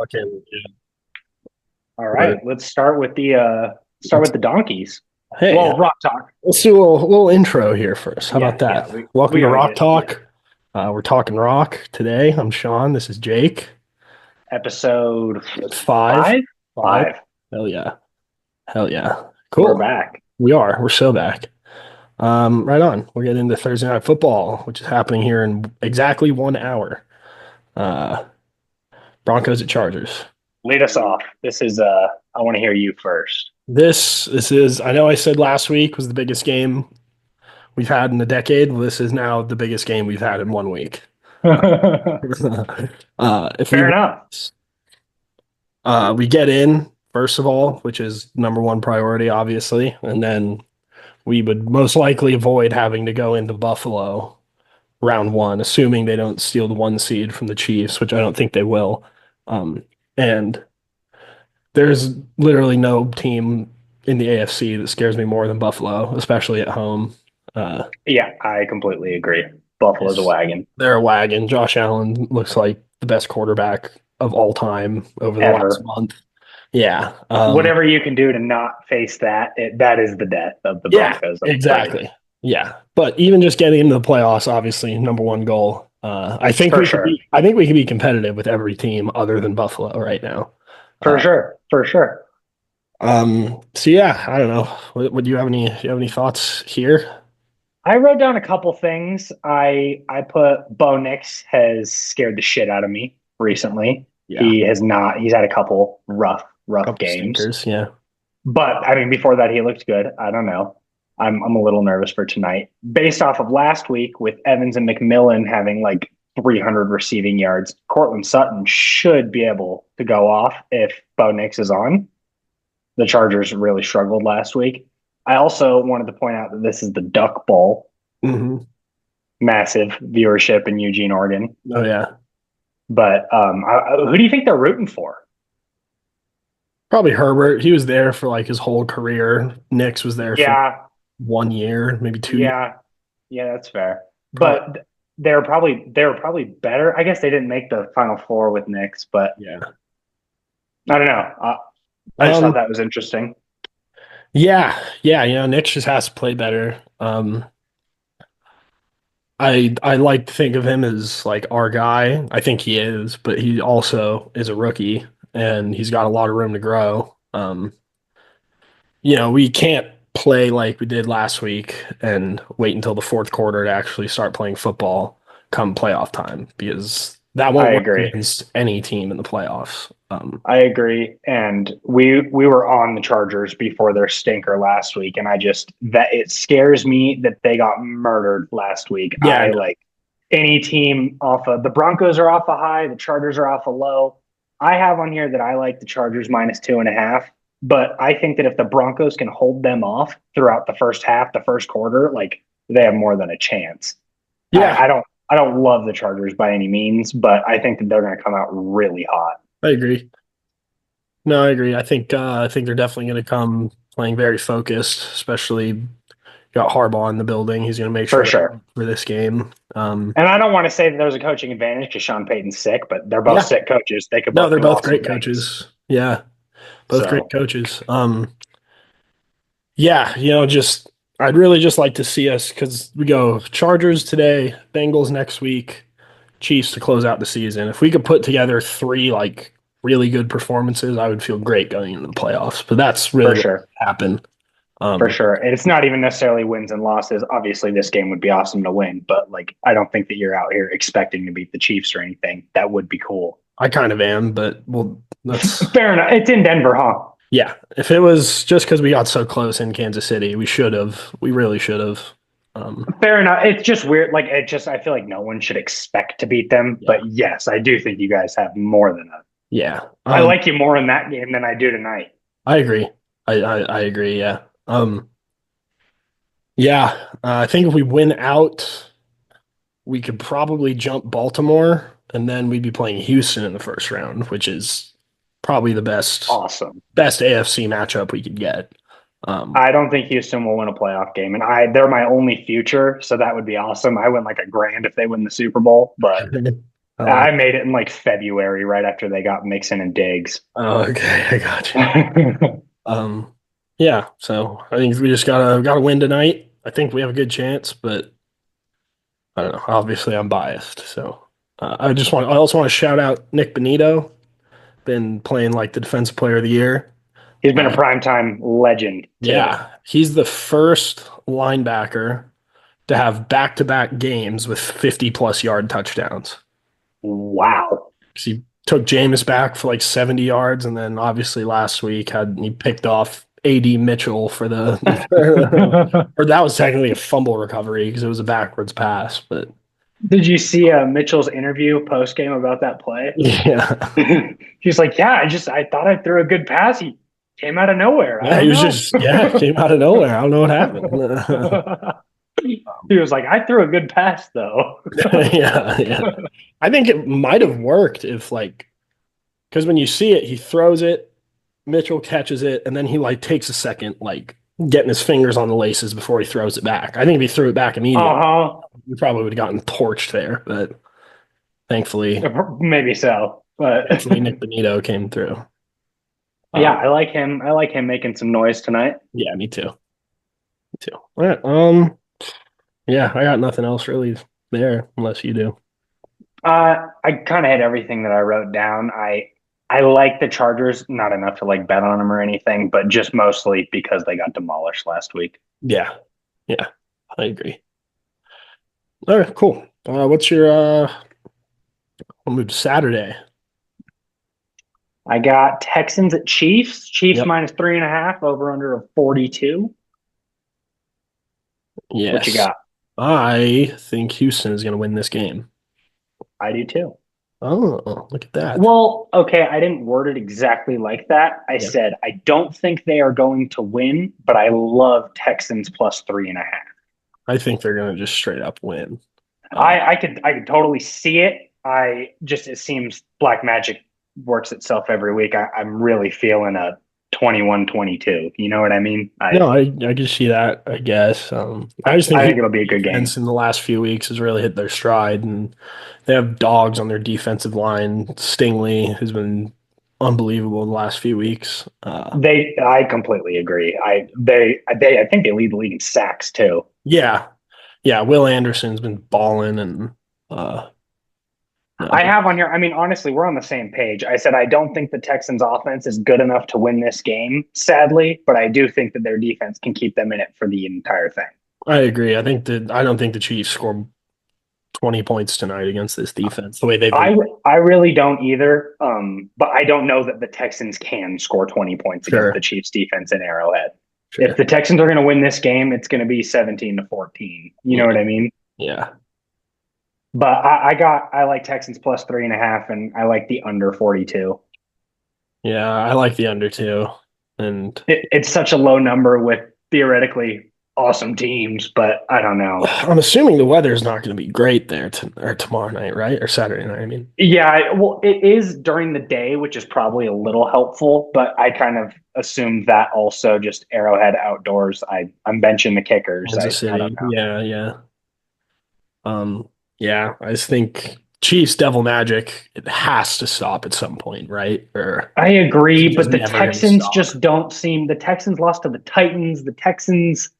Okay, All we're, right, let's start with the donkeys. hey, Well, Rock Talk. let's do a little intro here first. How Yeah, about yeah, that? we Welcome we to gotta Rock get Talk. We're talking rock today. I'm Sean. This is Jake. episode That's five. five. Five. Five. Hell yeah. Hell yeah. We're Cool. back. We are. We're so back. Right on. We're getting into Thursday Night Football, which is happening here in exactly 1 hour. Uh, Broncos at Chargers. Lead us off. This is I want to hear you first. This is, I know I said last week was the biggest game we've had in a decade. Well, this is now the biggest game we've had in 1 week. Fair If we win, enough. we get in first of all, which is number one priority, obviously, and then we would most likely avoid having to go into Buffalo round one, assuming they don't steal the one seed from the Chiefs, which I don't think they will. And there's literally no team in the AFC that scares me more than Buffalo, especially at home. Uh, Yeah, I completely agree. Buffalo's a It's wagon. they're a wagon. Josh Allen looks like the best quarterback of all time over the last Ever. month. Yeah. Whatever you can do to not face that is the death of the Yeah, Broncos, I'm afraid. exactly. Yeah. But even just getting into the playoffs, obviously, number one goal. For sure. I think we could be competitive with every team other than Buffalo right now. For Uh, sure. For sure. so yeah, I don't know. Would you have any thoughts here? I wrote down a couple things. I put Bo Nix has scared the shit out of me recently. Yeah. He has not. He's had a couple rough Couple games, stinkers, yeah. but I mean before that he looked good. I don't know. I'm a little nervous for tonight based off of last week with Evans and McMillan having like 300 receiving yards. Cortland Sutton should be able to go off if Bo Nix is on. The Chargers really struggled last week. I also wanted to point out that this is the Duck Bowl, Hmm. massive viewership in Eugene, Oregon. Oh yeah. But who do you think they're rooting for? Probably Herbert. He was there for like his whole career. Nix was there for Yeah, 1 year, maybe 2 years. yeah, yeah. That's fair. Probably, But they were probably better. I guess they didn't make the Final Four with Knicks, but yeah. I don't know. I just thought Um, that was interesting. yeah. Nix just has to play better. I like to think of him as like our guy. I think he is, but he also is a rookie and he's got a lot of room to grow. We can't play like we did last week and wait until the fourth quarter to actually start playing football come playoff time because that I won't work agree. against any team in the playoffs. I agree. And we were on the Chargers before their stinker last week, and I just that it scares me that they got murdered last week. Yeah, I like any team off of the Broncos are off a high, the Chargers are off a low. I have on here that I like the Chargers -2.5, but I think that if the Broncos can hold them off throughout the first half, the first quarter, like they have more than a chance. yeah, I don't love the Chargers by any means, but I think that they're going to come out really hot. I agree. No, I agree. I think they're definitely going to come playing very focused, especially got Harbaugh in the building. He's going to make sure For they're sure. for this game. And I don't want to say that there's a coaching advantage because Sean Payton's sick, but they're both Yeah, sick coaches. They could no, both they're do both awesome great things. coaches. Yeah, both great So coaches. Yeah, just I'd really just like to see us because we go Chargers today, Bengals next week, Chiefs to close out the season. If we could put together three like really good performances, I would feel great going into the playoffs. But that's really for what sure. happened. For Um, sure. And it's not even necessarily wins and losses. Obviously, this game would be awesome to win, but like I don't think that you're out here expecting to beat the Chiefs or anything. That would be cool. I kind of am, but well, that's Fair enough. It's in Denver, huh? yeah. If it was just because we got so close in Kansas City, we should have. We really should have. Fair enough. It's just weird. Like it just I feel like no one should expect to beat them. Yeah, But yes, I do think you guys have more than a yeah. I like you more in that game than I do tonight. I agree. I agree. Yeah. Yeah. I think if we win out, we could probably jump Baltimore, and then we'd be playing Houston in the first round, which is probably the Awesome. best AFC matchup we could get. Um, I don't think Houston will win a playoff game, and they're my only future, so that would be awesome. I win like a grand if they win the Super Bowl, but Um, I made it in like February, right after they got Mixon and Diggs. oh, okay, I got you. Um, yeah, so I think we just gotta win tonight. I think we have a good chance, but I don't know. Obviously, I'm biased, so I also want to shout out Nick Benito. Been playing like the defensive player of the year. He's been a Uh, primetime legend too. yeah, he's the first linebacker to have back-to-back games with 50 plus yard touchdowns. Wow. 'Cause he took Jameis back for like 70 yards, and then obviously last week he picked off AD Mitchell for the or that was technically a fumble recovery because it was a backwards pass, but Did you see Mitchell's interview post game about that play? yeah. He's like, "Yeah, I thought I threw a good pass. He came out of nowhere. I Yeah, he don't was know." just came out of nowhere. I don't know what happened. He was like, "I threw a good pass though." Yeah, yeah. I think it might have worked if like because when you see it, he throws it, Mitchell catches it, and then he like takes a second, like getting his fingers on the laces before he throws it back. I think if he threw it back immediately, Uh we probably would have gotten torched there. But thankfully, huh. Maybe so, but thankfully Nick Benito came through. yeah, Um, I like him. I like him making some noise tonight. yeah, me too. Me too. All right. Yeah, I got nothing else really there unless you do. I kind of had everything that I wrote down. I like the Chargers, not enough to like bet on them or anything, but just mostly because they got demolished last week. Yeah, yeah, I agree. All right, cool. What's your we'll move to Saturday. I got Texans at Chiefs. Chiefs Yep. minus 3.5 over under of 42. What you Yes. got? I think Houston is going to win this game. I do too. Oh, look at that. Well, okay, I didn't word it exactly like that. I Yeah. said I don't think they are going to win, but I love Texans plus 3.5. I think they're going to just straight up win. Uh, I could totally see it. I just it seems black magic works itself every week. I'm really feeling a 21-22. You know what I mean? no, I can see that, I guess. I just think I think Houston's it'll be a good game. defense in the last few weeks has really hit their stride, and they have dogs on their defensive line. Stingley has been unbelievable the last few weeks. I completely agree. I think they lead the league in sacks too. Yeah, yeah. Will Anderson's been balling, and uh, no, I have on here. I mean, honestly, we're on the same page. I said I don't think the Texans' offense is good enough to win this game, sadly, but I do think that their defense can keep them in it for the entire thing. I agree. I don't think the Chiefs score 20 points tonight against this defense the way they've been. I I really don't either. But I don't know that the Texans can score 20 points against the Sure, Chiefs defense in Arrowhead. If sure. the Texans are going to win this game, it's going to be 17-14. You know Yeah, what I mean? yeah, But I like Texans plus 3.5, and I like the under 42. yeah. I like the under too, and It's such a low number with theoretically awesome teams, but I don't know. I'm assuming the weather's not going to be great there or tomorrow night, right? Or Saturday night. I mean, Yeah, well, it is during the day, which is probably a little helpful, but I kind of assumed that also just Arrowhead outdoors. I'm benching the kickers. Kansas I don't City. know. Yeah, yeah. Yeah. I just think Chiefs Devil Magic. It has to stop at some point, right? Or I agree, it's just but the never going to Texans stop. just don't seem. The Texans lost to the Titans. The Texans,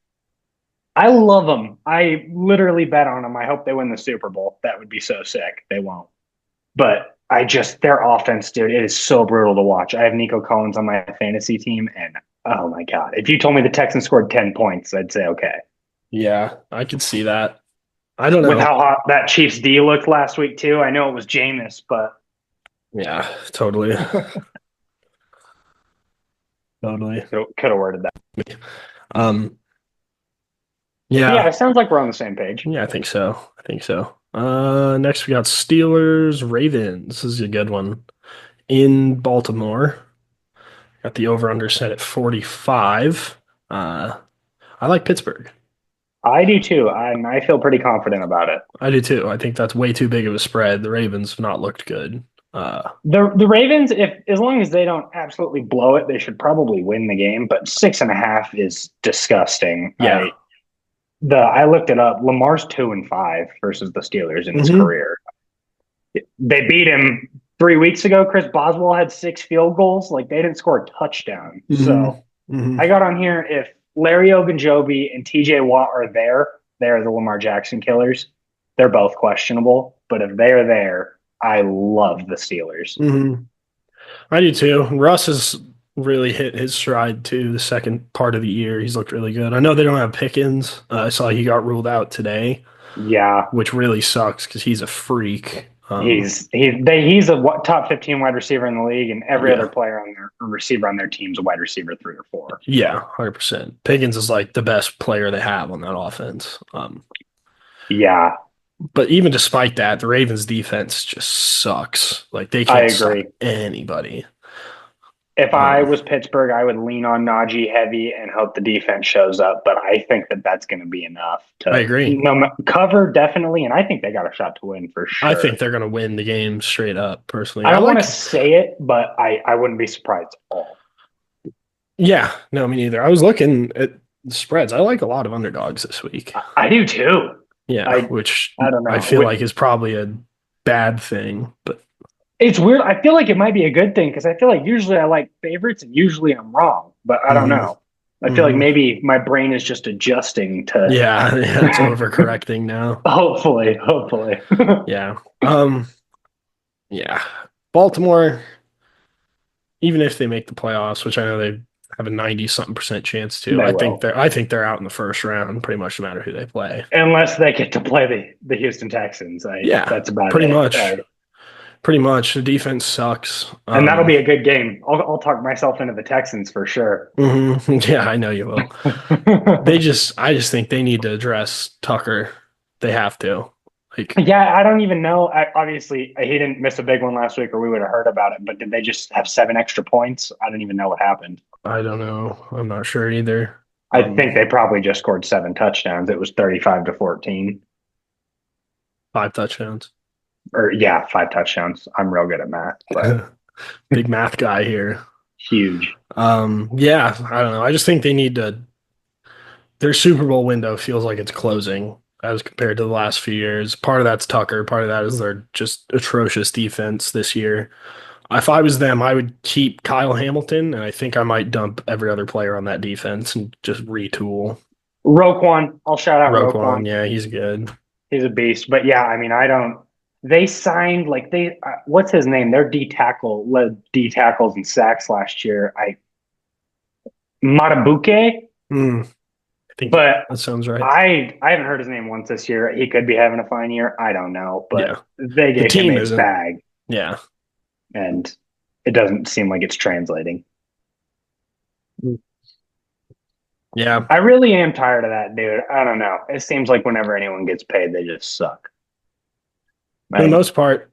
I love them. I literally bet on them. I hope they win the Super Bowl. That would be so sick. They won't. But their offense, dude, it is so brutal to watch. I have Nico Collins on my fantasy team, and oh my God. If you told me the Texans scored 10 points, I'd say okay. Yeah, I could see that. I don't With know. how hot that Chiefs D looked last week, too. I know it was Jameis, but Yeah, totally, totally. could have worded that. Um, Yeah, yeah, it sounds like we're on the same page. yeah, I think so. I think so. Next we got Steelers, Ravens. This is a good one in Baltimore. Got the over under set at 45. Uh, I like Pittsburgh. I do too. I feel pretty confident about it. I do too. I think that's way too big of a spread. The Ravens have not looked good. The Ravens, if as long as they don't absolutely blow it, they should probably win the game. But 6.5 is disgusting. Yeah. I looked it up. Lamar's 2-5 versus the Steelers in his Hmm. career. They beat him 3 weeks ago. Chris Boswell had 6 field goals. Like they didn't score a touchdown. Hmm. So Hmm. I got on here. If Larry Ogunjobi and TJ Watt are there, they're the Lamar Jackson killers. They're both questionable. But if they're there, I love the Steelers. Hmm. I do too. Russ has really hit his stride too. The second part of the year, he's looked really good. I know they don't have Pickens. I saw he got ruled out today, Yeah, which really sucks because he's a freak. he's a top 15 wide receiver in the league, and every other Yeah, player on their receiver on their team's a wide receiver 3 or 4. yeah, 100%. Pickens is like the best player they have on that offense. Yeah, But even despite that, the Ravens defense just sucks. Like they I can't stop agree. anybody. If I Um, was Pittsburgh, I would lean on Najee heavy and hope the defense shows up. But I think that that's going to be enough I to agree. cover definitely, and I think they got a shot to win for I sure. think they're going to win the game straight up. Personally, I I don't want to like. say it, but I wouldn't be surprised at all. Yeah, no, me neither. I was looking at the spreads. I like a lot of underdogs this week. I do too. Yeah, I which I don't I know. feel like is probably a bad thing, but It's weird. I feel like it might be a good thing because I feel like usually I like favorites and usually I'm wrong, but I don't mhm, know. I feel like mhm. maybe my brain is just adjusting to Yeah, yeah, it's overcorrecting now. hopefully. Yeah. Yeah. Baltimore, even if they make the playoffs, which I know they have a 90 something percent chance to, They will. I think they're out in the first round, pretty much no matter who they play. Unless they get to play the Houston Texans. Yeah, That's about pretty it. much. Pretty much. The defense sucks. And that'll be a good game. I'll talk myself into the Texans for sure. Yeah, I know you will. I just think they need to address Tucker. They have to. Like, Yeah, I don't even know. Obviously, he didn't miss a big one last week, or we would have heard about it. But did they just have 7 extra points? I don't even know what happened. I don't know. I'm not sure either. I think they probably just scored 7 touchdowns. It was 35-14, 5 touchdowns. or yeah, 5 touchdowns. I'm real good at math, but Big math guy here. huge. Yeah, I don't know. I just think they need to. Their Super Bowl window feels like it's closing as compared to the last few years. Part of that's Tucker. Part of that is their just atrocious defense this year. If I was them, I would keep Kyle Hamilton, and I think I might dump every other player on that defense and just retool. Roquan, I'll shout out Roquan, Roquan. yeah, he's good. He's a beast. But yeah, I mean, I don't. They signed like what's his name? Their D tackle led D tackles and sacks last year. Matabuke, Hmm, I think but that sounds right. I haven't heard his name once this year. He could be having a fine year. I don't know, but Yeah, they the gave him team a isn't. bag, Yeah, and it doesn't seem like it's translating. yeah. I really am tired of that, dude. I don't know. It seems like whenever anyone gets paid, they just suck. For the I, most part,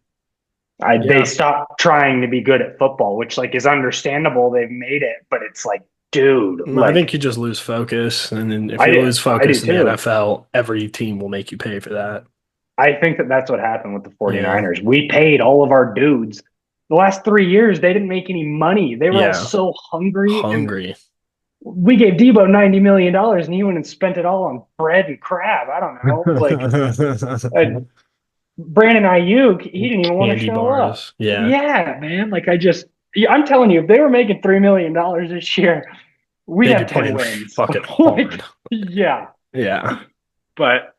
they yeah. stopped trying to be good at football, which like is understandable. They've made it, but it's like, dude, I think like you just lose focus, and then if you lose I do focus in the too. NFL, every team will make you pay for that. I think that that's what happened with the Yeah, 49ers. We paid all of our dudes. The last 3 years, they didn't make any money. They were all yeah. so hungry, and Hungry. we gave Debo $90 million, and he went and spent it all on bread and crab. I don't know, like uh, Brandon Ayuk, he didn't even want to Candy show up. bars. Yeah. Yeah, man. Like yeah, I'm telling you, if they were making $3 million this year, we'd They'd be have 10 playing wins. fucking Like, hard. yeah, Yeah. but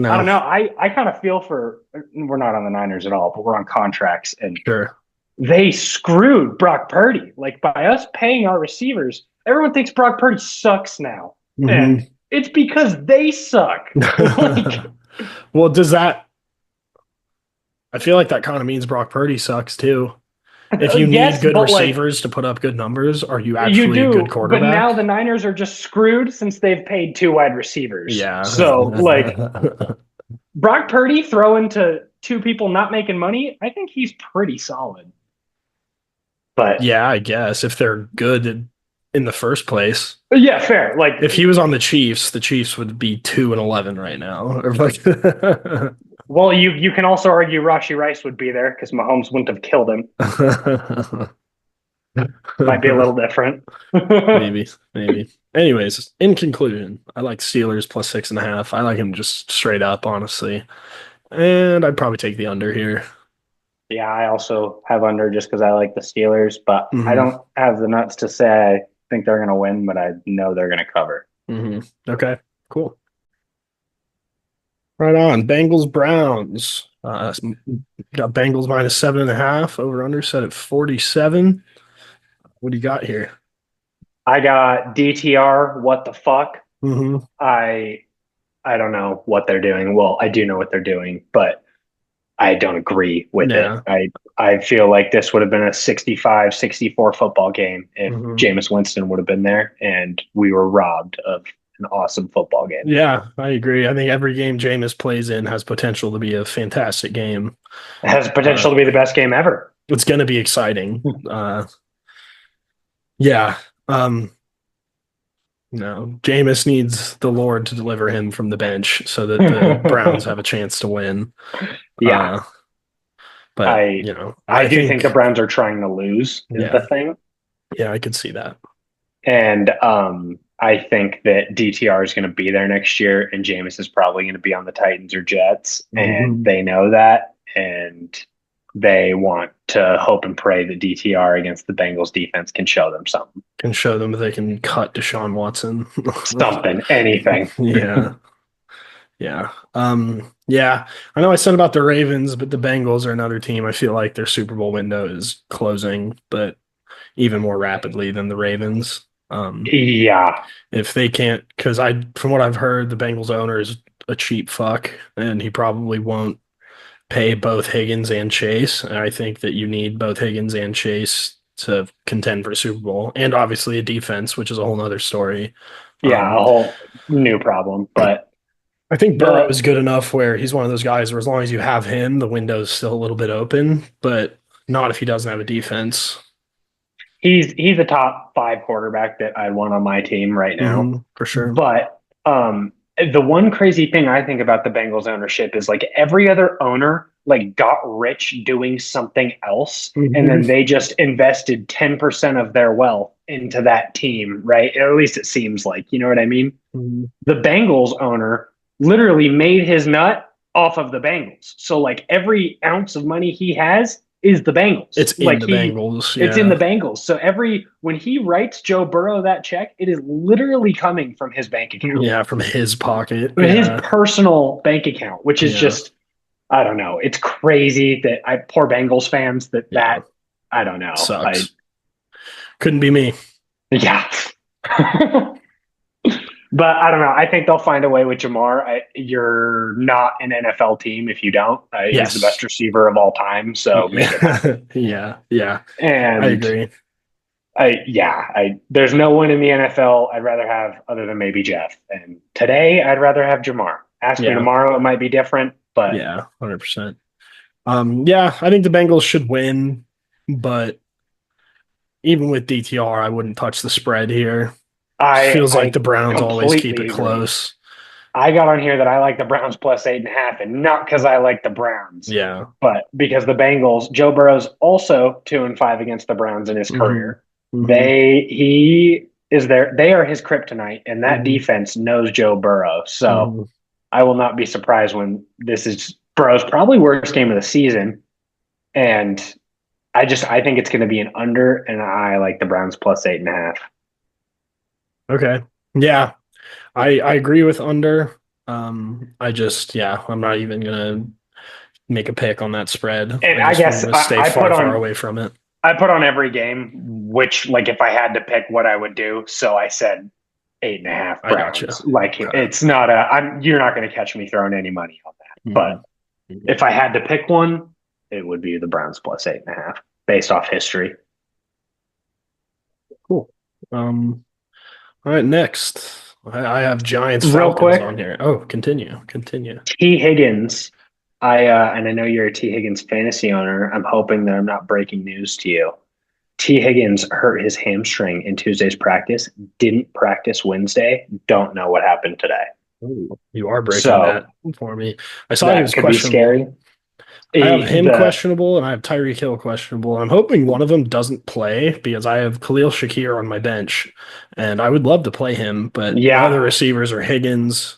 I don't No, know. I kind of feel for we're not on the Niners at all, but we're on contracts, and sure. they screwed Brock Purdy. Like by us paying our receivers, everyone thinks Brock Purdy sucks now, and Hmm. it's because they suck. Like, Well, does that, I feel like that kind of means Brock Purdy sucks too. If you need yes, good but like receivers to put up good numbers, are you you actually a good do, but now quarterback? the Niners are just screwed since they've paid 2 wide receivers. Yeah. So, like, Brock Purdy throwing to two people not making money, I think he's pretty solid. But Yeah, I guess if they're good in the first place. yeah, fair. Like, If he was on the Chiefs would be 2-11 right now. Or like well, you can also argue Rashi Rice would be there because Mahomes wouldn't have killed him. Might be a little different. Maybe, maybe. Anyways, in conclusion, I like Steelers plus 6.5. I like him just straight up, honestly. And I'd probably take the under here. Yeah, I also have under just because I like the Steelers, but I Hmm. don't have the nuts to say I think they're going to win, but I know they're going to cover. Hmm. Okay, cool. Right on. Bengals Browns. Got Bengals minus 7.5. Over under set at 47. What do you got here? I got DTR. What the fuck? Hmm. I I don't know what they're doing. Well, I do know what they're doing, but I don't agree with it. Yeah. I feel like this would have been a 65-64 football game if Hmm. Jameis Winston would have been there and we were robbed of an awesome football game. Yeah, I agree. I think every game Jameis plays in has potential to be a fantastic game. It has Uh, potential to be the best game ever. it's going to be exciting. Yeah. Um, no, Jameis needs the Lord to deliver him from the bench so that the Browns have a chance to win. Yeah, Uh, but I I I do think the think, Browns are trying to lose is the yeah, thing. yeah, I could see that. And I think that DTR is going to be there next year, and Jameis is probably going to be on the Titans or Jets, and Mhm. they know that, and they want to hope and pray that DTR against the Bengals defense can show them something, Can show them they can cut Deshaun Watson. something, anything. Yeah, yeah, yeah. I know I said about the Ravens, but the Bengals are another team. I feel like their Super Bowl window is closing, but even more rapidly than the Ravens. Yeah, If they can't, because from what I've heard, the Bengals owner is a cheap fuck, and he probably won't pay both Higgins and Chase. And I think that you need both Higgins and Chase to contend for a Super Bowl, and obviously a defense, which is a whole nother story. yeah, Um, a whole new problem. But I think Burrow the is good enough where he's one of those guys where as long as you have him, the window's still a little bit open, but not if he doesn't have a defense. he's a top five quarterback that I'd want on my team right now. For sure. But the one crazy thing I think about the Bengals ownership is like every other owner like got rich doing something else, and Hmm. then they just invested 10% of their wealth into that team, right? Or at least it seems like, you know what I mean? Hmm. The Bengals owner literally made his nut off of the Bengals. So like every ounce of money he has is the Bengals. It's in Like the he Bengals. it's in the Yeah. Bengals. So every when he writes Joe Burrow that check, it is literally coming from his bank account. Yeah, from his pocket. His Yeah. personal bank account, which is Yeah. just I don't know. It's crazy that I poor Bengals fans Yeah. I don't know. I Sucks. Couldn't be me. yeah. But I don't know. I think they'll find a way with Jamar. You're not an NFL team if you don't. He's the Yes. best receiver of all time, so make it happen. Yeah. Yeah. Yeah. I And agree. there's no one in the NFL I'd rather have other than maybe Jeff. And today I'd rather have Jamar. Ask me Yeah. tomorrow, it might be different, but Yeah. 100%. Yeah, I think the Bengals should win, but even with DTR, I wouldn't touch the spread here. Feels like I the Browns always keep completely it agree. close. I got on here that I like the Browns plus 8.5, and not because I like the Browns, Yeah. but because the Bengals, Joe Burrow's also 2-5 against the Browns in his Hmm. career. Hmm. He is there. They are his kryptonite, and that Hmm. defense knows Joe Burrow. So Hmm. I will not be surprised when this is Burrow's probably worst game of the season. And I think it's going to be an under, and I like the Browns plus 8.5. Okay. Yeah, I agree with under. Yeah, I'm not even gonna make a pick on that spread. And I I just am guess gonna stay far away from it. I put on every game, which like if I had to pick what I would do. So I said 8.5 I gotcha. Browns. Like Okay. it's not a I'm you're not going to catch me throwing any money on that. But Mhm. Mhm. if I had to pick one, it would be the Browns plus 8.5 based off history. Cool. All right, next. I have Giants Real Falcons on quick, here. Oh, continue. Continue. T Higgins. And I know you're a T Higgins fantasy owner. I'm hoping that I'm not breaking news to you. T Higgins hurt his hamstring in Tuesday's practice. Didn't practice Wednesday. Don't know what happened today. Ooh, you are breaking that So for me. I saw he that was could be questionable. scary. I have him The questionable and I have Tyreek Hill questionable. I'm hoping one of them doesn't play because I have Khalil Shakir on my bench and I would love to play him, but my other Yeah, receivers are Higgins,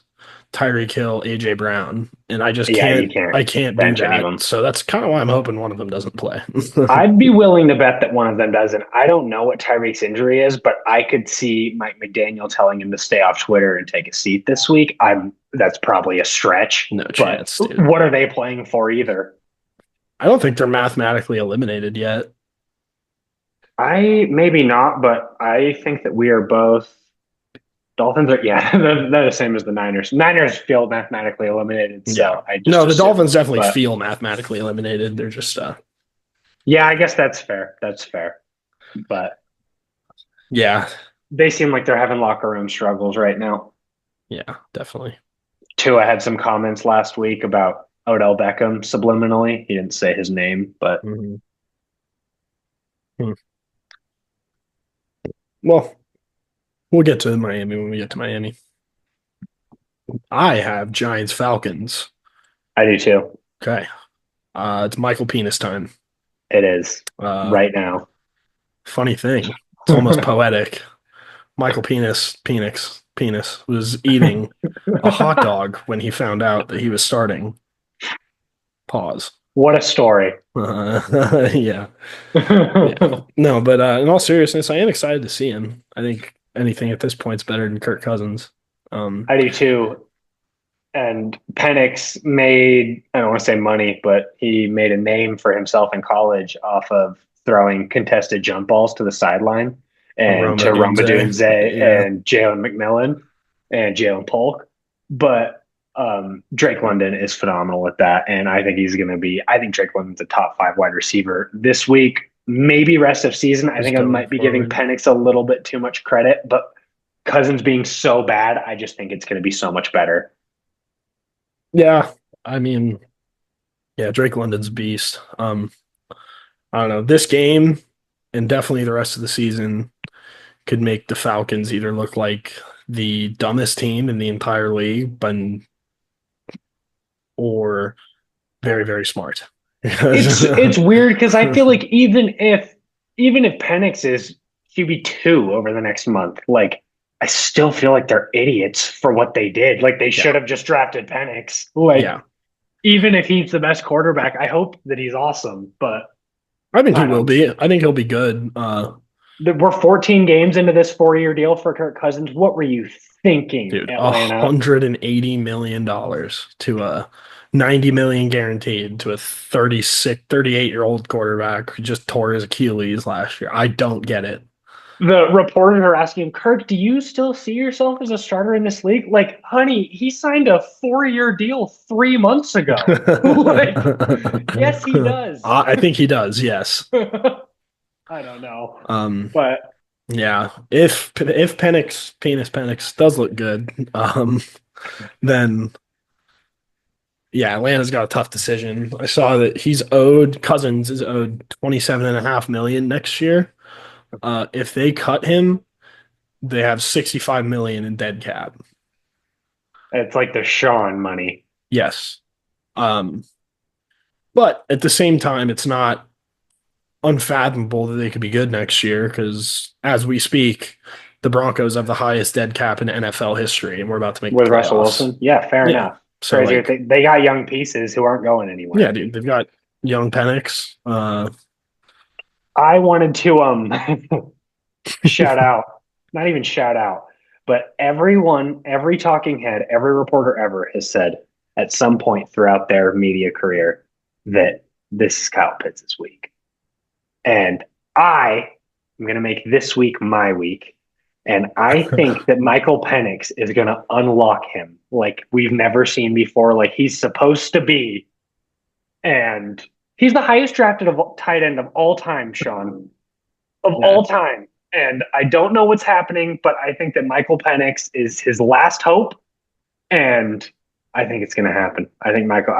Tyreek Hill, AJ Brown, and I just Yeah, you can't. can't I can't do bench any of that. them. So that's kind of why I'm hoping one of them doesn't play. I'd be willing to bet that one of them doesn't. I don't know what Tyreek's injury is, but I could see Mike McDaniel telling him to stay off Twitter and take a seat this week. I'm That's probably a stretch, No but chance, dude. what are they playing for either? I don't think they're mathematically eliminated yet. I maybe not, but I think that we are both Dolphins are yeah, they're the same as the Niners. Niners feel mathematically eliminated, Yeah. so I just No, the assume. Dolphins definitely But feel mathematically eliminated. They're just yeah, I guess that's fair. That's fair. But yeah. they seem like they're having locker room struggles right now. Yeah, definitely. Tua had some comments last week about Odell Beckham subliminally. He didn't say his name, but Mhm. Hmm. Well, we'll get to Miami when we get to Miami. I have Giants Falcons. I do too. Okay. It's Michael Penis time. It is Uh, right now. Funny thing. It's almost poetic. Michael Penis was eating a hot dog when he found out that he was starting. Pause. What a story. Yeah. Yeah. I No, but in all seriousness, I am excited to see him. I think anything at this point is better than Kirk Cousins. Um, do too. And Penix made, I don't want to say money, but he made a name for himself in college off of throwing contested jump balls to the sideline and Roma to Roma Dunze. Dunze Yeah. and Jalen McMillan and Jalen Polk. But Drake London is phenomenal with that. And I think I think Drake London's a top 5 wide receiver this week, maybe rest of season. I Just think I going might be giving forward. Penix a little bit too much credit, but Cousins being so bad, I just think it's going to be so much better. Yeah. I mean, yeah, Drake London's a beast. I don't know. This game and definitely the rest of the season could make the Falcons either look like the dumbest team in the entire league, but or very, very smart. It's weird because I feel like even if Penix is QB2 over the next month, like I still feel like they're idiots for what they did. Like they Yeah. should have just drafted Penix. Like Yeah. even if he's the best quarterback, I hope that he's awesome. But I think he I will don't. be. I think he'll be good. We're 14 games into this 4-year deal for Kirk Cousins. What were you thinking, Dude, Atlanta? $180 million to a 90 million guaranteed to a 36, 38-year-old quarterback who just tore his Achilles last year. I don't get it. The reporters are asking him, Kirk, do you still see yourself as a starter in this league? Like, honey, he signed a 4-year deal 3 months ago. Like, yes, he does. I think he does, yes. I don't know. Um, But yeah. If Penix does look good, then yeah, Atlanta's got a tough decision. I saw that Cousins is owed 27.5 million next year. If they cut him, they have 65 million in dead cap. it's like the Sean money. Yes. Um, but at the same time, it's not unfathomable that they could be good next year because as we speak, the Broncos have the highest dead cap in NFL history, and we're about to make the With Russell playoffs. Wilson. Yeah, fair Yeah. enough. So Crazy. like, They got young pieces who aren't going yeah, anywhere. dude, they've got young Penix. I wanted to shout out, not even shout out, but everyone, every talking head, every reporter ever has said at some point throughout their media career that this is Kyle Pitts' week. And I am going to make this week my week. And I think that Michael Penix is going to unlock him like we've never seen before, like he's supposed to be. And he's the highest drafted tight end of all time, Sean, of Yeah. all time. And I don't know what's happening, but I think that Michael Penix is his last hope. And I think it's going to happen. I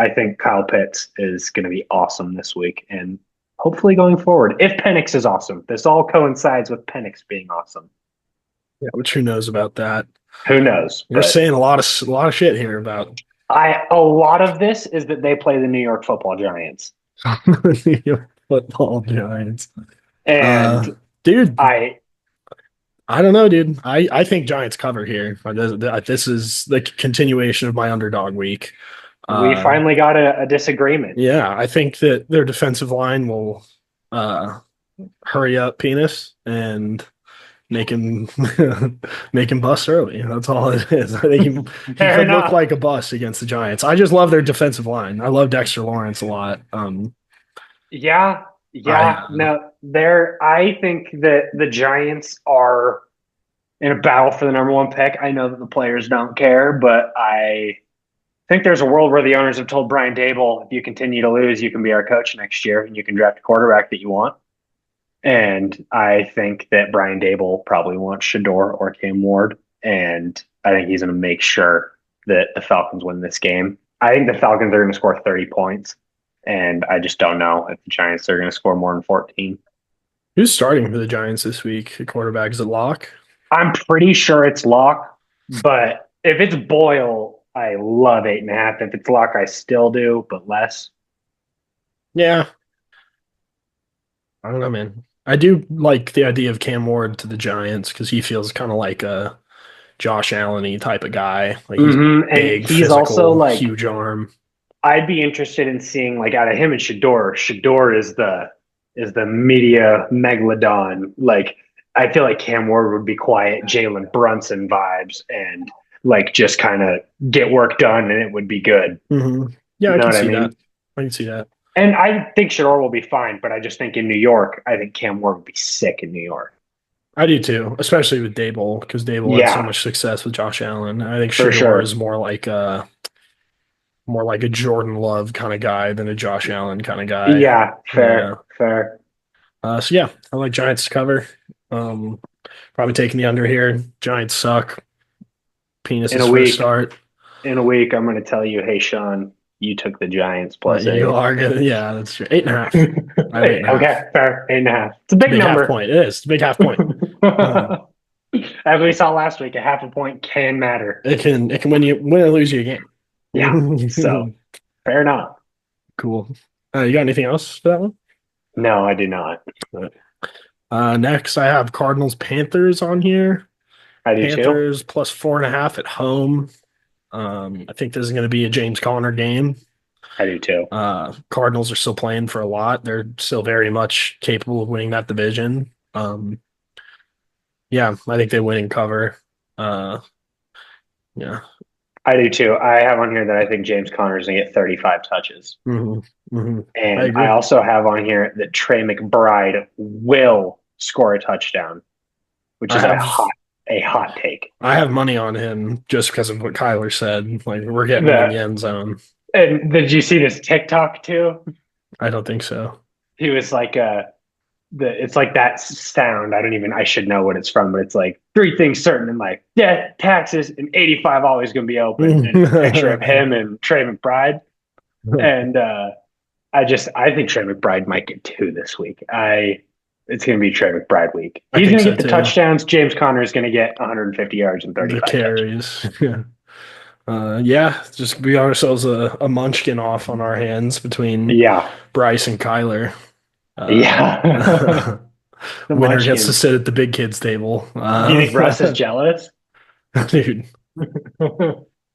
think Kyle Pitts is going to be awesome this week and hopefully going forward. If Penix is awesome, this all coincides with Penix being awesome. Yeah, which who knows about that? Who knows? You're But saying a lot of shit here about a lot of this is that they play the New York Football Giants, the football giants. and Dude, I I don't know, dude. I think Giants cover here. This is the continuation of my underdog week. We Uh, finally got a disagreement. yeah, I think that their defensive line will uh, hurry up penis and make him make him bust early. That's all it is. I think he Fair could look enough. like a bust against the Giants. I just love their defensive line. I love Dexter Lawrence a lot. Yeah, I yeah. No, there. I think that the Giants are in a battle for the number one pick. I know that the players don't care, but I think there's a world where the owners have told Brian Dable, if you continue to lose, you can be our coach next year and you can draft a quarterback that you want. And I think that Brian Dable probably wants Shador or Cam Ward. And I think he's going to make sure that the Falcons win this game. I think the Falcons are going to score 30 points. And I just don't know if the Giants are going to score more than 14. Who's starting for the Giants this week? The quarterback is it Lock? I'm pretty sure it's Lock, but if it's Boyle, I love 8.5. If it's Lock, I still do, but less. Yeah, I don't know, man. I do like the idea of Cam Ward to the Giants because he feels kind of like a Josh Allen-y type of guy. Like he's And big, he's also physical, like, huge arm. I'd be interested in seeing like out of him and Shador. Shador is the media megalodon. Like I feel like Cam Ward would be quiet, Jalen Brunson vibes, and like just kind of get work done, and it would be good. Yeah, You I know can what I see that. mean? I can see that. And I think Shador will be fine, but I just think in New York, I think Cam Ward would be sick in New York. I do too, especially with Dable because Dable had so Yeah, much success with Josh Allen. I think for Shador is sure. more like a Jordan Love kind of guy than a Josh Allen kind of guy. Yeah, Yeah. fair. So yeah, I like Giants to cover. Um, Probably taking the under here. Giants suck. In Penis's a first week, start. in a week, I'm going to tell you, hey Sean, you took the Giants plus You 8. are good. Yeah, that's true. 8.5. I have eight and a Okay, half. fair. 8.5. It's a It's a big big half number. point. It is. It's a big half point. Uh, As we saw last week, a half a point can matter. it can win or lose you a game. Yeah. So fair enough. Cool. You got anything else for that one? No, I do not. Next, I have Cardinals Panthers on here. I do too. Panthers plus 4.5 at home. I think this is going to be a James Conner game. I do too. Cardinals are still playing for a lot. They're still very much capable of winning that division. Yeah, I think they win and cover. Uh, yeah. I do too. I have on here that I think James Conner is going to get 35 touches. hmm hmm I And I agree. also have on here that Trey McBride will score a touchdown, which I is have a hot take. I have money on him just because of what Kyler said. Like we're getting him in the The end zone. and did you see this TikTok too? I don't think so. He was like it's like that sound. I should know what it's from, but it's like three things certain and like death, taxes, and 85 always gonna be open. And it's a picture of him and Trey McBride. And I think Trey McBride might get 2 this week. It's gonna be Trey McBride week. I He's think gonna so get the too. touchdowns. James Conner is gonna get 150 yards and The 35 touches. carries. Yeah. Yeah, just we got ourselves a munchkin off on our hands between Yeah. Bryce and Kyler. Yeah. The Winner gets to Munchkins. sit at the big kids table. Do you think Russ is jealous? Dude,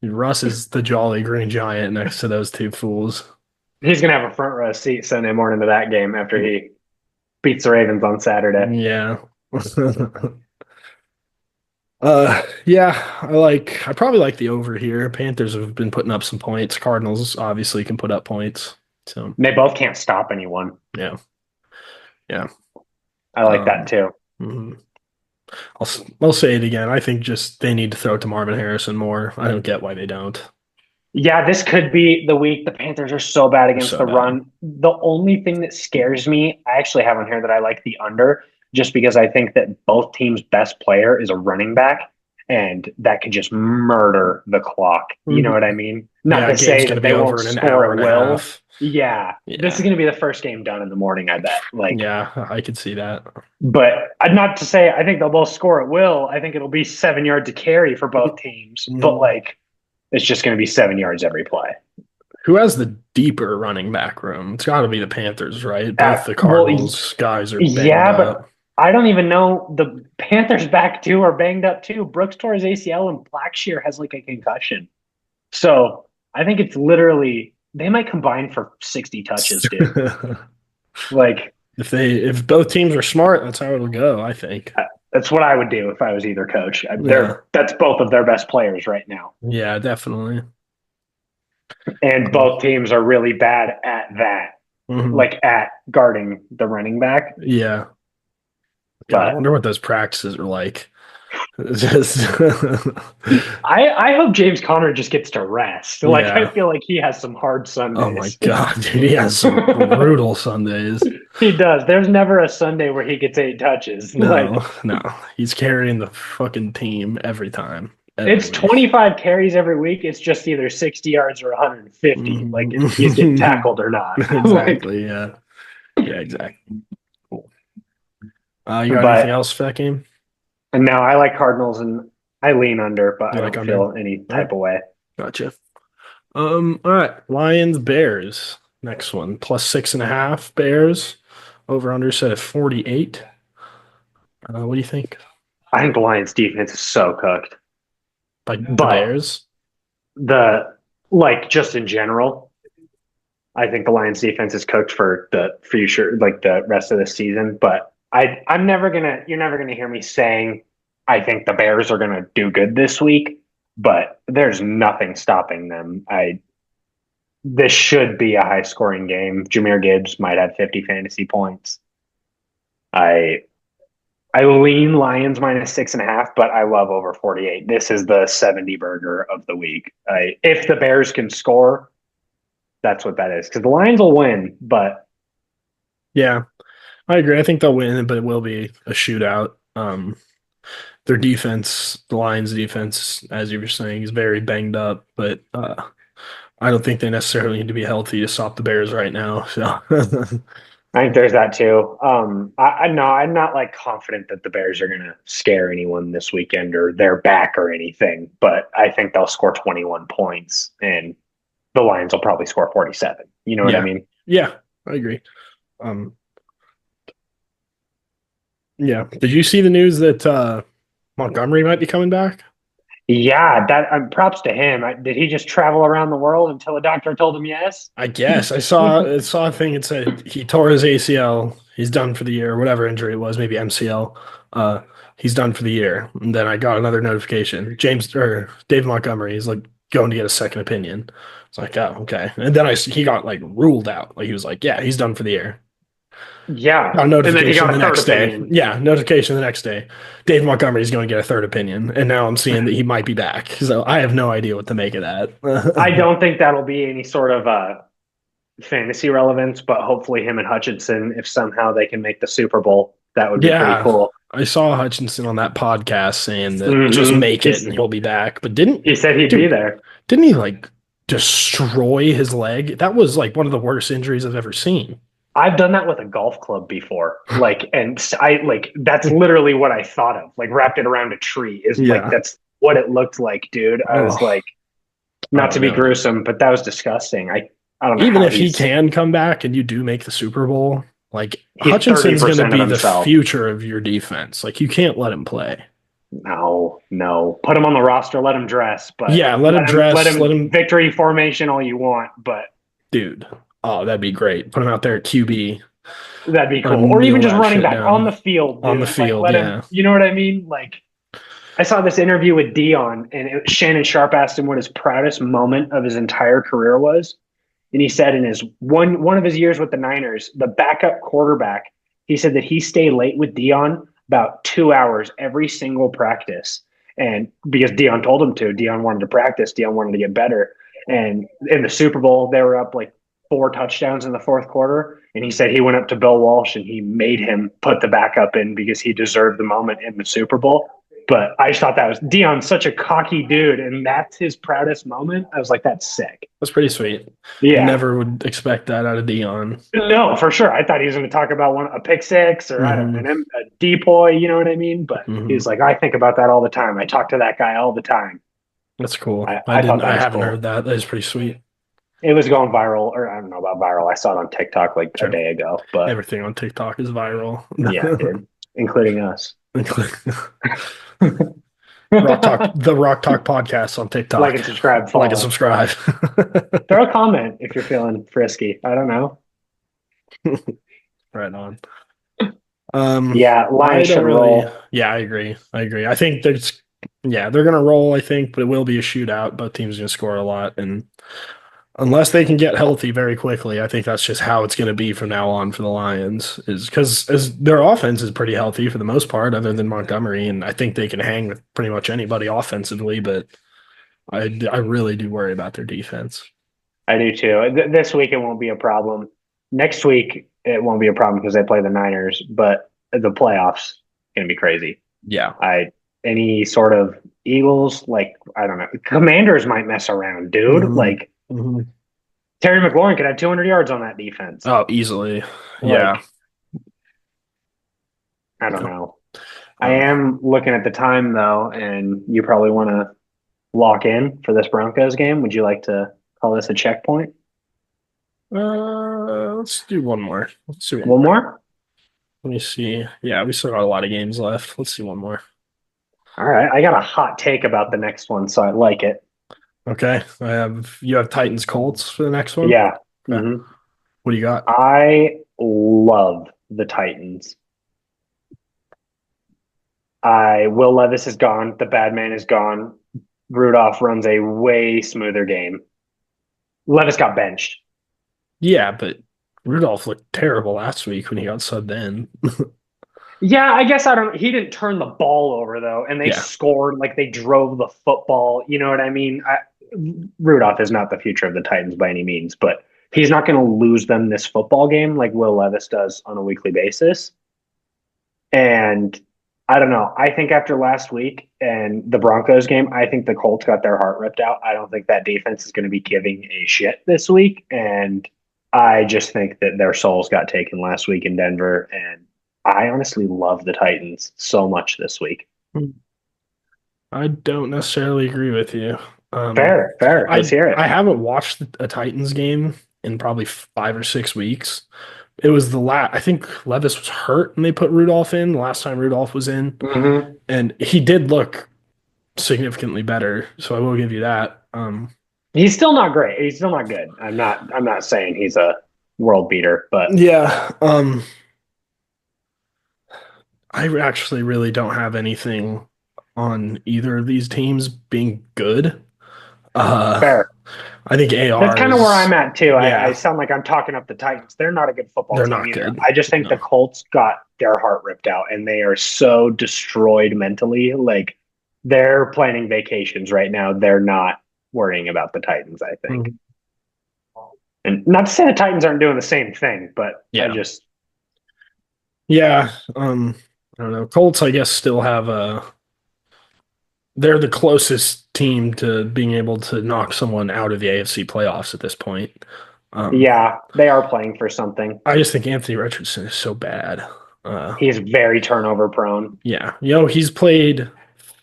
Russ is the jolly green giant next to those two fools. He's gonna have a front row seat Sunday morning to that game after he beats the Ravens on Saturday. Yeah. Yeah, I probably like the over here. Panthers have been putting up some points. Cardinals obviously can put up points. So They both can't stop anyone. yeah. Yeah. I like that Um, too. mhm. I'll say it again. I think just they need to throw it to Marvin Harrison more. I don't get why they don't. Yeah, this could be the week. The Panthers are so bad They're against so the bad. run. The only thing that scares me, I actually have on here that I like the under, just because I think that both teams' best player is a running back, and that could just murder the clock. You know what I Mhm. mean? Not Yeah, to game's say gonna that be they won't over in an score hour at and a will. half. Yeah, this is Yeah. going to be the first game done in the morning, I bet. Like, Yeah, I could see that. but not to say I think they'll both score at will. I think it'll be 7 yards to carry for both teams, but Mhm. like, it's just going to be 7 yards every play. Who has the deeper running back room? It's got to be the Panthers, right? Both the Well, Cardinals guys are banged yeah, but up. I don't even know the Panthers back two are banged up too. Brooks tore his ACL and Blackshear has like a concussion. So I think it's literally they might combine for 60 touches, dude. Like If both teams are smart, that's how it'll go, I think. that's what I would do if I was either coach. Yeah. That's both of their best players right now, Yeah, definitely. and Um, both teams are really bad at that, mhm. like at guarding the running back. Yeah. God, I But wonder what those practices are like. It's just I hope James Conner just gets to rest. Like I yeah. feel like he has some hard Oh my Sundays. God, dude, he has some brutal Sundays. He does. There's never a Sunday where he gets 8 touches. Like No, no, he's carrying the fucking team every time, every it's week. 25 carries every week. It's just either 60 yards or 150. Like he's getting Mhm. tackled or not. Like, Exactly. Yeah. Yeah. Exactly. Cool. You got anything but else for that game? and now I like Cardinals and I lean under, but You I like don't under? feel any All right. type of way. Gotcha. All right. Lions, Bears. Next one. +6.5 Bears. Over under set at 48. What do you think? I think the Lions defense is so cooked. By the But Bears? the like just in general, I think the Lions defense is cooked for the future, like the rest of the season. But I'm never gonna you're never gonna hear me saying I think the Bears are gonna do good this week, but there's nothing stopping them. I This should be a high scoring game. Jameer Gibbs might have 50 fantasy points. I I lean Lions -6.5, but I love over 48. This is the 70 burger of the week. If the Bears can score, that's what that is. Because the Lions will win, but Yeah, I agree. I think they'll win, but it will be a shootout. Their defense, the Lions' defense, as you were saying, is very banged up, but I don't think they necessarily need to be healthy to stop the Bears right now. So, I think there's that too. I no, I'm not like confident that the Bears are going to scare anyone this weekend or they're back or anything, but I think they'll score 21 points and the Lions will probably score 47. You know what I yeah, mean? yeah, I agree. Um, yeah. Did you see the news that Montgomery might be coming back? Yeah, that props to him. Did he just travel around the world until a doctor told him yes? I guess I saw a thing that said he tore his ACL. He's done for the year, whatever injury it was, maybe MCL. Uh, he's done for the year. And then I got another notification. James or Dave Montgomery is like going to get a second opinion. It's like, oh, okay. And then he got like ruled out. Like he was like, yeah, he's done for the year. Yeah. Got a And then he notification got the a third next day. opinion. Yeah, notification the next day. Dave Montgomery is going to get a third opinion, and now I'm seeing that he might be back. So I have no idea what to make of I that. don't think that'll be any sort of fantasy relevance, but hopefully him and Hutchinson, if somehow they can make the Super Bowl, that would be pretty Yeah, cool. I saw Hutchinson on that podcast saying that just Hmm make it and he'll be back. But He said he'd be dude, there. didn't he like destroy his leg? That was like one of the worst injuries I've ever seen. I've done that with a golf club before. And that's literally what I thought of. Like wrapped it around a tree is like Yeah. that's what it looked like, dude. I was Oh, like, I not to don't be know, dude. gruesome, but that was disgusting. I don't know Even how if he he's can come back and you do make the Super Bowl, like he's thirty Hutchinson's going to percent of be the himself. future of your defense. Like you can't let him play. No, no. Put him on the roster, let him dress, but Yeah, let him let dress, let him him, victory formation all you want, but dude. Oh, that'd be great. Put him out there at QB. that'd be Let cool. him Or even kneel just that running shit back on down the field, on the dude. Like field. let him, Yeah. you know what I mean? Like I saw this interview with Dion, and Shannon Sharp asked him what his proudest moment of his entire career was, and he said in his one of his years with the Niners, the backup quarterback, he said that he stayed late with Dion about 2 hours every single practice, and because Dion told him to, Dion wanted to practice, Dion wanted to get better, and in the Super Bowl they were up like 4 touchdowns in the fourth quarter, and he said he went up to Bill Walsh and he made him put the backup in because he deserved the moment in the Super Bowl. But I just thought that was Dion's such a cocky dude, and that's his proudest moment. I was like, that's sick. That's pretty sweet. Yeah. Never would expect that out of Dion. No, for sure. I thought he was going to talk about a pick six or I don't Hmm. know, a depoy. You know what I mean? But he Hmm. was like, I think about that all the time. I talk to that guy all the time. That's cool. I thought that I was haven't heard cool. that. That is pretty sweet. It was going viral, or I don't know about viral. I saw it on TikTok like a Sure. day ago. But Everything on TikTok is viral. yeah, dude. including us. The Rock Talk podcast on Like TikTok. and subscribe, Like and follow. subscribe. Throw a comment if you're feeling frisky. I don't know. Right on. Yeah, Lions I don't should really. roll. Yeah, I agree. I agree. I think there's. Yeah, they're gonna roll. I think, but it will be a shootout. Both teams are gonna score a lot, and unless they can get healthy very quickly, I think that's just how it's gonna be from now on for the Lions. Is because as their offense is pretty healthy for the most part, other than Montgomery, and I think they can hang with pretty much anybody offensively. But I really do worry about their defense. I do too. This week it won't be a problem. Next week it won't be a problem because they play the Niners, but the playoffs going to be crazy. Yeah. I any sort of Eagles, like I don't know, Commanders might mess around, dude. hmm Like hmm Terry McLaurin could have 200 yards on that defense. Oh, easily. Yeah. Like I don't No. know. I Um, am looking at the time though, and you probably want to lock in for this Broncos game. Would you like to call this a checkpoint? let's do one more. Let's do one One more. more. Let me see. Yeah, we still got a lot of games left. Let's see one more. All right, I got a hot take about the next one, so I like it. Okay. You have Titans Colts for the next one. Yeah. Okay. hmm What do you got? I love the Titans. I Will Levis is gone. The bad man is gone. Rudolph runs a way smoother game. Levis got benched. Yeah, but Rudolph looked terrible last week when he got subbed in. Yeah, I guess I don't. He didn't turn the ball over though, and they Yeah. scored like they drove the football. You know what I mean? Rudolph is not the future of the Titans by any means, but he's not going to lose them this football game like Will Levis does on a weekly basis. And I don't know. I think after last week and the Broncos game, I think the Colts got their heart ripped out. I don't think that defense is going to be giving a shit this week. And I just think that their souls got taken last week in Denver. And I honestly love the Titans so much this week. I don't necessarily agree with you. Fair, fair. Let's I hear it. I haven't watched a Titans game in probably 5 or 6 weeks. It was I think Levis was hurt and they put Rudolph in the last time Rudolph was in, hmm and he did look significantly better. So I will give you that. He's still not great. He's still not good. I'm not saying he's a world beater, but Yeah. I actually really don't have anything on either of these teams being good. Uh, fair. I think That's AR kind of where I'm is, at too. I yeah, sound like I'm talking up the Titans. They're not a good football they're team not either. good. I just think the No. Colts got their heart ripped out and they are so destroyed mentally. Like they're planning vacations right now. They're not worrying about the Titans, I think. Mhm. And not to say the Titans aren't doing the same thing, but I Yeah. just Yeah. I don't know. Colts, I guess, still have they're the closest team to being able to knock someone out of the AFC playoffs at this point. Um, yeah, they are playing for something. I just think Anthony Richardson is so bad. Uh, He's very turnover prone. yeah. He's played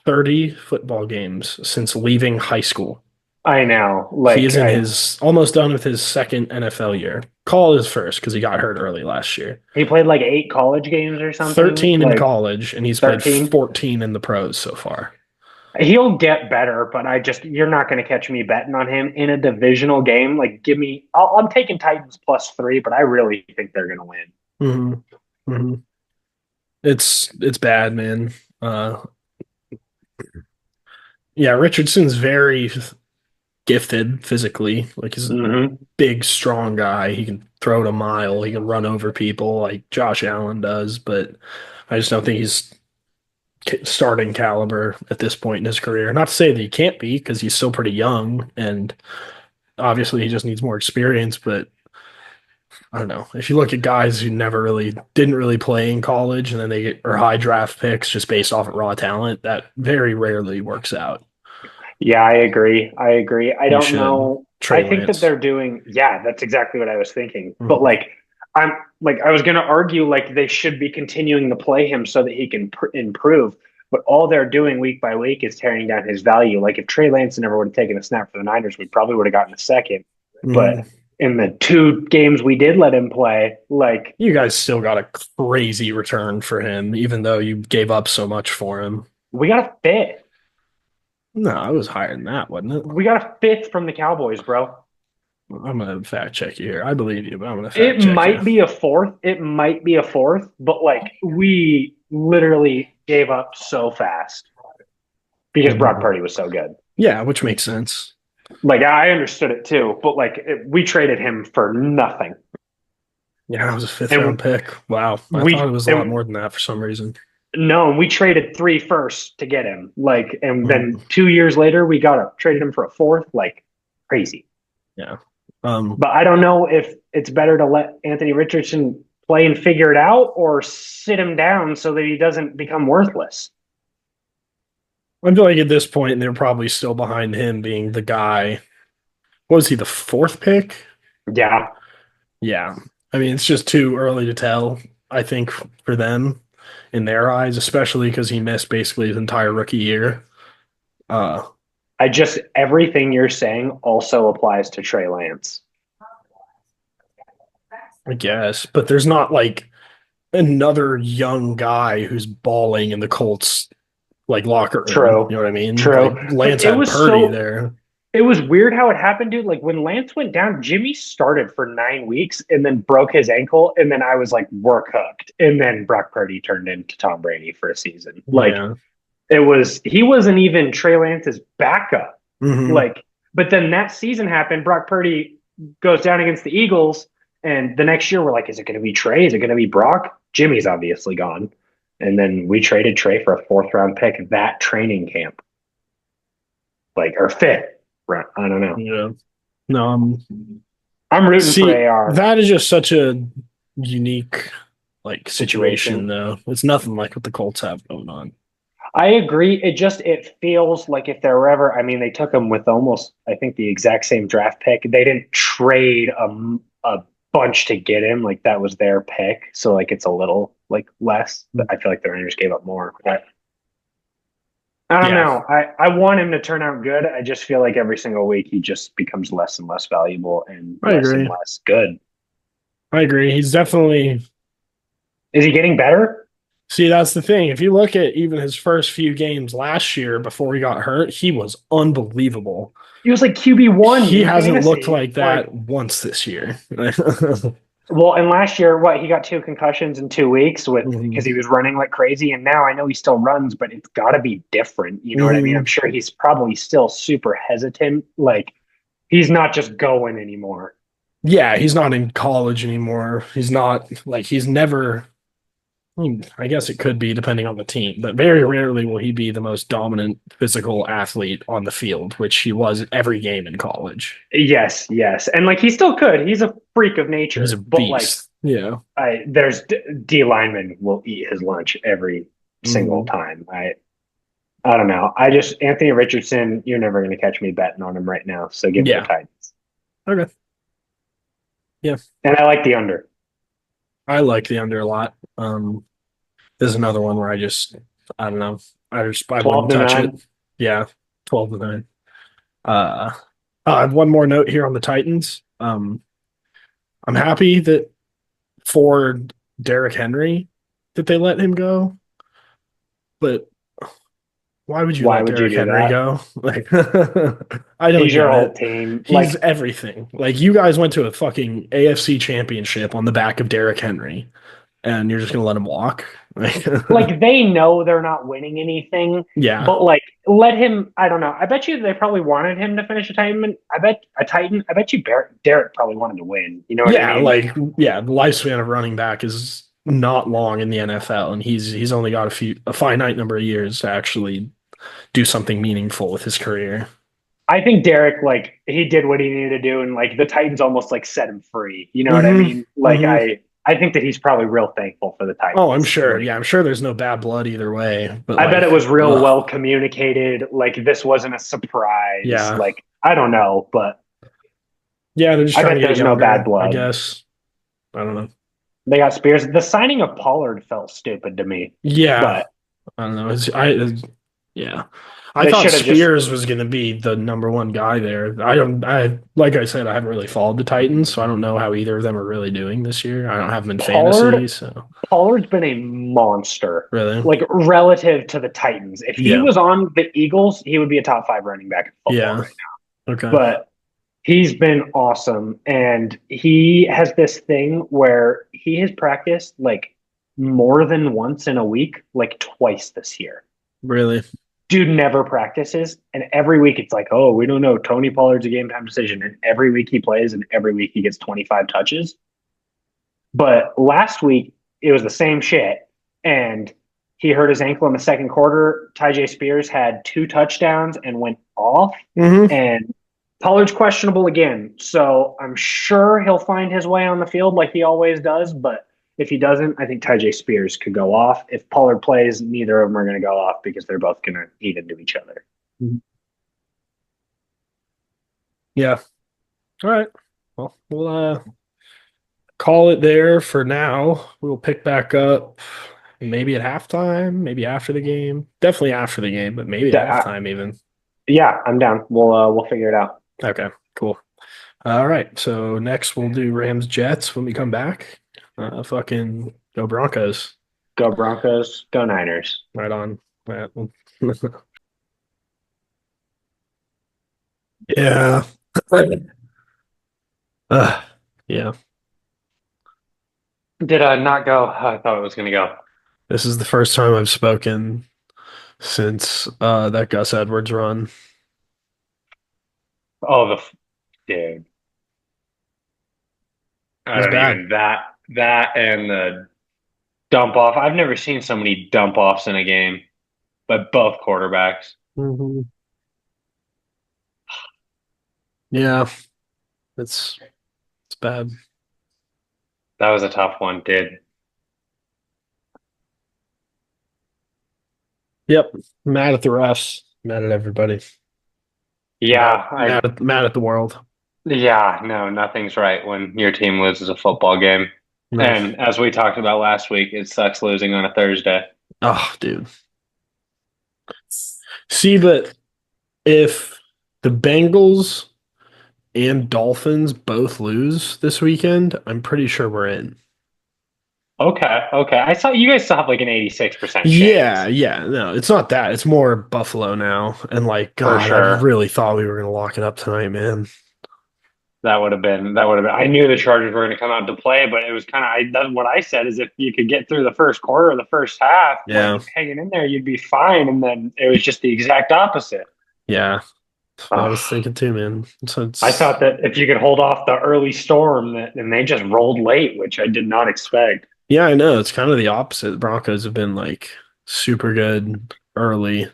30 football games since leaving high school. I know. He Like is in I his almost done with his second NFL year. Call his first because he got hurt early last year. he played like 8 college games or something. 13 in Like college, and he's played 13. 14 in the pros so far. He'll get better, but you're not going to catch me betting on him in a divisional game. Like, I'm taking Titans +3, but I really think they're going to win. hmm hmm it's bad, man. Uh, yeah, Richardson's very gifted physically. Like he's a hmm big, strong guy. He can throw it a mile. He can run over people like Josh Allen does. But I just don't think he's starting caliber at this point in his career. Not to say that he can't be because he's still pretty young and obviously he just needs more experience. But I don't know. If you look at guys who never really didn't really play in college and then they get or high draft picks just based off of raw talent, that very rarely works out. Yeah, I agree. I agree. I You don't should. know. Trey I think that Lance. they're doing, yeah, that's exactly what I was thinking. But Mhm. like, I'm I was going to argue like they should be continuing to play him so that he can improve. But all they're doing week by week is tearing down his value. Like if Trey Lance never would have taken a snap for the Niners, we probably would have gotten a second. But Mhm. in the 2 games we did let him play. Like, You guys still got a crazy return for him, even though you gave up so much for him. we got a fifth. No, it was higher than that, wasn't it? We got a fifth from the Cowboys, bro. I'm gonna fact check you here. I believe you, but I'm gonna It fact check you. might be a fourth. It might be a fourth, but like we literally gave up so fast because Brock Mhm. Purdy was so good. Yeah, which makes sense. Like I understood it too, but like we traded him for nothing, Yeah, it was a fifth round and pick. Wow. I thought it we was a lot and more than that for some reason. no, and we traded 3 firsts to get him. Like, and then Mhm. 2 years later, we traded him for a fourth. Like crazy. Yeah. But I don't know if it's better to let Anthony Richardson play and figure it out, or sit him down so that he doesn't become worthless. I feel like at this point they're probably still behind him being the guy. What was he, the fourth pick? Yeah, Yeah. I mean, it's just too early to tell, I think, for them in their eyes, especially because he missed basically his entire rookie year. Uh, I just everything you're saying also applies to Trey Lance. I guess, but there's not like another young guy who's balling in the Colts like locker room. You True, know what I mean? Like true. But Lance had Purdy there. it was weird how it happened, dude. Like when Lance went down, Jimmy started for 9 weeks and then broke his ankle, and then I was like, we're cooked. And then Brock Purdy turned into Tom Brady for a season. Like Yeah. he wasn't even Trey Lance's backup. Hmm. Like, but then that season happened. Brock Purdy goes down against the Eagles, and the next year we're like, is it going to be Trey? Is it going to be Brock? Jimmy's obviously gone, and then we traded Trey for a 4th round pick that training camp, like or fifth round. I don't know. Yeah. No, I'm rooting for see, AR that is just such a unique like situation situation. though. It's nothing like what the Colts have going on. I agree. It feels like if there were ever, I mean, they took him with almost, I think, the exact same draft pick. They didn't trade a bunch to get him. Like that was their pick. So like it's a little like less, but I feel like the Rangers gave up more. But I don't Yeah, know. I want him to turn out good. I just feel like every single week he just becomes less and less valuable I and agree. less good. I agree. He's definitely Is he getting better? see, that's the thing. If you look at even his first few games last year before he got hurt, he was unbelievable. He was like QB1 He in hasn't looked fantasy. like Like, that once this year. well, and last year, what he got 2 concussions in 2 weeks with Hmm. because he was running like crazy. And now I know he still runs, but it's got to be different. You know what I mean? I'm Hmm. sure he's probably still super hesitant. Like he's not just going anymore. Yeah, he's not in college anymore. He's not like he's never. I mean, I guess it could be depending on the team, but very rarely will he be the most dominant physical athlete on the field, which he was every game in college. Yes, yes, and like he still could. He's a freak of He's a nature, but like beast. Yeah. there's D linemen will eat his lunch every single Hmm. time. I don't know. I just Anthony Richardson. You're never going to catch me betting on him right now. So give me the Yeah. Titans, Okay. Yeah. and I like the under I like the under a lot. There's another one where I don't know. I 12 wouldn't to touch it. nine. Yeah. 12-9. Uh, I have one more note here on the Titans. I'm happy that for Derrick Henry that they let him go, but why would you Why let would you Derrick do Henry that? go? Like, I don't He's your get whole it. team. He's Like, everything. Like, you guys went to a fucking AFC championship on the back of Derrick Henry, and you're just gonna let him walk? Like, like they know they're not winning anything, yeah, but like let him. I don't know. I bet you they probably wanted him to finish a Titan. I bet a Titan. I bet you Derek probably wanted to win. You know what I yeah, mean? like, yeah. The lifespan of running back is not long in the NFL, and he's only got a finite number of years to actually do something meaningful with his career. I think Derek like he did what he needed to do, and like the Titans almost like set him free. You know what I Hmm. mean? Like Hmm. I think that he's probably real thankful for the Oh, I'm Titans. sure. Like Yeah, I'm sure there's no bad blood either way. But I bet it like, was real ugh, well communicated. Like this wasn't a surprise. yeah, Like I don't know, but yeah. They're just I trying bet to get there's no bad younger, I blood. guess. I don't know. They got Spears. The signing of Pollard felt stupid to me, Yeah, but I don't know. Yeah. I They thought should have just Spears was going to be the number one guy there. Like I said, I haven't really followed the Titans, so I don't know how either of them are really doing this year. I don't have them in fantasy, Pollard. so Pollard's been a monster, really. like relative to the Titans. If he Yeah. was on the Eagles, he would be a top five running back in football Yeah. right Okay. now. But he's been awesome, and he has this thing where he has practiced like more than once in a week, like twice this year. Really. Dude never practices, and every week it's like, oh, we don't know. Tony Pollard's a game time decision, and every week he plays, and every week he gets 25 touches. But last week it was the same shit, and he hurt his ankle in the second quarter. Tyjae Spears had two touchdowns and went off, Hmm. and Pollard's questionable again. So I'm sure he'll find his way on the field like he always does. But if he doesn't, I think Tyjae Spears could go off. If Pollard plays, neither of them are going to go off because they're both going to eat into each other. Yeah. All right. Well, we'll call it there for now. We'll pick back up maybe at halftime, maybe after the game. Definitely after the game, but maybe at Yeah, halftime even. yeah, I'm down. We'll figure it out. Okay, cool. All right. So next we'll do Rams Jets when we come back. Fucking go Broncos. Go Broncos. Go Niners. Right on. Right. Yeah. Uh, yeah. Did I not go? I thought it was going to go. This is the first time I've spoken since that Gus Edwards run. Oh, dude. It I was don't bad. even that and the dump off. I've never seen so many dump offs in a game, but both quarterbacks. Hmm. Yeah, it's it's bad. That was a tough one, dude. Yep. Mad at the refs. Mad at everybody. Mad, Yeah, mad at the world. yeah, no, nothing's right when your team loses a football game. No. And as we talked about last week, it sucks losing on a Thursday. Oh, dude. See, but if the Bengals and Dolphins both lose this weekend, I'm pretty sure we're in. Okay, okay. I saw you guys still have like an 86% Yeah, chance yeah. No, it's not that. It's more Buffalo now. And like, for God, I sure. really thought we were gonna lock it up tonight, man. That would have been. I knew the Chargers were going to come out to play, but it was kind of that's what I said is if you could get through the first quarter or the first half, like Yeah, hanging in there, you'd be fine. And then it was just the exact opposite. yeah. I was Ugh. thinking too, man. So I it's thought that if you could hold off the early storm, and they just rolled late, which I did not expect. yeah, I know. It's kind of the opposite. The Broncos have been like super good early,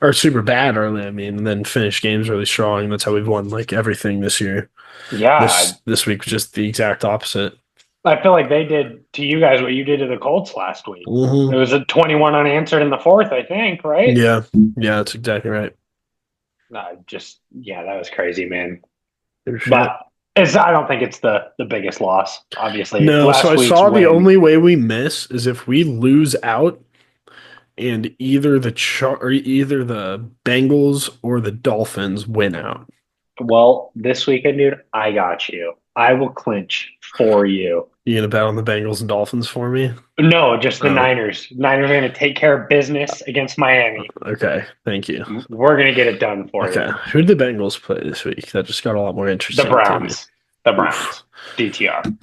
or super bad early, I mean, and then finish games really strong. That's how we've won like everything this year. Yeah, This week was just the exact opposite. I feel like they did to you guys what you did to the Colts last week. It Hmm. was a 21 unanswered in the fourth, I think, right? Yeah, yeah, that's exactly right. Just yeah, that was crazy, man. Good shit. But I don't think it's the biggest loss. Obviously, No, so last I week's saw the win. only way we miss is if we lose out and either the Bengals or the Dolphins win out. Well, this weekend, dude, I got you. I will clinch for you. You gonna bet on the Bengals and Dolphins for me? No, just the Oh, Niners. Niners are going to take care of business against Miami. okay. Thank you. We're going to get it done for you. Okay. Who did the Bengals play this week? That just got a lot more The interesting to me. Browns. The Oof. Browns. DTR.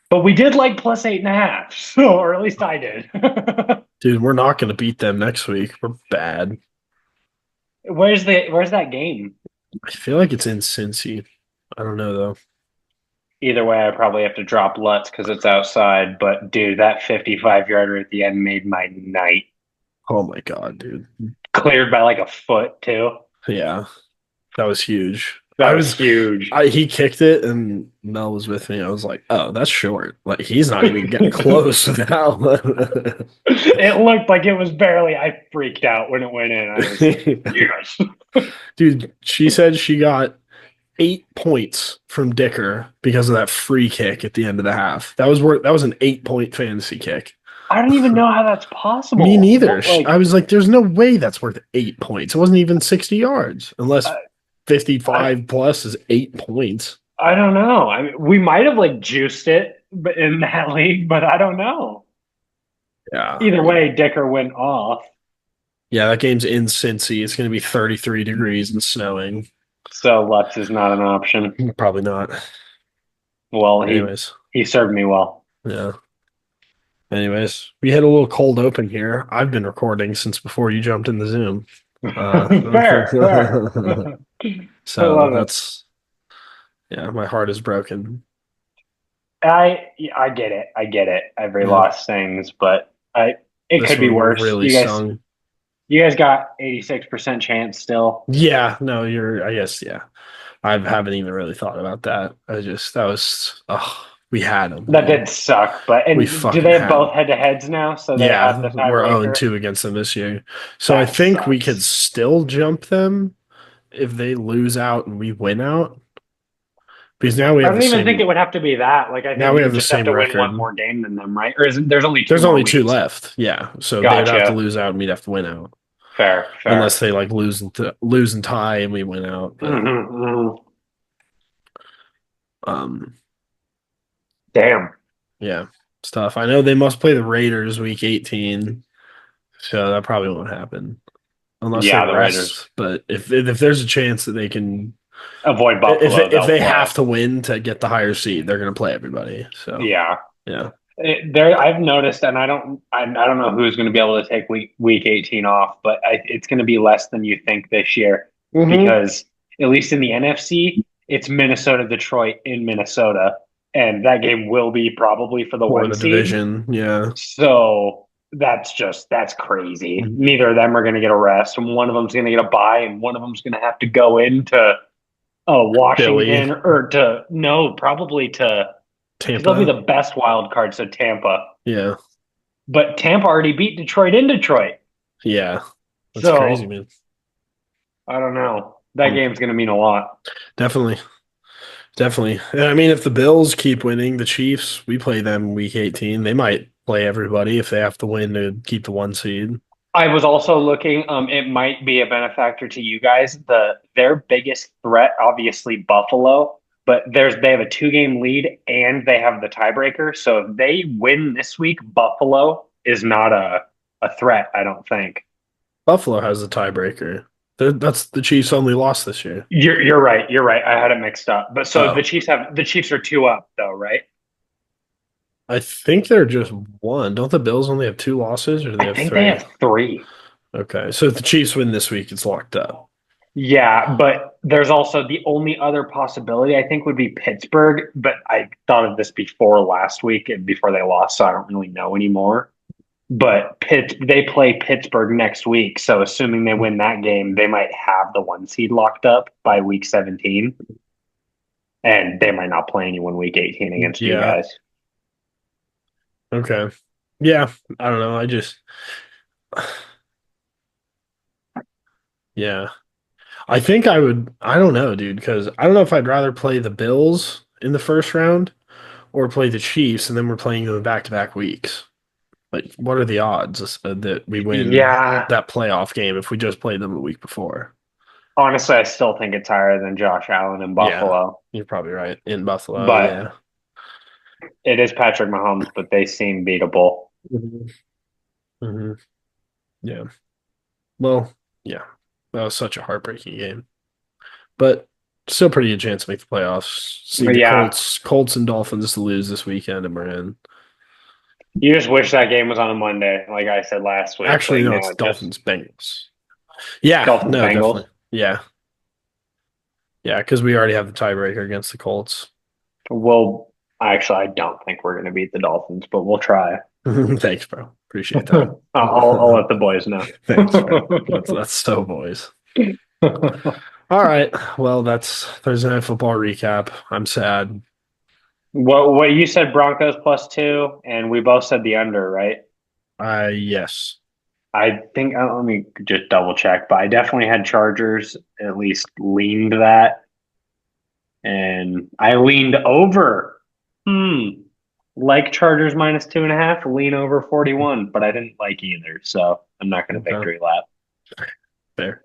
But we did like plus 8.5. So, or at least I did. Dude, we're not gonna beat them next week. We're bad. Where's that game? I feel like it's in Cincy. I don't know though. Either way, I probably have to drop Lutz because it's outside. But dude, that 55-yarder at the end made my night. Oh my God, dude. Cleared by like a foot too. Yeah, that was huge. That was huge. He kicked it and Mel was with me. I was like, oh, that's short. Like he's not even getting close now. It looked like it was barely. I freaked out when it went in. I was like, yes. Dude, she said she got 8 points from Dicker because of that free kick at the end of the half. That was an 8 point fantasy kick. I don't even know how that's Me possible. neither. I Like, was like, there's no way that's worth 8 points. It wasn't even 60 yards, unless I, I, 55 plus is 8 points. I don't know. I mean, we might have like juiced it in that league, but I don't know. Yeah. Either way, Dicker went off. Yeah, that game's in Cincy. It's going to be 33 degrees and snowing. So Lutz is not an option. Probably not. Well, Anyways, he served me well. yeah. Anyways, we had a little cold open here. I've been recording since before you jumped in the Zoom. Uh, Fair, fair. I so love it. that's, yeah, my heart is broken. I get it. I get it. Every Yeah. loss stings, but I it This could be one worse. really stung. You guys got 86% chance still. Yeah, no, I guess, yeah. I haven't even really thought about that. That was, oh, we had them, That man. did suck, but We and do fucking they have had both them. head to heads now? So they have Yeah, the we're tiebreaker. 0-2 against them this year. So I That think we could sucks. still jump them if they lose out and we win out. Because I don't even think it would have to be that. Like I now think we you have would the just have same to win one record. more game than them, right? Or is there's only two There's more only two weeks? left. Yeah. So they would have to Gotcha. lose out and we'd have to win out. Fair, Unless fair. they like lose and tie and we win out. But Hmm. um Damn. yeah, it's tough. I know they must play the Raiders week 18. So that probably won't happen. Unless they Yeah, the Raiders rest. But if there's a chance that they can, avoid if Buffalo. if They'll they play. have to win to get the higher seed, they're going to play everybody. So Yeah. yeah. I've noticed, and I don't know who's going to be able to take week 18 off, but it's going to be less than you think this year Mm-hmm. because at least in the NFC, it's Minnesota Detroit in Minnesota, and that game will be probably for the For one the seed. division, yeah. So that's crazy. Neither of them are going to get a rest, and one of them's going to get a bye, and one of them's going to have to go into Philly, Washington or to no, probably to because they'll be Tampa, the best wild card, so Tampa. yeah, But Tampa already beat Detroit in Detroit. yeah. That's crazy, So man. I don't know. That Mm, game's going to mean a lot. definitely, definitely. And I mean, if the Bills keep winning, the Chiefs, we play them week 18. They might play everybody if they have to win to keep the one seed. I was also looking. It might be a benefactor to you guys. Their biggest threat, obviously Buffalo, but they have a 2 game lead and they have the tiebreaker. So if they win this week, Buffalo is not a threat. I don't think. Buffalo has the tiebreaker. That's the Chiefs' only loss this year. You're right. You're right. I had it mixed up. But so Oh, The Chiefs are 2 up though, right? I think they're just one. Don't the Bills only have two losses, or do they I have think they three? have 3. Okay, so if the Chiefs win this week, it's locked up. Yeah, but there's also the only other possibility I think would be Pittsburgh, but I thought of this before last week and before they lost, so I don't really know anymore. But they play Pittsburgh next week, so assuming they win that game, they might have the one seed locked up by week 17, and they might not play anyone week 18 against you Yeah. guys. Okay. Yeah. I don't know. Yeah. I think I would. I don't know, dude, because I don't know if I'd rather play the Bills in the first round or play the Chiefs, and then we're playing them back to back weeks. Like, what are the odds that we win Yeah, that playoff game if we just played them a week before? honestly, I still think it's higher than Josh Allen in Yeah, Buffalo, you're probably right. In Buffalo, but yeah. it is Patrick Mahomes, but they seem beatable. Hmm. Hmm. Yeah. Well, yeah. That was such a heartbreaking game. But still pretty good chance to make the playoffs. See But the yeah, Colts and Dolphins to lose this weekend, and we're in. you just wish that game was on a Monday, like I said last week. Actually, Like no, now it's it just Dolphins Bengals. Yeah, Dolphins no, Bengals. definitely. Yeah, yeah, because we already have the tiebreaker against the Colts. Well, actually, I don't think we're going to beat the Dolphins, but we'll try. Thanks, bro. Appreciate that. I'll let the boys know. Thanks, bro. That's so boys. All right. Well, that's Thursday Night Football recap. I'm sad. What you said Broncos +2, and we both said the under, right? Yes. I think let me just double check, but I definitely had Chargers at least leaned that, and I leaned over. Hmm. like Chargers -2.5, lean over 41, but I didn't like either, so I'm not going to Okay, victory lap. fair.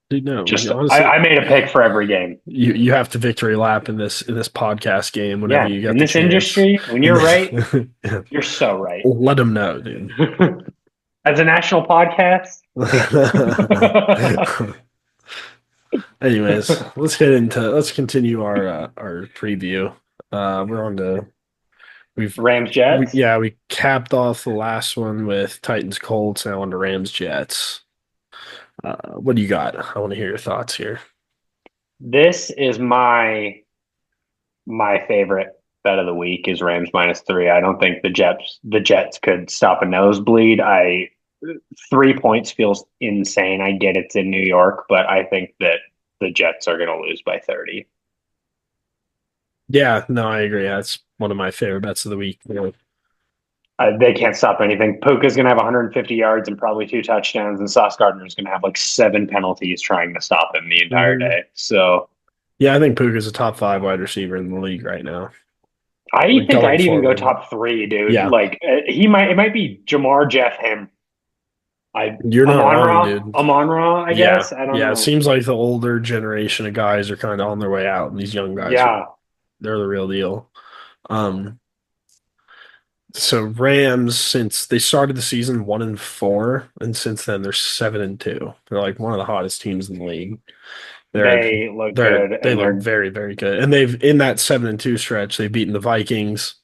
Dude, no, Just honestly, I made a pick for every game. you have to victory lap in this podcast game whenever Yeah, you in get the this chance. industry, when And you're right, then, yeah, you're so right. let them know, dude. As a national podcast, Anyways, let's continue our preview. We're on to we've Rams Jets. we capped off the last one with Titans Colts. Now on to Rams Jets. What do you got? I want to hear your thoughts here. This is my favorite bet of the week is Rams -3. I don't think the Jets could stop a nosebleed. I 3 points feels insane. I get it's in New York, but I think that the Jets are going to lose by 30. Yeah, no, I agree. That's one of my favorite bets of the week. Yeah. They can't stop anything. Puka's going to have 150 yards and probably 2 touchdowns, and Sauce Gardner's going to have like 7 penalties trying to stop him the entire Mhm. day. So Yeah, I think Puka's a top five wide receiver in the league right now. I Like think going I'd even go forward. top three, dude. Yeah, Like it might be Jamar, Jeff, him. you're not wrong, dude. Amon Ra, I Yeah. guess. I don't Yeah, it know. seems like the older generation of guys are kind of on their way out, and these young guys are Yeah, they're the real deal. Um, so Rams, since they started the season 1-4, and since then they're 7-2. They're like one of the hottest teams in the league. They're they look good, they and look they're very, very good. And they've in that 7-2 stretch, they've beaten the Vikings.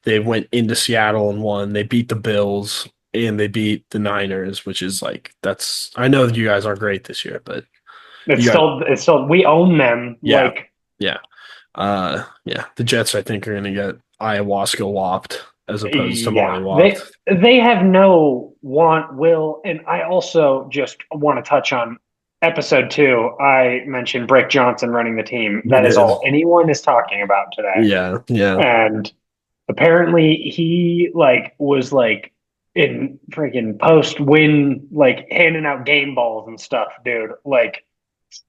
They went into Seattle and won. They beat the Bills and they beat the Niners, which is like that's I know that you guys aren't great this year, but you got it's still we own them. yeah, Like yeah. Yeah. The Jets I think are gonna get ayahuasca whopped as opposed to yeah, Molly whopped. they have no want, will, and I also just want to touch on episode 2. I mentioned Brick Johnson running the team. You That is did. all anyone is talking about today. Yeah, yeah. And apparently he like was like in freaking post win like handing out game balls and stuff, dude. Like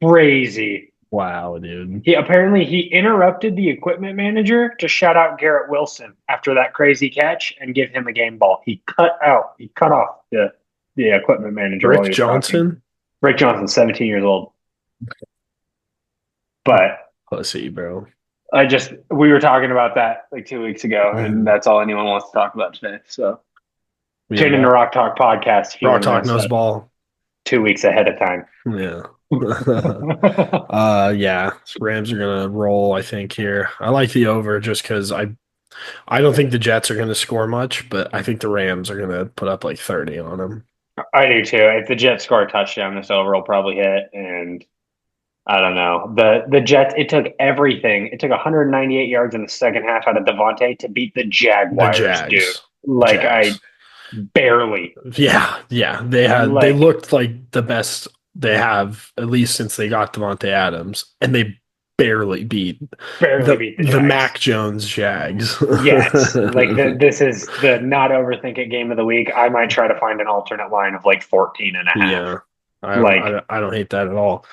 crazy. Wow, dude. He interrupted the equipment manager to shout out Garrett Wilson after that crazy catch and give him a game ball. He cut off the equipment manager while Rick he was talking. Johnson? Rick Johnson, 17 years old. But Pussy, bro. we were talking about that like 2 weeks ago, and Mhm. that's all anyone wants to talk about today. So Yeah, tune in to well, Rock Talk Podcast if you Rock want to know Talk knows stuff ball. 2 weeks ahead of time. Yeah. Yeah, Rams are gonna roll, I think, here. I like the over just because I don't think the Jets are gonna score much, but I think the Rams are gonna put up like 30 on them. I do too. If the Jets score a touchdown, this over will probably hit. And I don't know. The Jets, it took everything. It took 198 yards in the second half out of Devontae to beat the The Jaguars, dude. Jags. Like I Jags. barely, Yeah, yeah. They like looked like the best they have, at least since they got Devontae Adams, and they barely beat barely beat the the Jags. Mac Jones Jags. Yes, like this is the not overthink it game of the week. I might try to find an alternate line of like 14 and a half. Yeah. Like I don't hate that at all.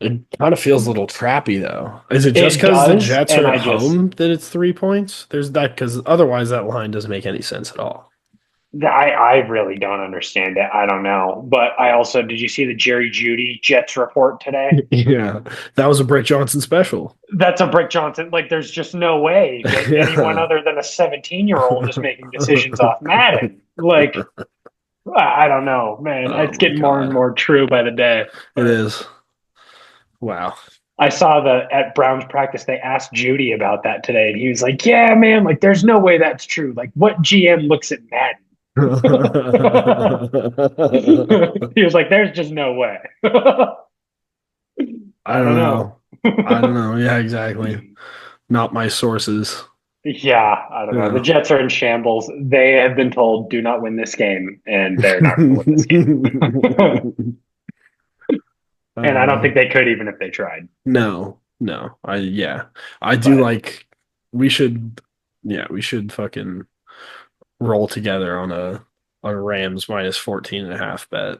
It kind of feels a little trappy though. Is it just it because the does, Jets and are at I just home that it's 3 points? There's that because otherwise that line doesn't make any sense at all. I really don't understand it. I don't know. But I also did you see the Jerry Judy Jets report today? Yeah, that was a Brick Johnson special. That's a Brick Johnson. Like there's just no way that anyone Yeah. other than a 17-year-old is making decisions off Madden. Like I don't know, man. Oh It's my getting more and God. more true by the day. It But is. Wow. I saw at Browns practice they asked Judy about that today, and he was like, "Yeah, man. Like there's no way that's true. Like what GM looks at Madden?" He was like, "There's just no way." I I don't don't know. know. I don't know. Yeah, exactly. Not my sources. Yeah, I don't know. The Yeah. Jets are in shambles. They have been told do not win this game, and they're not going to win this game. And I don't uh, think they could even if they tried. no, no. Yeah. I do But like we should yeah, we should fucking roll together on a Rams -14.5 bet.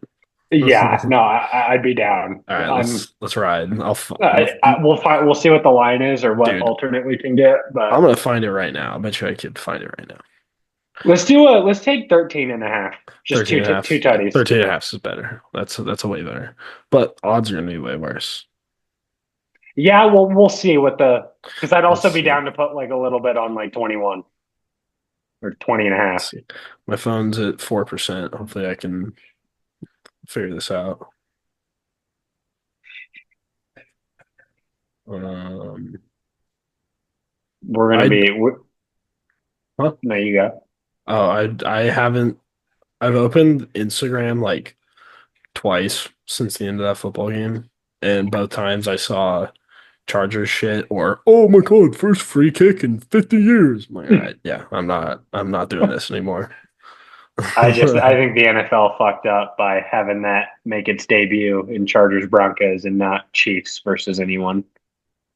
Yeah, no, I'd be down. All right, I'm. let's ride. I'm We'll find. We'll see what the line is or what dude. alternate we can get. I'm But gonna find it right now. I bet you I could find it right now. let's take 13 and a half. Just 13 two and a two half. Yeah, tutties. 13 and a half is better. That's a way better. But odds are gonna be way worse. Yeah, we'll see what the because I'd Let's also be see. down to put like a little bit on like 21 or 20 and a half. Let's see. My phone's at 4%. Hopefully I can figure this out. Um We're gonna I be. huh? No, you go. Oh, I haven't I've opened Instagram like twice since the end of that football game, and both times I saw Chargers shit or oh my God, first free kick in 50 years. I'm like, all right, yeah, I'm not doing this anymore. I think the NFL fucked up by having that make its debut in Chargers Broncos and not Chiefs versus anyone.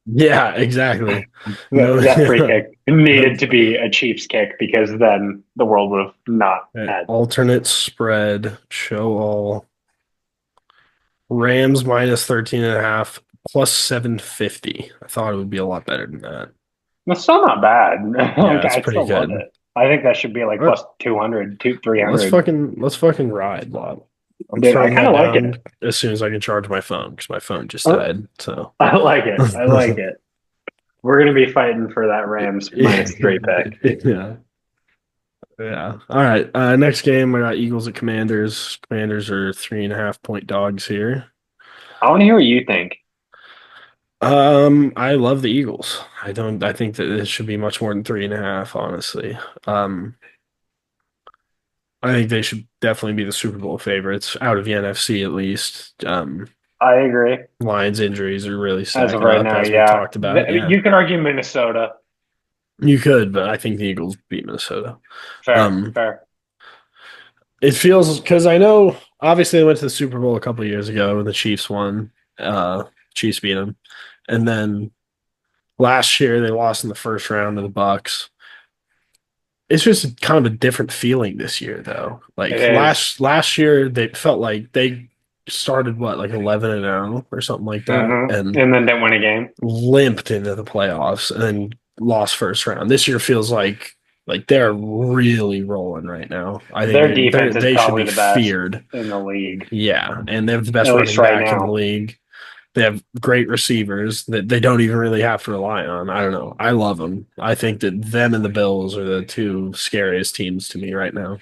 Yeah, exactly. No, That free yeah. kick needed to be a Chiefs kick because then the world would have not had. Alternate spread, show all. Rams minus 13 and a half plus 750. I thought it would be a lot better than that. That's still not bad. Yeah, Like that's I pretty still love good. it. I think that should be like All right, plus 200, 300. let's fucking ride, Bob. I'm Dude, I throwing kind that of like down it. as soon as I can charge my phone because my phone just Uh, died. So I like it. I like it. We're gonna be fighting for that Rams minus three pick. yeah. Yeah. All right. Next game, I got Eagles at Commanders. Commanders are 3.5 point dogs here. I want to hear what you think. I love the Eagles. I think that it should be much more than 3.5, honestly. Um, I think they should definitely be the Super Bowl favorites out of the NFC at least. I agree. Lions injuries are really As of stacking right up, now, as we've yeah. talked about. Yeah, You could argue Minnesota. you could, but I think the Eagles beat Minnesota. Fair, Um, fair. it feels because I know obviously they went to the Super Bowl a couple of years ago and the Chiefs won. Chiefs beat them, and then last year they lost in the first round to the Bucks. It's just kind of a different feeling this year, though. It Like is. last year, they felt like they started what like 11-0 or something like that, Mm-hmm. and And then didn't win a game. limped into the playoffs and then lost first round. This year feels like they're really rolling right now. I think Their defense is they should probably be the best feared. in the league, Yeah, and they have the best at least running right back in the now. league. They have great receivers that they don't even really have to rely on. I don't know. I love them. I think that them and the Bills are the two scariest teams to me right now.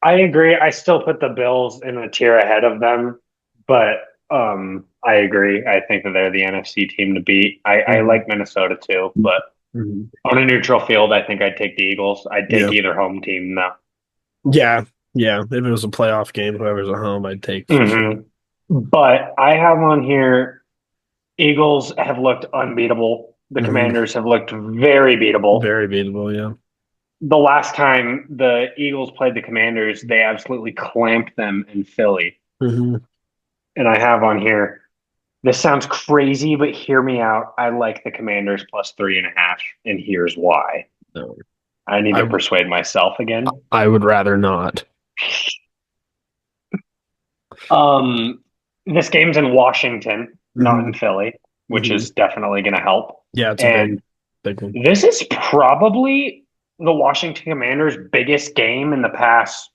I agree. I still put the Bills in a tier ahead of them, but I agree. I think that they're the NFC team to beat. I Mhm. like Minnesota too, but Mhm. on a neutral field, I think I'd take the Eagles. I'd take Yeah. either home team though. Yeah. Yeah. If it was a playoff game, whoever's at home, I'd take for sure. Hmm. But I have on here Eagles have looked unbeatable. The Hmm. Commanders have looked very beatable. Very beatable. Yeah. The last time the Eagles played the Commanders, they absolutely clamped them in Philly. Hmm. And I have on here, this sounds crazy, but hear me out. I like the Commanders plus 3.5, and here's why. No, I need to I persuade myself again. I would rather not. Um, this game's in Washington, not in Hmm. Philly, which Hmm. is definitely going to help. Yeah, it's a And big one. this is probably the Washington Commanders' biggest game in the past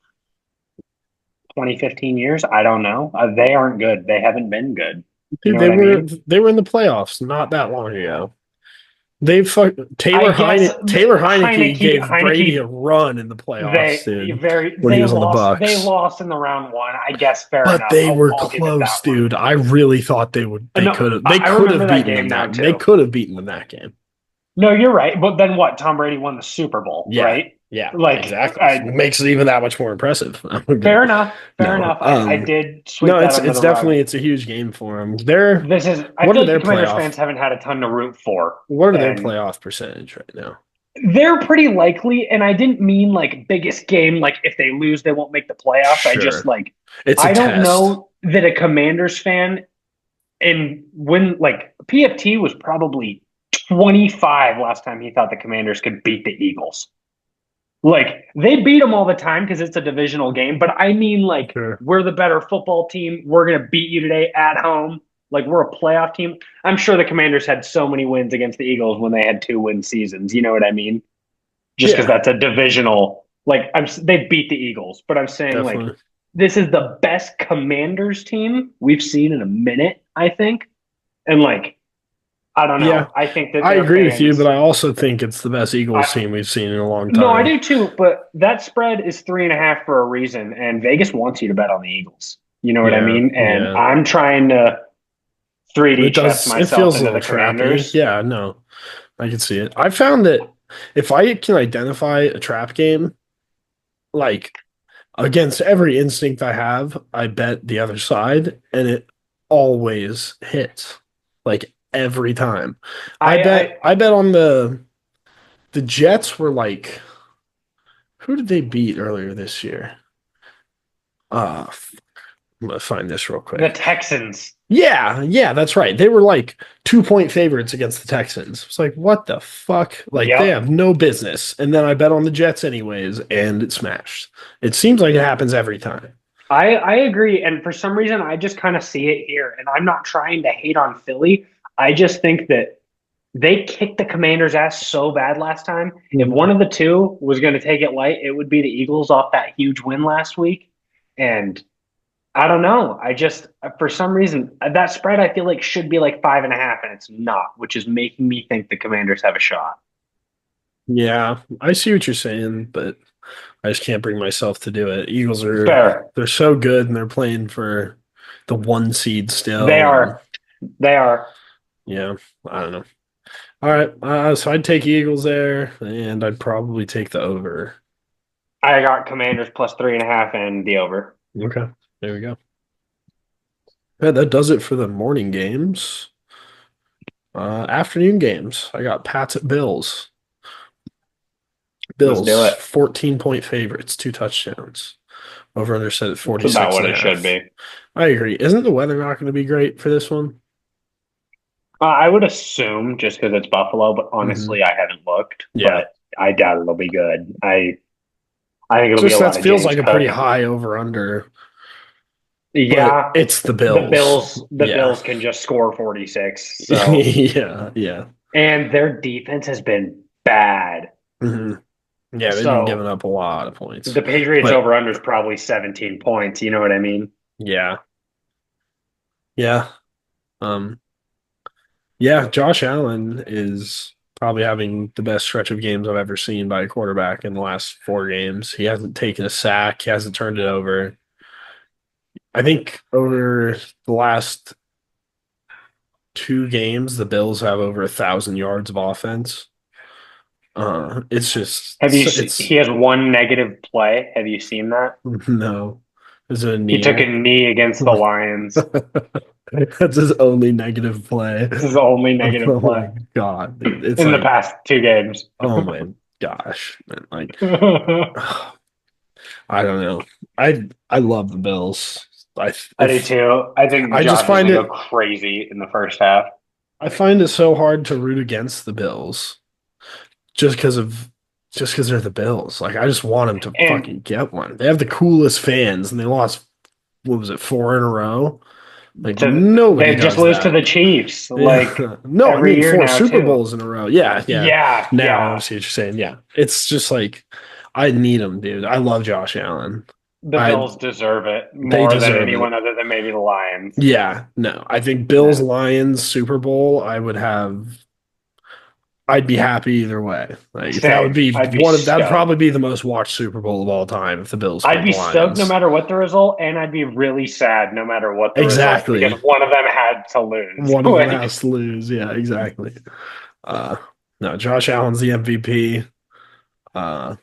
20, 15 years. I don't know. They aren't good. They haven't been good. You Dude, know what I mean? they were in the playoffs not that long ago. They fuck I guess Taylor Heineke gave Brady a Heineke, run in the playoffs, dude, when he was on the they Bucks. lost in the round one. I guess fair But enough. they were I'll give it that close, one. dude. I really thought No, they I could remember have that beaten game them now they too. could have beaten them that game. No, you're right. But then what? Tom Brady won the Super Bowl, Yeah, right? yeah, Like, exactly. Makes it even that much more impressive. fair enough. Fair No, enough. I did no, sweep that under it's the rug. definitely it's a huge game for them. I What feel are like the their Commanders playoff fans haven't had a ton to root for, what are their and playoff percentage right now? they're pretty likely. And I didn't mean like biggest game, like if they lose, they won't make the playoffs. I just Sure, like it's a I don't test. know that a Commanders fan and when like PFT was probably 25 last time he thought the Commanders could beat the Eagles. Like they beat them all the time because it's a divisional game. But I mean, like Sure. we're the better football team. We're gonna beat you today at home. Like we're a playoff team. I'm sure the Commanders had so many wins against the Eagles when they had 2-win seasons. You know what I mean? Just because Yeah, that's a divisional. Like they beat the Eagles, but I'm saying like definitely. this is the best Commanders team we've seen in a minute. I think, and like I don't Yeah, know. I think that I their agree with you, but fans. I also think it's the best Eagles I team we've seen in a long No, I time. do too. But that spread is 3.5 for a reason, and Vegas wants you to bet on the Eagles. You know what I Yeah, mean? And yeah. I'm trying to 3D It chess does. It myself feels a into little the trappy. Commanders. Yeah, no, I can see it. I found that if I can identify a trap game, like against every instinct I have, I bet the other side, and it always hits. Like every time. I I bet I bet on the Jets were like who did they beat earlier this year? Uh I'm gonna find this real the quick. Texans. Yeah, yeah, that's right. They were like 2 point favorites against the Texans. It's like, what the fuck? Like, they Yep. have no business. And then I bet on the Jets anyways, and it smashed. It seems like it happens every time. I agree, and for some reason, I just kind of see it here. And I'm not trying to hate on Philly. I just think that they kicked the Commanders' ass so bad last time. If one Mhm. of the two was going to take it light, it would be the Eagles off that huge win last week. And I don't know. I just, for some reason, that spread I feel like should be like 5.5, and it's not, which is making me think the Commanders have a shot. Yeah, I see what you're saying, but I just can't bring myself to do it. Eagles are Fair. they're so good and they're playing for the one seed They still, and are. They are. yeah, I don't know. All right, so I'd take Eagles there, and I'd probably take the over. I got Commanders plus 3.5 and the over. Okay, there we go. Yeah, that does it for the morning games. Afternoon games. I got Pats at Bills. Let's do Bills, it. 14-point favorites, two touchdowns. Over under set at It's about 46 what and it a should half. be. I agree. Isn't the weather not going to be great for this one? I would assume just because it's Buffalo, but Hmm. honestly, I haven't looked. Yeah. But I doubt it'll be good. I think it'll be a Just that lot of feels James like a pretty Cook. high over under, but Yeah, it's the Bills. The Yeah. Bills can just score 46. So, Yeah. Yeah. and their defense has been bad. Hmm. Yeah. They've been giving So up a lot of points. the Patriots But over under is probably 17 points. You know what I mean? yeah. Yeah. Um, Yeah, Josh Allen is probably having the best stretch of games I've ever seen by a quarterback in the last 4 games. He hasn't taken a sack, he hasn't turned it over. I think over the last 2 games, the Bills have over 1,000 yards of offense. It's just Have you? it's He has one negative play. Have you seen that? no, is it a He took a kneel? knee against the Lions. That's his only negative play. This is the only negative Oh play my God, dude. It's in the like, past 2 games. oh my gosh, man. Like, I I don't know. I love the Bills. I do if too. I think I just Josh is find going to go it crazy in the first half. I find it so hard to root against the Bills just because of just because they're the Bills. Like I just want them to And fucking get one. They have the coolest fans, and they lost what was it 4 in a row? Like nobody they just does lose to that. the Chiefs like Yeah. No, I every mean year four now Super too. Bowls in a row. Yeah, yeah. Yeah, Now I yeah. see what you're saying. Yeah, it's just like I need them, dude. I love Josh Allen. The I Bills deserve it They more than deserve anyone it. other than maybe the Lions. Yeah, no. I think Bills Yeah. Lions Super Bowl, I'd be happy either way. Like that would Same. be I'd be that'd stoked. probably be the most watched Super Bowl of all time if the Bills I'd killed the be stoked no Lions. matter what the result, and I'd be really sad no matter what the result because Exactly. one of them had to lose. One of them Like, has to lose. Yeah, exactly. Uh no, Josh Allen's the MVP. Uh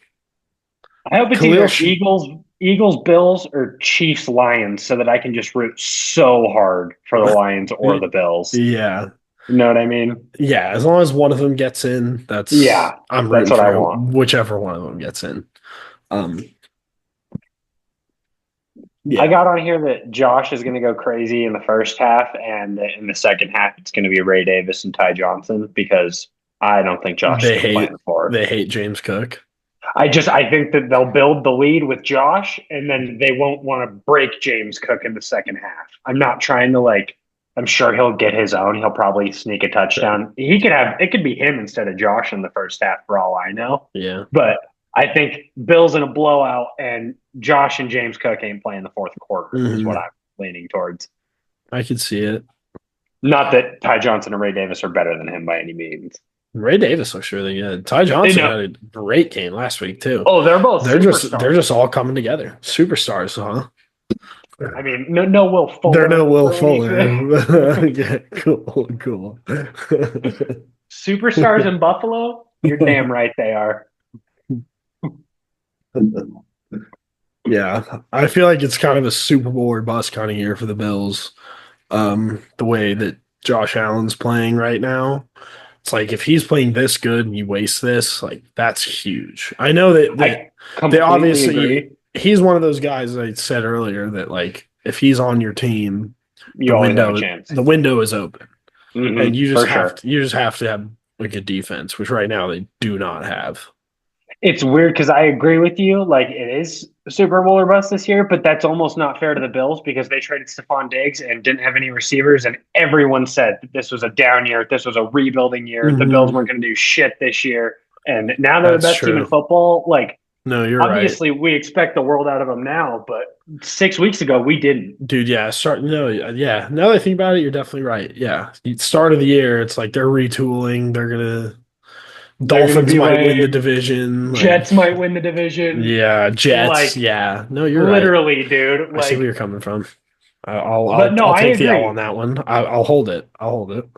I hope it's Khalil either Sh Eagles, Bills, or Chiefs, Lions, so that I can just root so hard for the Lions or the Bills. Yeah. You know what I mean? Yeah, as long as one of them gets in, Yeah, I'm that's rooting what I for want. whichever one of them gets in. Um I yeah. got on here that Josh is going to go crazy in the first half, and in the second half, it's going to be Ray Davis and Ty Johnson because I don't think Josh is They going to play in hate the fourth. they hate James Cook. I think that they'll build the lead with Josh, and then they won't want to break James Cook in the second half. I'm not trying to like. I'm sure he'll get his own. He'll probably sneak a Sure. touchdown. He could have it could be him instead of Josh in the first half for all I know. Yeah. But I think Bills in a blowout, and Josh and James Cook ain't playing the fourth quarter is what Hmm. I'm leaning towards. I could see it. Not that Ty Johnson and Ray Davis are better than him by any means. Ray Davis looks really good. Ty You Johnson know, had a great game last week too. oh, they're both They're superstars. just all coming together. Superstars, huh? I mean, no Will They're no Fuller Will or anything. Fuller. Yeah, cool, cool. Superstars in Buffalo? You're damn right they are. Yeah, I feel like it's kind of a Super Bowl or bust kind of year for the Bills. The way that Josh Allen's playing right now, it's like if he's playing this good and you waste this, like that's huge. I know that I they completely obviously agree. he's one of those guys I said earlier that like if he's on your team, You always have a chance. the window is open, and For sure. you just have to have like a defense, which right now they do not have. It's weird because I agree with you. Like it is Super Bowl or bust this year, but that's almost not fair to the Bills because they traded Stephon Diggs and didn't have any receivers, and everyone said that this was a down year, this was a rebuilding year. The Bills Hmm. weren't going to do shit this year, and now they're the That's best team in true. football. Like No, you're right. obviously, we expect the world out of them now, but 6 weeks ago we didn't. Dude, yeah, start no, yeah. Now that I think about it, you're definitely right. Yeah. Start of the year, it's like they're retooling. They're gonna They're going to Dolphins be might win the like division. Like, Jets might win the division. yeah, Jets. Like Yeah. No, you're right. literally, dude. I see where Like, you're coming from. but no, I'll I take the L on agree. that one. I'll hold it. I'll hold it.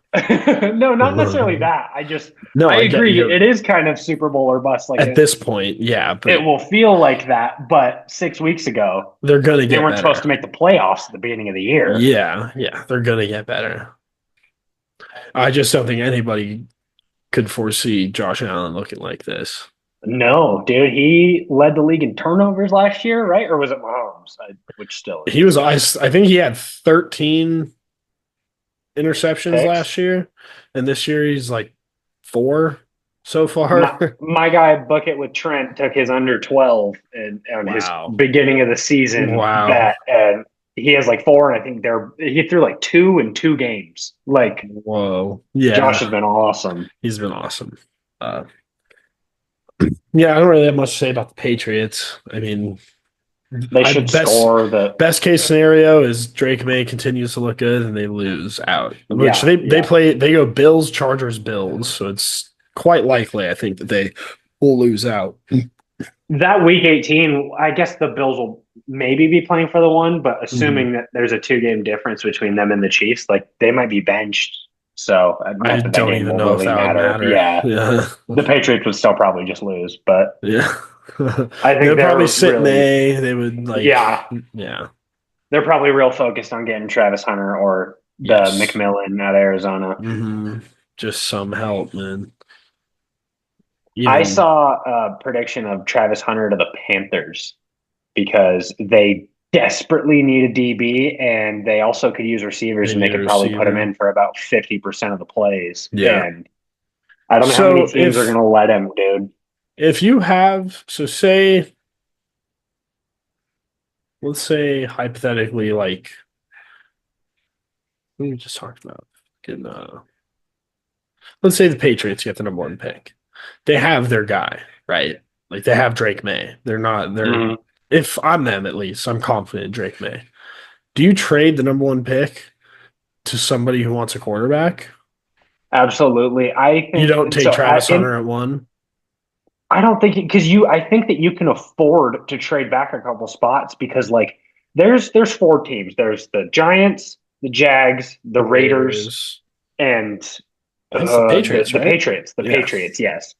No, not necessarily that. No, I I get agree. you. It is kind of Super Bowl or bust. Like At this point, yeah, it but will feel like that. But 6 weeks ago, they're gonna they get weren't supposed better. to make the playoffs at the beginning of the year. Yeah, yeah, they're gonna get better. I just don't think anybody could foresee Josh Allen looking like this. No, dude, he led the league in turnovers last year, right? Or was it Mahomes? Which still is pretty bad. I think he had 13 interceptions Picks. last year, and this year he's like four so My far. my guy Bucket with Trent took his under 12 and on his Wow. beginning of the season Wow. bet, and he has like four, and I think he threw like two in 2 games. Like Whoa. Josh Yeah, has been awesome. he's been awesome. Uh, yeah, I don't really have much to say about the Patriots. I mean, They I should score the best case scenario is Drake May continues to look good and they lose out. Which yeah, yeah. they go Bills, Chargers, Bills, so it's quite likely I think that they will lose out. That week 18, I guess the Bills will maybe be playing for the one, but Mhm. assuming that there's a 2 game difference between them and the Chiefs, like they might be benched. So I not that that don't game even will know if really that would matter. matter. Yeah, Yeah. the Patriots would still probably just lose, but Yeah. I They think would they're probably sit really, May. They would yeah, yeah. they're probably real focused on getting Travis Hunter or the Yes. McMillan out of Arizona. Just some help, man. I Even saw a prediction of Travis Hunter to the Panthers because they desperately need a DB and they also could use receivers they and they need a could probably put him receiver. in for about 50% of the plays. Yeah. And I don't know how many So teams are going to let him, dude. if you have so say let's say hypothetically like we just talked about getting let's say the Patriots get the number one pick. They have their guy, right? Like they have Drake May. They're Mhm. if I'm them at least, I'm confident in Drake May. Do you trade the number one pick to somebody who wants a quarterback? Absolutely. I You think don't take so. Travis Hunter at one? I don't think because I think that you can afford to trade back a couple spots because like there's four teams. There's the Giants, the Jags, the The Raiders, Raiders. and I think it's the Patriots, the right? Patriots. The Yeah. Patriots, yes.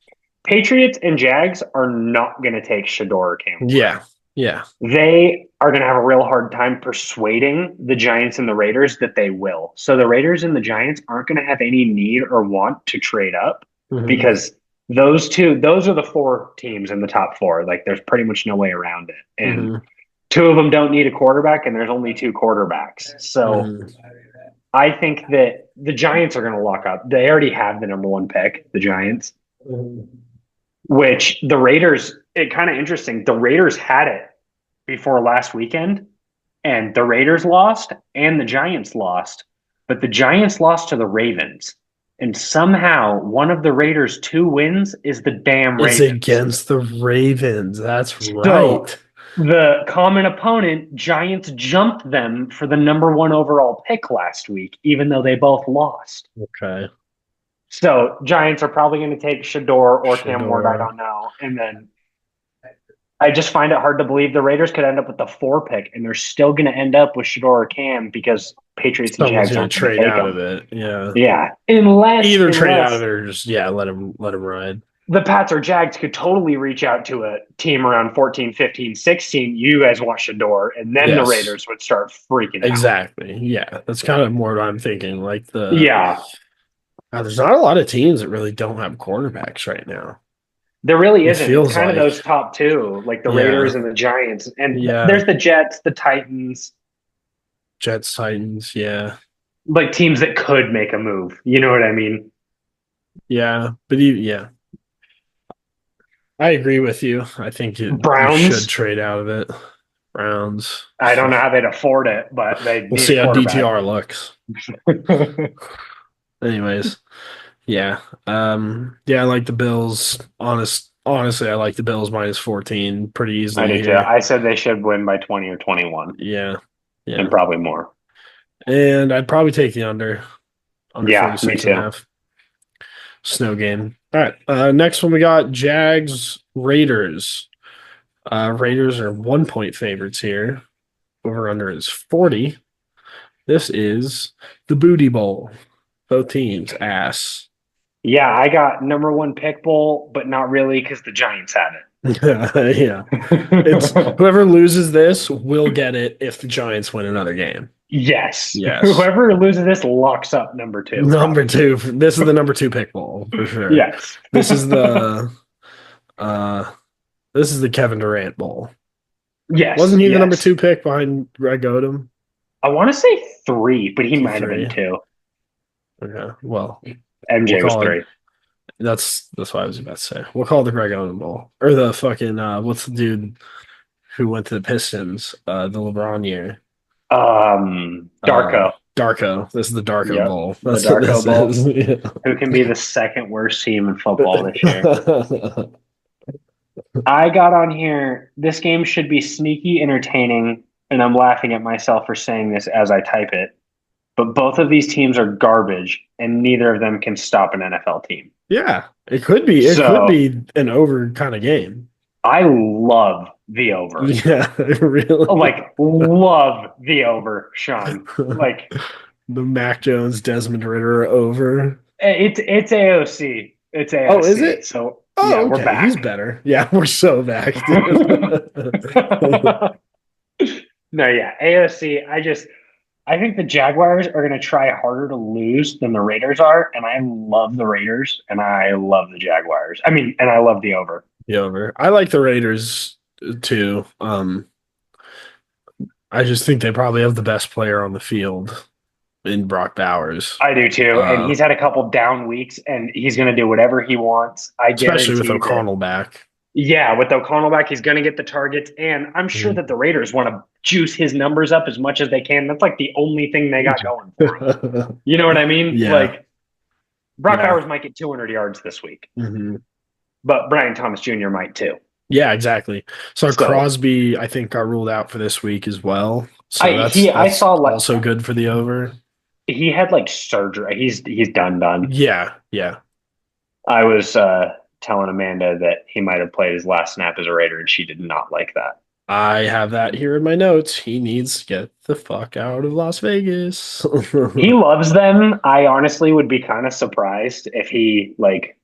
Patriots and Jags are not going to take Shador or Cam Ward. Yeah. Yeah. They are going to have a real hard time persuading the Giants and the Raiders that they will. So the Raiders and the Giants aren't going to have any need or want to trade up Hmm. because those are the four teams in the top four. Like there's pretty much no way around it. And Hmm. two of them don't need a quarterback, and there's only two quarterbacks. So Hmm. I think that the Giants are going to lock up. They already have the number one pick, the Giants, which the Raiders it kind of interesting. The Raiders had it before last weekend, and the Raiders lost and the Giants lost, but the Giants lost to the Ravens. And somehow one of the Raiders' two wins is the damn It's Ravens. against the Ravens. That's So right. the common opponent, Giants, jumped them for the number one overall pick last week, even though they both lost. Okay. So Giants are probably going to take Shador or Cam Ward, I Shador. don't know. And then I just find it hard to believe the Raiders could end up with the four pick, and they're still going to end up with Shador or Cam because Patriots and Someone's Jags gonna aren't going to trade take out of them. it. Yeah. Yeah, unless Either trade out of unless it or just let him ride. the Pats or Jags could totally reach out to a team around 14, 15, 16. You guys want Shador, and then the Yes. Raiders would start freaking out. Exactly. Yeah. That's kind of more what I'm thinking. Like Yeah, there's not a lot of teams that really don't have quarterbacks right now. there really It isn't. It's feels kind of like. those top two, like the Yeah. Raiders and the Giants. And Yeah. there's the Jets, the Titans, Jets, Titans. Yeah. like teams that could make a move. You know what I mean? Yeah. But yeah. I agree with you. I think you should Browns, trade out of it. Browns. I don't know how they'd afford it, but they We'll need a see how quarterback. DTR looks. Anyways, yeah. Yeah, I like the Bills. Honestly, I like the Bills minus 14 pretty I easily do too. here. I said they should win by 20 or 21 Yeah. and Yeah. probably more. And I'd probably take the under Yeah, me 46 and a too. half. Snow game. All right. Next one we got Jags Raiders. Raiders are 1 point favorites here. Over under is 40. This is the Booty Bowl. Both teams ass. Yeah, I got number one pick bowl, but not really because the Giants had Yeah. It's it. whoever loses this will get it if the Giants win another game. Yes. Yes. Whoever loses this locks up number two, Number probably. two. This is the number two pick bowl for sure. Yes. This is the uh this is the Kevin Durant bowl. Yes. Wasn't he the number Yes. two pick behind Greg Odom? I want to say three, but he Two, might have been three. two. Okay. Well, we'll MJ was call it. three. That's what I was about to say. We'll call it the Greg Oden Bowl. Or the fucking what's the dude who went to the Pistons, the LeBron year. Darko. Darko. This is the Darko Yep. Bowl. The That's what Darko this Bowl. is. Who can be the second worst team in football this year? Yeah. I got on here. This game should be sneaky entertaining, and I'm laughing at myself for saying this as I type it. But both of these teams are garbage, and neither of them can stop an NFL team. Yeah. It could be. It could So be an over kind of game. I love the over. Yeah, really. Like, love the over, Sean. Like, the Mac Jones, Desmond Ritter over. it's AOC. It's AOC. Oh, is it? So Oh, yeah, okay. we're back. He's better. Yeah, we're so back, dude. No, yeah, AOC. I think the Jaguars are going to try harder to lose than the Raiders are, and I love the Raiders and I love the Jaguars. I mean, and I love the over. The over. I like the Raiders too. I just think they probably have the best player on the field in Brock Bowers. I do too, and he's had a couple down weeks, and he's going to do whatever he wants. I Especially with guarantee that. O'Connell back. Yeah, with O'Connell back, he's going to get the targets, and I'm sure that the Raiders want to juice his numbers up as much as they can. That's like the only thing they got going for them. You know what I mean? Yeah. Like Brock Yeah. Bowers might get 200 yards this week, Mhm. but Brian Thomas Jr. might too. Yeah, exactly. So So- Crosby, I think, got ruled out for this week as well. So I that's saw, like- also good for the over. He had like surgery. He's done. Yeah, yeah. I was telling Amanda that he might have played his last snap as a Raider, and she did not like that. I have that here in my notes. He needs to get the fuck out of Las Vegas. He loves them. I honestly would be kind of surprised if he like.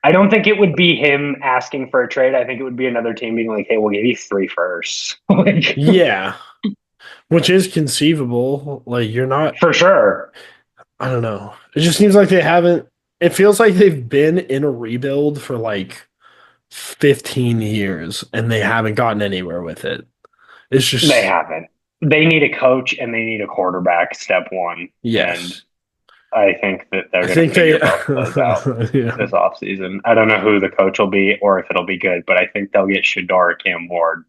I don't think it would be him asking for a trade. I think it would be another team being like, "Hey, we'll give you 3 firsts." Like, Yeah, which is conceivable. Like you're not. for sure. I don't know. It just seems like they haven't. It feels like they've been in a rebuild for like 15 years and they haven't gotten anywhere with it. It's just They haven't. They need a coach and they need a quarterback. Step one. yes. I think that they're I going to think they, figure both of those out yeah, this offseason. I don't know who the coach will be or if it'll be good, but I think they'll get Shador or Cam Ward.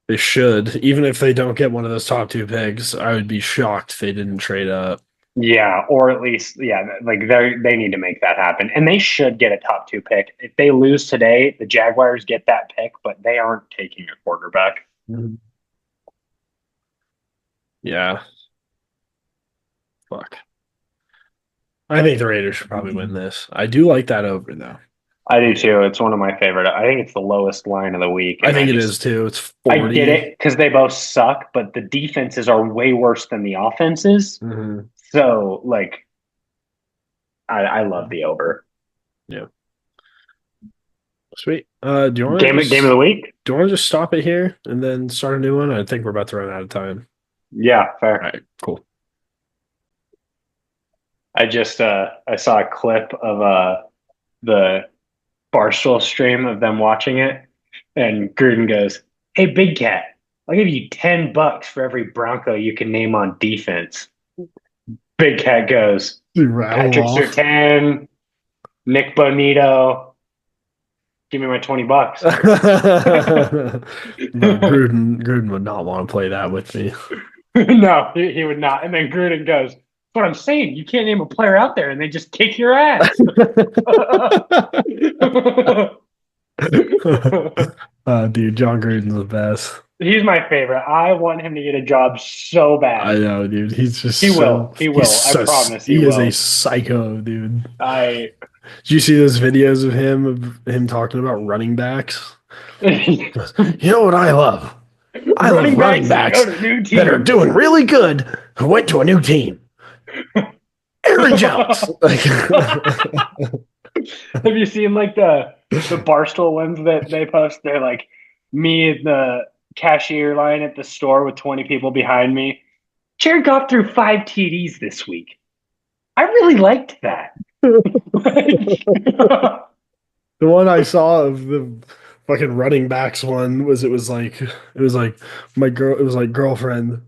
they should. Even if they don't get one of those top two picks, I would be shocked if they didn't trade up. Yeah, or at least, yeah, like they need to make that happen. And they should get a top two pick. If they lose today, the Jaguars get that pick, but they aren't taking a quarterback. Mhm. Yeah, fuck. I think the Raiders should probably win this. I do like that over though. I do too. It's one of my favorite. I think it's the lowest line of the week, I and think it is too. It's I get 40. it because they both suck, but the defenses are way worse than the offenses. Mhm. So like, I love the over. Yeah. Sweet. Do you want to Game of just the week? stop it here and then start a new one? I think we're about to run out of time. Yeah, All fair. right, cool. I just I saw a clip of the Barstool stream of them watching it, and Gruden goes, "Hey, Big Cat, I'll give you $10 for every Bronco you can name on defense." Big Cat goes, You rattle "Patrick off. Surtain, Nick Bonito, give me my $20." No, Gruden would not want to play that with me. No, he would not. And then Gruden goes, "That's what I'm saying. You can't name a player out there, and they just kick your ass." Dude, John Gruden's the best. He's my favorite. I want him to get a job so I bad. know, dude. He's just He so will. He will. I promise he he is a will. psycho, dude. I Did you see those videos of him talking about running backs? He goes, you know what I love? I love running running backs that go backs to new that are teams. doing really good who went to a new team. Aaron Jones. Like, Have you seen like the Barstool ones that they post? They're like me in the cashier line at the store with 20 people behind me. Jared Goff threw 5 TDs this week. I really liked that. the one I saw of the fucking running backs one was like my girl it was like girlfriend,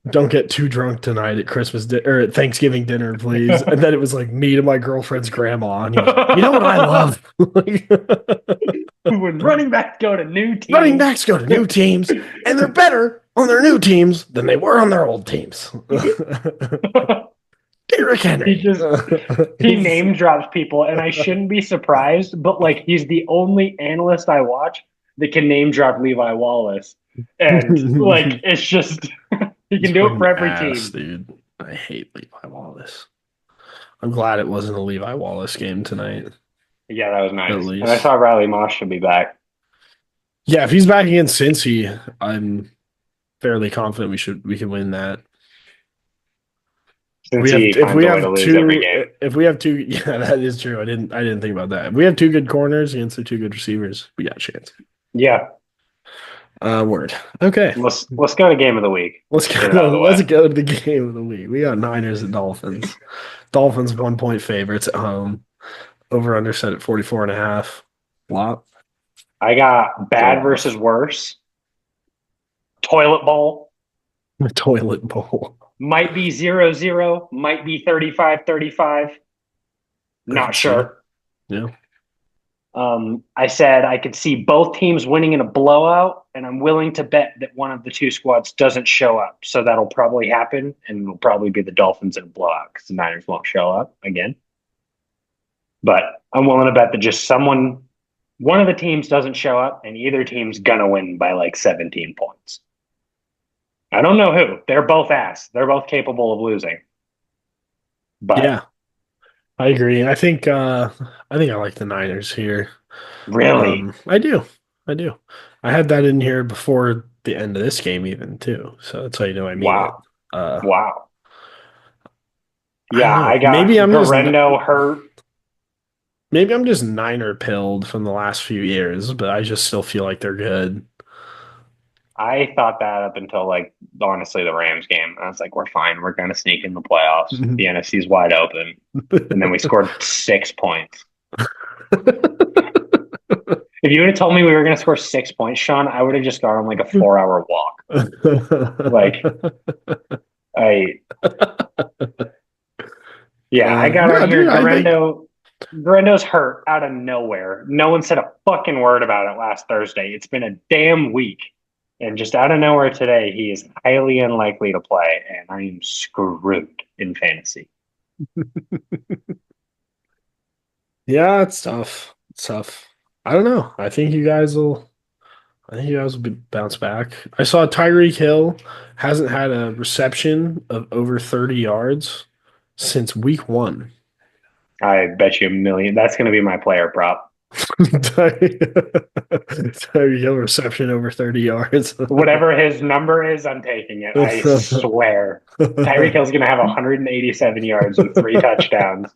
don't get too drunk tonight at or at Thanksgiving dinner, please. And then it was like me to my girlfriend's grandma, and he goes, you know what I love? Like, When running backs go to new running teams. backs go to new teams, and they're better on their new teams than they were on their old teams. Derrick He Henry. just he name drops people, and I shouldn't be surprised, but like he's the only analyst I watch that can name drop Levi Wallace. And like it's just he He's can do it for fucking every ass, team. dude. I hate Levi Wallace. I'm glad it wasn't a Levi Wallace game tonight, Yeah, that was at nice. And I least. saw Riley Moss should be back. Yeah, if he's back against Cincy, I'm fairly confident we can win that. Since he If finds we a way to have lose every two game. if we have two yeah, that is true. I didn't think about that. If we have two good corners against the two good receivers, we got a chance. Yeah. Word. Okay. Let's go to game of the week. Let's Get it out of go the let's way. go to the game of the week. We got Niners and Dolphins. Dolphins 1 point favorites at home. Over under set at 44 and a half. Flop. I got Go bad versus off. worse. Toilet bowl. The toilet bowl. Might be 0-0. Might be 35-35. I Not could see. sure. Yeah. I said I could see both teams winning in a blowout, and I'm willing to bet that one of the two squads doesn't show up. So that'll probably happen, and it'll probably be the Dolphins in a blowout because the Niners won't show up again. But I'm willing to bet that just one of the teams doesn't show up, and either team's gonna win by like 17 points. I don't know who. They're both ass. They're both capable of losing. But Yeah. I agree. I think I like the Niners here. really, I do. I do. I had that in here before the end of this game even too. So that's how you know I mean it. wow, Uh wow. I don't Yeah, know. I got Garendo hurt. Maybe I'm just Niner pilled from the last few years, but I just still feel like they're good. I thought that up until like honestly the Rams game. I was like, we're fine. We're gonna sneak in the playoffs. The NFC's wide open, and then we scored 6 points. If you would have told me we were gonna score 6 points, Sean, I would have just gone on like a 4 hour walk. Like I Yeah, I got on No, here. dude, I think Garendo's hurt out of nowhere. No one said a fucking word about it last Thursday. It's been a damn week. And just out of nowhere today, he is highly unlikely to play, and I am screwed in fantasy. yeah, it's tough. It's tough. I don't know. I think you guys will bounce back. I saw Tyreek Hill hasn't had a reception of over 30 yards since week one. I bet you a million. That's going to be my player prop. Tyreek Hill reception over 30 yards. Whatever his number is, I'm taking it. I swear. Tyreek Hill's going to have 187 yards and three touchdowns.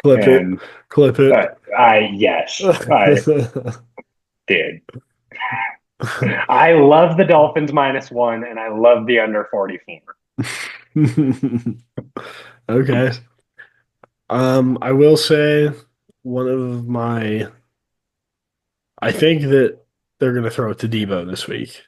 Clip it. And Clip it. yes, I did. I love the Dolphins -1, and I love the under 44. Okay. I will say one of my I think that they're gonna throw it to Debo this week.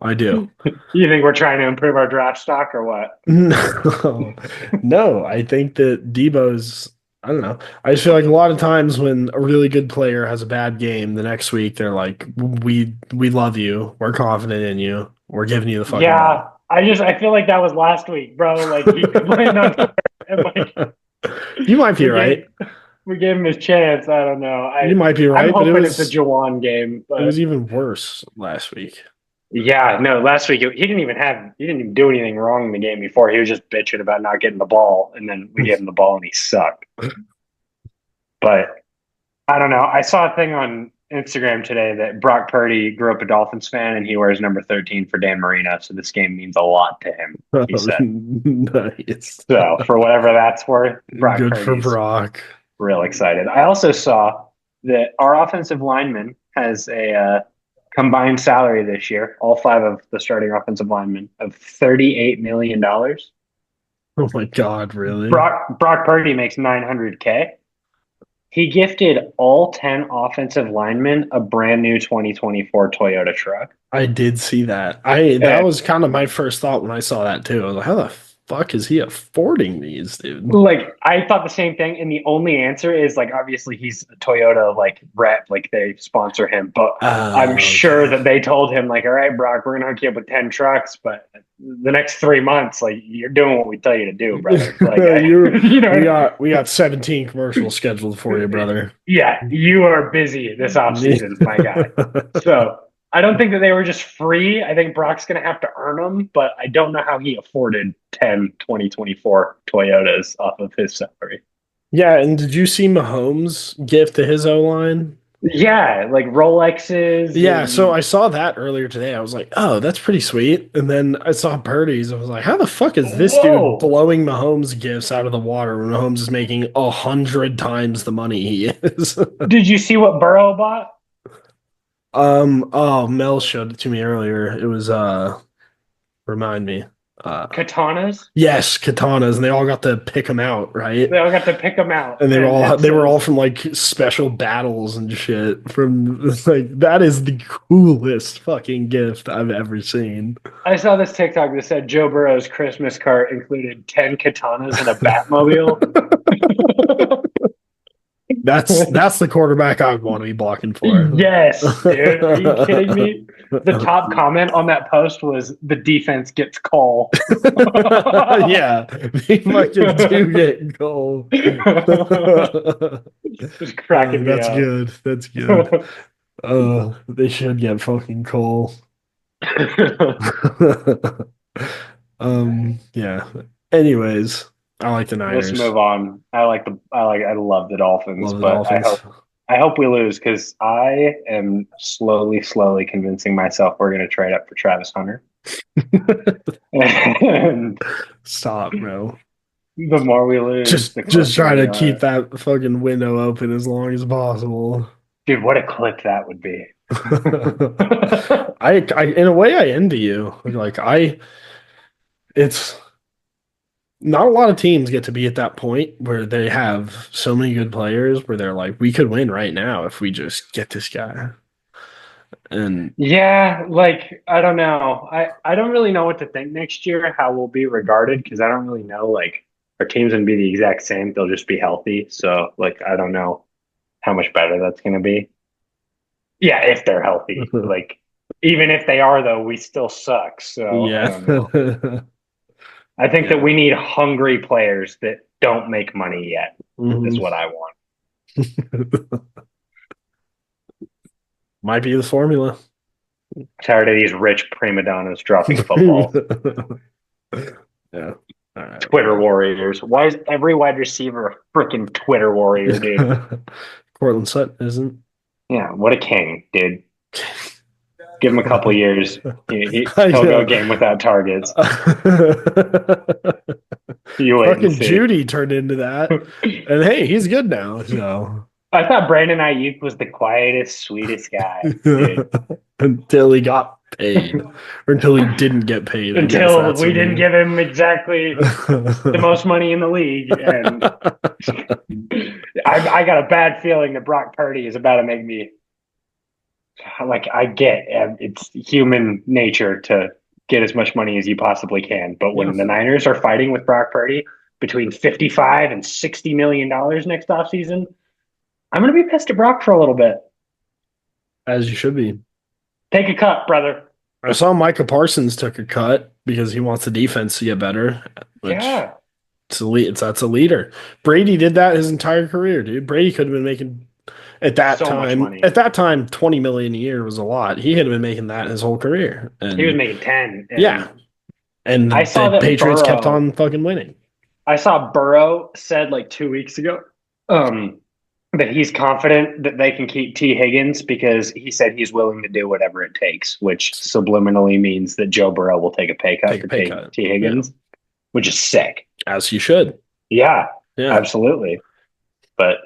I do. You think we're trying to improve our draft stock or what? No, no, I think that Debo's, I don't know. I just feel like a lot of times when a really good player has a bad game, the next week they're like, we love you. We're confident in you. We're giving you the fucking Yeah, ball. I feel like that was last week, bro. Like he complained on Twitter, and like You might be we gave right. we gave him his chance. I don't know. You might be I'm right, but hoping it's a Jawan game, it was but even worse last week. yeah, no. Last week he didn't even do anything wrong in the game before. He was just bitching about not getting the ball, and then we gave him the ball and he sucked. But I don't know. I saw a thing on Instagram today that Brock Purdy grew up a Dolphins fan and he wears number 13 for Dan Marino. So this game means a lot to him, he Oh, said. nice. So for whatever that's worth, Brock Good for Purdy's Brock. real excited. I also saw that our offensive lineman has a combined salary this year, all five of the starting offensive linemen, of $38 million. Oh my God, really? Brock Purdy makes 900K. He gifted all 10 offensive linemen a brand new 2024 Toyota truck. I did see that. I that And was kind of my first thought when I saw that too. I was like, how the fuck is he affording these, dude? like I thought the same thing, and the only answer is like obviously he's a Toyota like rep, like they sponsor him, but I'm Oh, sure okay. that they told him like, all right, Brock, we're gonna hook you up with 10 trucks, but the next 3 months, like you're doing what we tell you to do, brother. Like you you know, we got 17 commercials scheduled for you, brother. yeah, you are busy this off season, my guy. So I don't think that they were just free. I think Brock's going to have to earn them, but I don't know how he afforded 10 2024 Toyotas off of his salary. Yeah, and did you see Mahomes gift to his O line? Yeah, like Rolexes Yeah, so and I saw that earlier today. I was like, oh, that's pretty sweet. And then I saw Purdy's. I was like, how the fuck is this dude whoa. blowing Mahomes gifts out of the water when Mahomes is making 100 times the money he is? Did you see what Burrow bought? Oh, Mel showed it to me earlier. It was remind me. Uh Katanas. yes, katanas, and they all got to pick them out, right? They all got to pick them out, And and it they were all says, from like special battles and shit. From like that is the coolest fucking gift I've ever seen. I saw this TikTok that said Joe Burrow's Christmas cart included 10 katanas and a Batmobile. That's the quarterback I would want to be blocking for. Yes, dude. Are you kidding me? The top comment on that post was the defense gets call. Yeah, they fucking do get goal. Just cracking me That's up. good. That's good. They should get fucking Cole. Yeah. Anyways, I like the Let's Niners. move on. I love the Dolphins, Love the but Dolphins. I hope we lose because I am slowly convincing myself we're gonna trade up for Travis Hunter. And Stop, bro. the more we lose, the Just closer try we to keep are. that fucking window open as long as possible. Dude, what a clip that would be. I in a way I envy you. It's not a lot of teams get to be at that point where they have so many good players where they're like, we could win right now if we just get this guy. And Yeah, like I don't know. I don't really know what to think next year, how we'll be regarded, because I don't really know like our team's gonna be the exact same. They'll just be healthy. So like I don't know how much better that's gonna be. Yeah, if they're healthy. Like even if they are though, we still suck. So I yeah. don't know. I think that Yeah. we need hungry players that don't make money yet, is Hmm. what I want. Might be the formula. Tired of these rich prima donnas dropping footballs. Yeah. All right. Twitter Well. warriors. Why is every wide receiver a freaking Twitter warrior, dude? Cortland Sutton isn't. Yeah, what a king, dude. Give him a couple years. I He'll go a know. game without targets. You wait and Fucking see. Judy turned into that. And hey, he's good now. So I thought Brandon Ayuk was the quietest, sweetest guy, dude. until he got paid. Or until he didn't get paid, I guess Until that's we what didn't you give him exactly the mean. most money in the league. And I got a bad feeling that Brock Purdy is about to make me like I get it's human nature to get as much money as you possibly can. But Yeah, when the Niners are fighting with Brock Purdy between 55 and $60 million next offseason, I'm gonna be pissed at Brock for a little bit. as you should be. Take a cut, brother. I saw Micah Parsons took a cut because he wants the defense to get better, which Yeah. it's a lead, that's a leader. Brady did that his entire career, dude. Brady could have been making So much money. at that time 20 million a year was a lot. He could have been making that his whole career. He was And making 10. yeah, And I and saw the that Patriots kept Burrow on fucking winning. I saw Burrow said like 2 weeks ago, um, that he's confident that they can keep T. Higgins because he said he's willing to do whatever it takes, which subliminally means that Joe Burrow will take a pay cut Take a for pay T. cut. T. Yeah. Higgins, which is sick. As you should. Yeah, Yeah. absolutely. But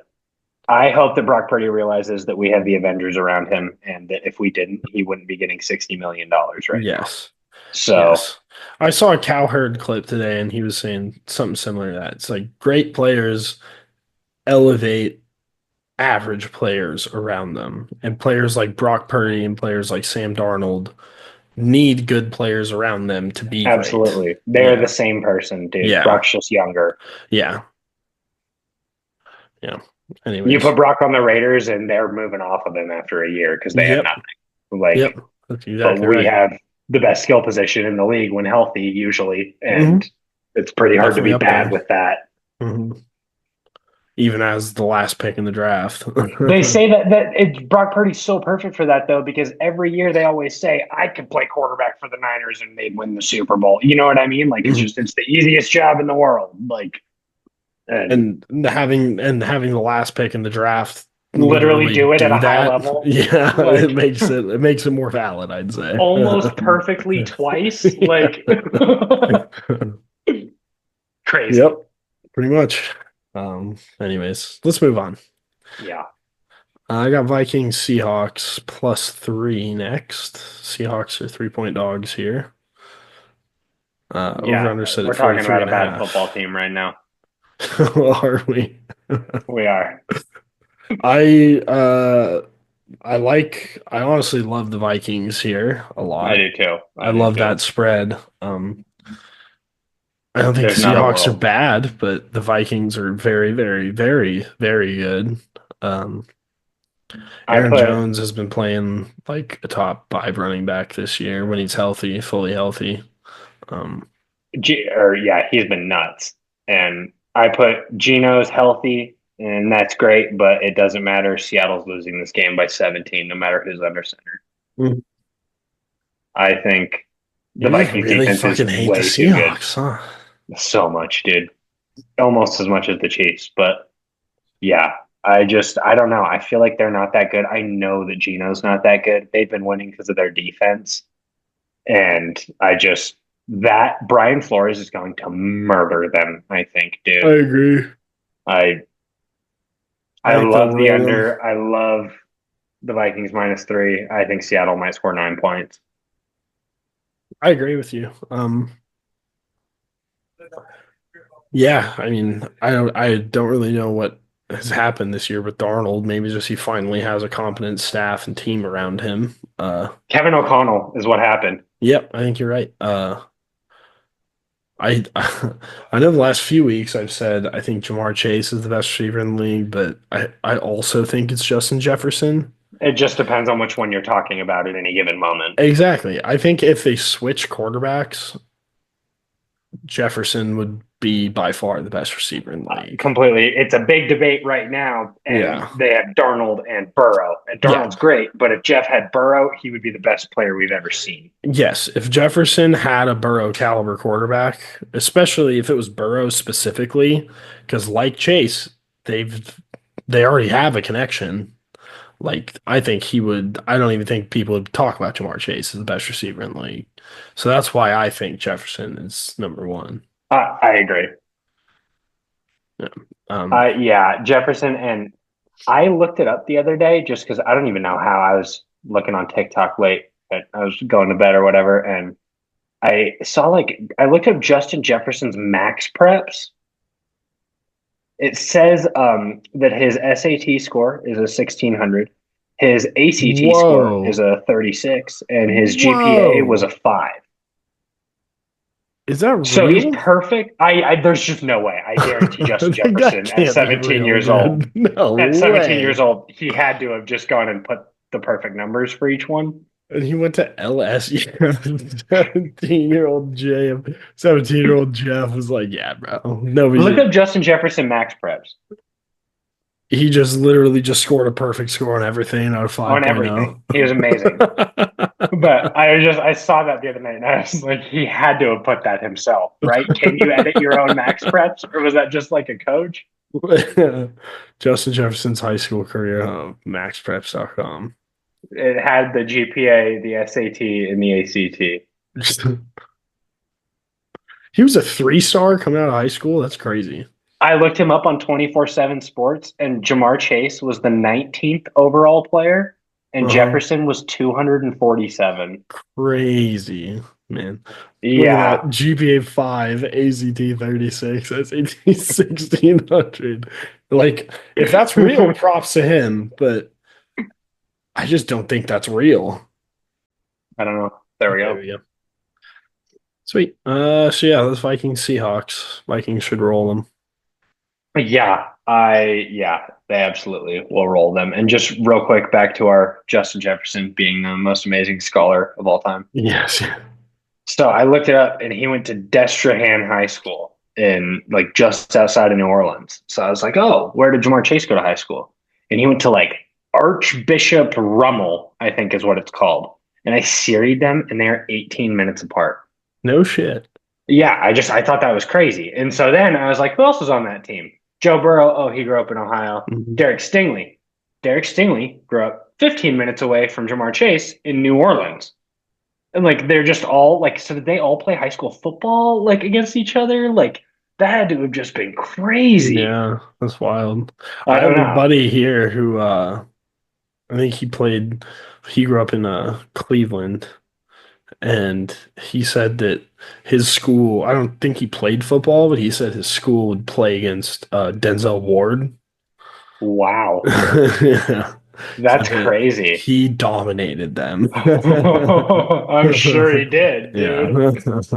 I hope that Brock Purdy realizes that we have the Avengers around him, and that if we didn't, he wouldn't be getting $60 million right now. Yes. So Yes. I saw a Cowherd clip today and he was saying something similar to that. It's like great players elevate average players around them. And players like Brock Purdy and players like Sam Darnold need good players around them to be great. absolutely, they're the Yeah. same person, dude. Yeah. Brock's just younger. Yeah. Yeah. You Anyways. put Brock on the Raiders, and they're moving off of him after a year because they have Yep. nothing. Yep. Like, That's but exactly we right. have the best skill position in the league when healthy, usually, Hmm. and it's pretty hard to Definitely be up bad there. with that. Hmm. Even as the last pick in the draft. They say that Brock Purdy's so perfect for that though, because every year they always say I could play quarterback for the Niners and they'd win the Super Bowl. You know what I mean? Like it's the easiest job in the world. Like and And having the last pick in the draft literally literally do it at a do high that, level. yeah, Like it makes it more valid, I'd say. almost perfectly twice. Yeah. Like crazy. Yep, pretty much. Anyways, let's move on. Yeah. I got Vikings Seahawks +3 next. Seahawks are 3-point dogs here. Over Yeah. under set at We're talking 43 about a and a bad football half. team right now. Are we? We are. I I honestly love the Vikings here a I lot. do too. I I do love too. that spread. I don't think the There's not a Seahawks are world. bad, but the Vikings are very, very, very, very good. Um, I Aaron put Jones has been playing like a top five running back this year when he's healthy, fully healthy. Um, Or yeah, he's been nuts. And I put Geno's healthy, and that's great, but it doesn't matter. Seattle's losing this game by 17, no matter who's under center. Mhm. I think the You just Vikings really defense is fucking hate the way too good. Seahawks, huh? So much, dude. Almost as much as the Chiefs. But yeah, I don't know. I feel like they're not that good. I know that Geno's not that good. They've been winning because of their defense. And that Brian Flores is going to murder them, I think, I dude. agree. I I I think they'll love the ruin them. under. I love the Vikings -3. I think Seattle might score 9 points. I agree with you. Yeah, I mean, I don't really know what has happened this year with Darnold. Maybe just he finally has a competent staff and team around him. Kevin O'Connell is what happened. Yep, I think you're right. I I know the last few weeks I've said I think Jamar Chase is the best receiver in the league, but I also think it's Justin Jefferson. It just depends on which one you're talking about at any given moment. Exactly. I think if they switch quarterbacks, Jefferson would be by far the best receiver in the league. Completely. It's a big debate right now, and Yeah. they have Darnold and Burrow. And Yeah. Darnold's great, but if Jeff had Burrow, he would be the best player we've ever seen. Yes. If Jefferson had a Burrow caliber quarterback, especially if it was Burrow specifically, because like Chase, they already have a connection. Like I think he would. I don't even think people would talk about Jamar Chase as the best receiver in the league. So that's why I think Jefferson is number one. I agree. Yeah. Um, Yeah, Jefferson. And I looked it up the other day just because I don't even know how. I was looking on TikTok late. I was going to bed or whatever, and I saw I looked up Justin Jefferson's max preps. It says that his SAT score is a 1600, his ACT score is whoa, a 36, and his GPA was whoa, a 5. is that So he's real? perfect. There's just no way. I guarantee Justin That Jefferson at can't be 17 real, years old, dude. No at 17 years way. old, he had to have just gone and put the perfect numbers for each one. And he went to LSU. 17-year-old Jeff, 17-year-old Jeff was like, yeah, bro. Look Nobody. up Justin Jefferson max preps He just literally just scored a perfect score on everything out of on everything. 5.0. He was amazing. But I saw that the other night and I was like, he had to have put that himself, right? Can you edit your own max preps, or was that just like a coach? Justin Jefferson's high school career, maxpreps.com. It had the GPA, the SAT, and the ACT. He was a 3-star coming out of high school. That's crazy. I looked him up on 24/7 Sports, and Jamar Chase was the 19th overall player, and Uh-huh. Jefferson was 247. Crazy, man. Look at Yeah, that. GPA 5, ACT 36, SAT 1600. Like, if that's real, I props to him, but I just don't think that's real. don't know. There we There go. we go. Sweet. So yeah, those Vikings Seahawks. Vikings should roll them. Yeah, they absolutely will roll them. And just real quick, back to our Justin Jefferson being the most amazing scholar of all time. Yes. So I looked it up, and he went to Destrehan High School in like just outside of New Orleans. So I was like, oh, where did Jamar Chase go to high school? And he went to like Archbishop Rummel, I think is what it's called. And I seried them, and they're 18 minutes apart. No shit. Yeah, I thought that was crazy. And so then I was like, who else was on that team? Joe Burrow. Oh, he grew up in Ohio. Mhm. Derek Stingley. Derek Stingley grew up 15 minutes away from Jamar Chase in New Orleans. And like they're just all like, so did they all play high school football like against each other? Like that had to have just been crazy. Yeah, that's wild. I I don't have a know. buddy here who I think he grew up in Cleveland, and he said that his school, I don't think he played football, but he said his school would play against Denzel Ward. Wow. Yeah. That's Said that crazy. he dominated them. I'm sure he did, dude. Yeah.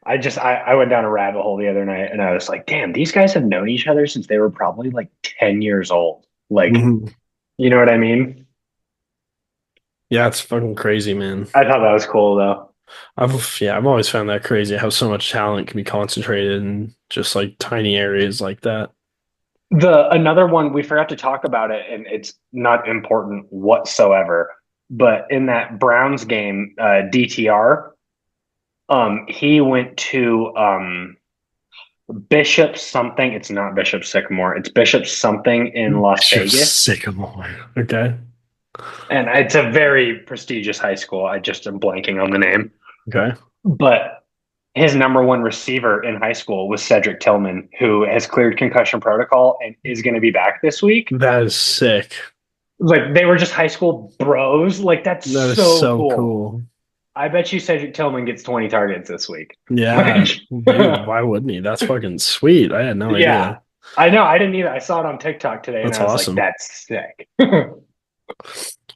I went down a rabbit hole the other night and I was like, damn, these guys have known each other since they were probably like 10 years old. Like, Mhm. you know what I mean? Yeah, it's fucking crazy, man. I thought that was cool though. I've always found that crazy how so much talent can be concentrated in just like tiny areas like that. The another one we forgot to talk about it, and it's not important whatsoever. But in that Browns game, DTR, he went to Bishop something. It's not Bishop Sycamore. It's Bishop something in Las Bishop Vegas, Sycamore. Okay. and it's a very prestigious high school. I just am blanking on the name, Okay. but his number one receiver in high school was Cedric Tillman, who has cleared concussion protocol and is going to be back this week. That is sick. Like they were just high school bros. Like that's That is so so cool. cool. I bet you Cedric Tillman gets 20 targets this week. Yeah, Like, dude, why wouldn't he? That's fucking sweet. I had no yeah, idea. I know. I didn't either. I saw it on TikTok today, and That's I was like, awesome. "That's sick."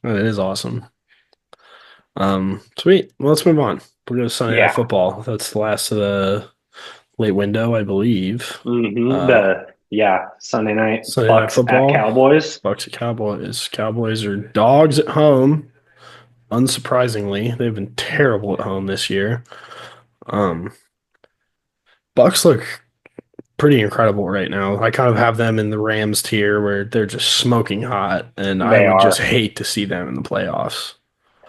That is awesome. Sweet. Well, let's move on. We're going to Sunday Night Yeah. Football. That's the last of the late window, I believe. Uh, Sunday night Sunday Night Bucks at Football. Cowboys. Bucks and Cowboys. Cowboys are dogs at home. Unsurprisingly, they've been terrible at home this year. Um, Bucks look pretty incredible right now. I kind of have them in the Rams tier where they're just smoking hot, and I They would just are. hate to see them in the playoffs.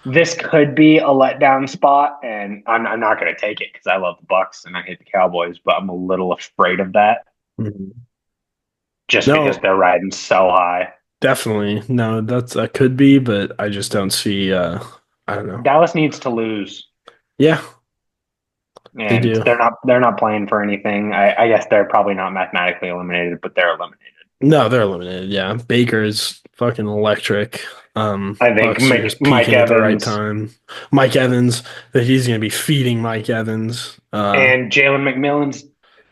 This could be a letdown spot, and I'm not going to take it because I love the Bucks and I hate the Cowboys, but I'm a little afraid of that Mhm. just because No, they're riding so high. definitely. No, that could be, but I just don't see I don't know. Dallas needs to lose, Yeah, they and do. they're not playing for anything. I guess they're probably not mathematically eliminated, but they're eliminated. No, they're eliminated. Yeah. Baker's fucking electric. I think Bucks are just Mike peaking at the right Evans time. Mike Evans, that he's gonna be feeding Mike Evans. and Jalen McMillan's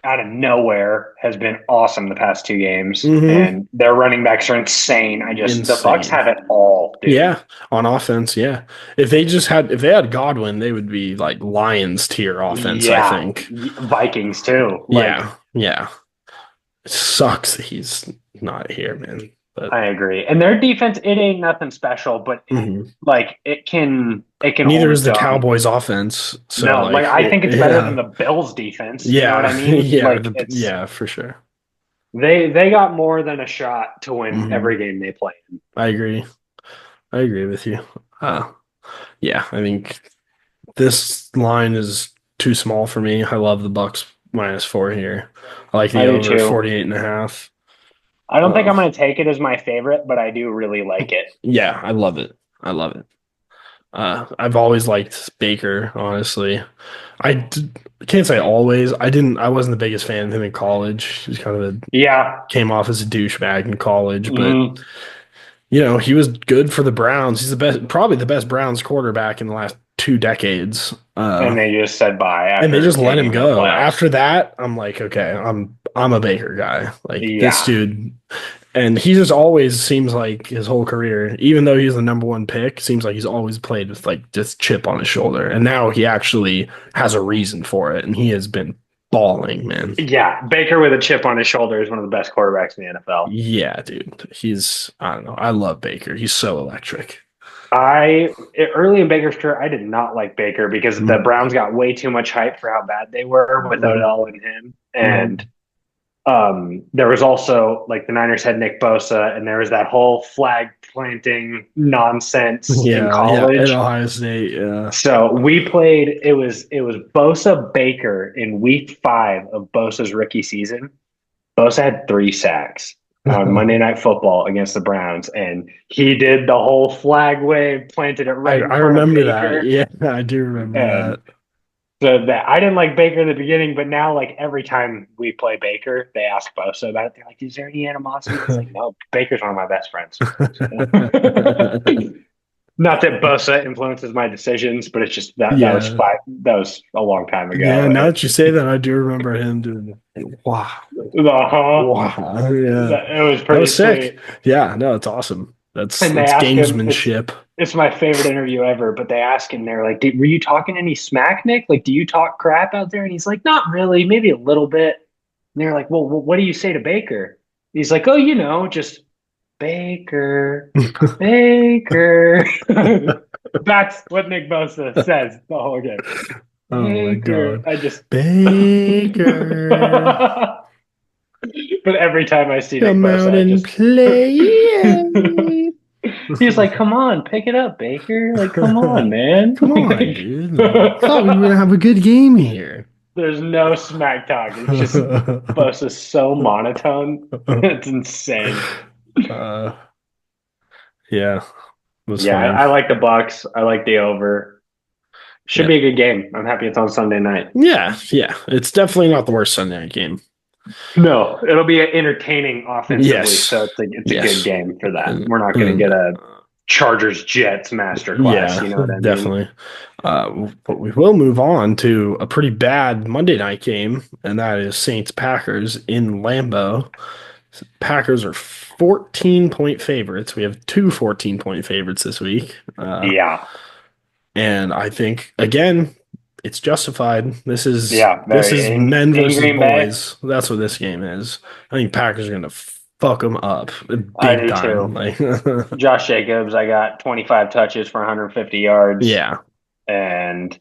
out of nowhere has been awesome the past two games, Hmm. and their running backs are insane. The Bucks Insane. have it all, dude. Yeah, on offense, yeah. If they had Godwin, they would be like Lions tier offense, I Yeah, think. Vikings too. Like Yeah, yeah. It sucks that he's not here, man. But I agree. And their defense, it ain't nothing special, but mhm. like it can Neither hold is its the own. Cowboys offense. So No, like like I think it's better than yeah. the Bills defense. You know what I Yeah. mean? Yeah, Like it's yeah, for sure. they got more than a shot to win Hmm. every game they play in. I agree. I agree with you. Uh yeah, I think this line is too small for me. I love the Bucks -4 here. I like I the do over too. 48 and a half. I don't think Uh I'm going to take it as my favorite, but I do really like it. yeah, I love it. I love it. I've always liked Baker, honestly. Can't say always. I wasn't the biggest fan of him in college. He was kind of Yeah. came off as a douchebag in college, but Mhm. he was good for the Browns. He's probably the best Browns quarterback in the last 2 decades. And they just said bye And they after just let him tanking in the go. playoffs. After that, I'm like, okay, I'm a Baker guy. Like this Yeah. dude, and he just always seems like his whole career, even though he's the number one pick, seems like he's always played with like this chip on his shoulder. And now he actually has a reason for it, and he has been balling, man. Yeah. Baker with a chip on his shoulder is one of the best quarterbacks in the NFL. Yeah, dude. I don't know. I love Baker. He's so electric. Early in Baker's career, I did not like Baker because the Mhm. Browns got way too much hype for how bad they were with Mhm. Odell and him. And Mhm. there was also like the Niners had Nick Bosa, and there was that whole flag planting nonsense in Yeah, yeah. At college. Ohio State, yeah. So we played. It was Bosa Baker in Week 5 of Bosa's rookie season. Bosa had 3 sacks on Monday Night Football against the Browns, and he did the whole flag wave, planted it right in I front of remember that. Baker. Yeah, I do remember And that. so that I didn't like Baker in the beginning, but now like every time we play Baker, they ask Bosa about it. They're like, "Is there any animosity?" He's like, "No, Baker's one of my best friends." So, not that Bosa influences my decisions, but it's just that was Yeah. 5. That was a long time Yeah, ago. now that you say that, I do remember him doing it. Wow. Uh-huh. Wow. Yeah. It was That pretty was sick. sweet. Yeah, no, it's awesome. And they That's ask him, gamesmanship. it's my favorite interview ever, but they ask him, they're like, were you talking any smack, Nick? Like, do you talk crap out there? And he's like, not really, maybe a little bit. And they're like, well, what do you say to Baker? He's like, oh, just Baker, Baker. That's what Nick Bosa says the whole game. Oh my Baker. God. I just, Baker, but every time I see Nick come out Bosa, I and just, play. he's like, come on, pick it up, Baker. Like, come on, man. Come on, Like, dude. Like, thought we were gonna have a good game here. there's no smack talk. It's just Bosa's so monotone. It's insane. uh, yeah, it was Yeah, fun. I like the Bucks. I like the over. Should Yeah. be a good game. I'm happy it's on Sunday night. Yeah, yeah. It's definitely not the worst Sunday night game. No, it'll be entertaining offensively, Yes. so it's a good Yes. game for that. And, We're not going to and get a Chargers Jets masterclass. Yeah, You know what I mean? definitely. But we will move on to a pretty bad Monday night game, and that is Saints Packers in Lambeau. Packers are 14-point favorites. We have two 14-point favorites this week. Yeah, And I think again, it's justified. yeah, This very is men in versus Green Bay. boys. That's what this game is. I think Packers are gonna fuck them up I big do time. too. Like, Josh Jacobs, I got 25 touches for 150 yards, yeah. and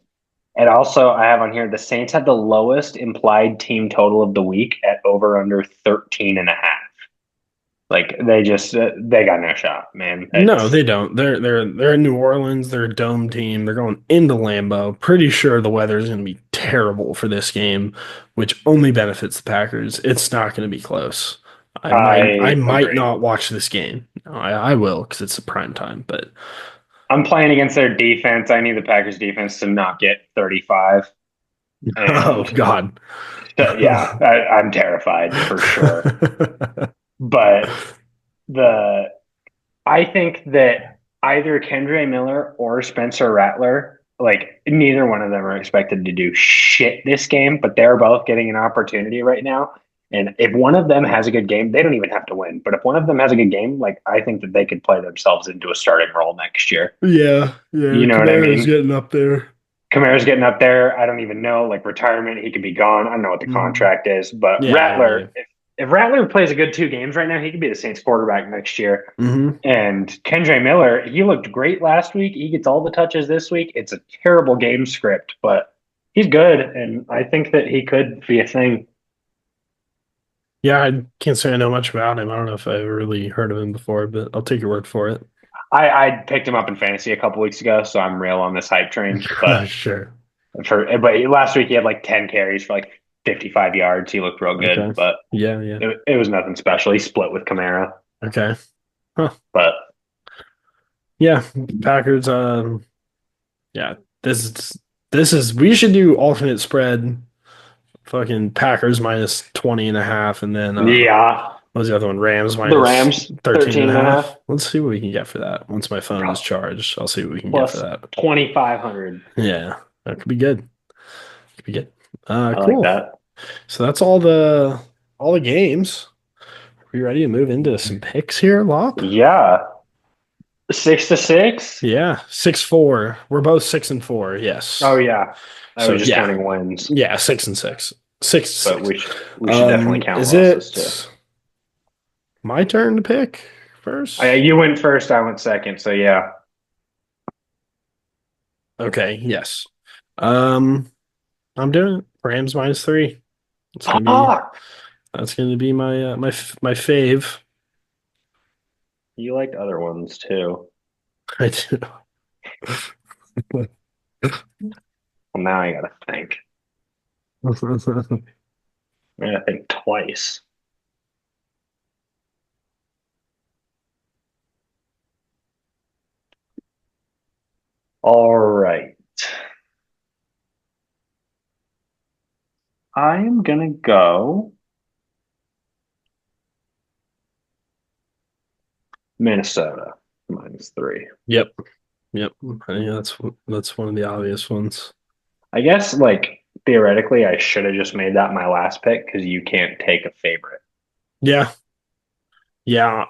also I have on here the Saints had the lowest implied team total of the week at over under 13 and a half. Like they got no shot, man. No, It's they don't. They're in New Orleans. They're a dome team. They're going into Lambeau. Pretty sure the weather is going to be terrible for this game, which only benefits the Packers. It's not going to be close. I I might agree. not watch this game. No, I will because it's a prime time. But I'm playing against their defense. I need the Packers defense to not get 35. oh And God, yeah, I'm terrified for sure. But the I think that either Kendre Miller or Spencer Rattler, like neither one of them are expected to do shit this game, but they're both getting an opportunity right now. And if one of them has a good game, they don't even have to win. But if one of them has a good game, like I think that they could play themselves into a starting role next year. yeah, yeah. You know what I Kamara's mean? getting up there. Kamara's getting up there. I don't even know, like retirement, he could be gone. I don't know what the Mhm. contract is, but Yeah, yeah, yeah. Rattler, if Rattler plays a good 2 games right now, he could be the Saints quarterback next year. Hmm. And Kendre Miller, he looked great last week. He gets all the touches this week. It's a terrible game script, but he's good, and I think that he could be a thing. Yeah, I can't say I know much about him. I don't know if I've really heard of him before, but I'll take your word for it. I picked him up in fantasy a couple weeks ago, so I'm real on this hype train. Sure. But last week he had like 10 carries for like 55 yards. He looked real good, Okay. but Yeah, yeah. it was nothing special. He split with Kamara, Okay. Huh. but Yeah, Packers. Yeah. This is we should do alternate spread. Fucking Packers minus 20 and a half, and then yeah, what was the other one? Rams the minus Rams 13 and 13 a and a half half. Let's see what we can get for that. Once my phone is charged, I'll see what we can get for plus that. 2,500. Yeah, that could be good. Could be good. I like Cool. that. So that's all the games. Are you ready to move into some picks here, Lop? Yeah, 6-6. Yeah, 6-4. We're both 6-4. Oh Yes. yeah, I So was just yeah, counting wins, yeah, 6-6. Six to but six. we should definitely count Is losses too. it my turn to pick first? You went first, I went second, so yeah. Okay, yes. Um, I'm doing it. Rams minus 3. It's gonna be Fuck, that's gonna be my fave. you liked other ones too. I do. Well, now I gotta think. I gotta think twice. All right, I am gonna go Minnesota -3. Yep, yep. I think that's one of the obvious ones. I guess like theoretically, I should have just made that my last pick because you can't take a favorite. Yeah, yeah.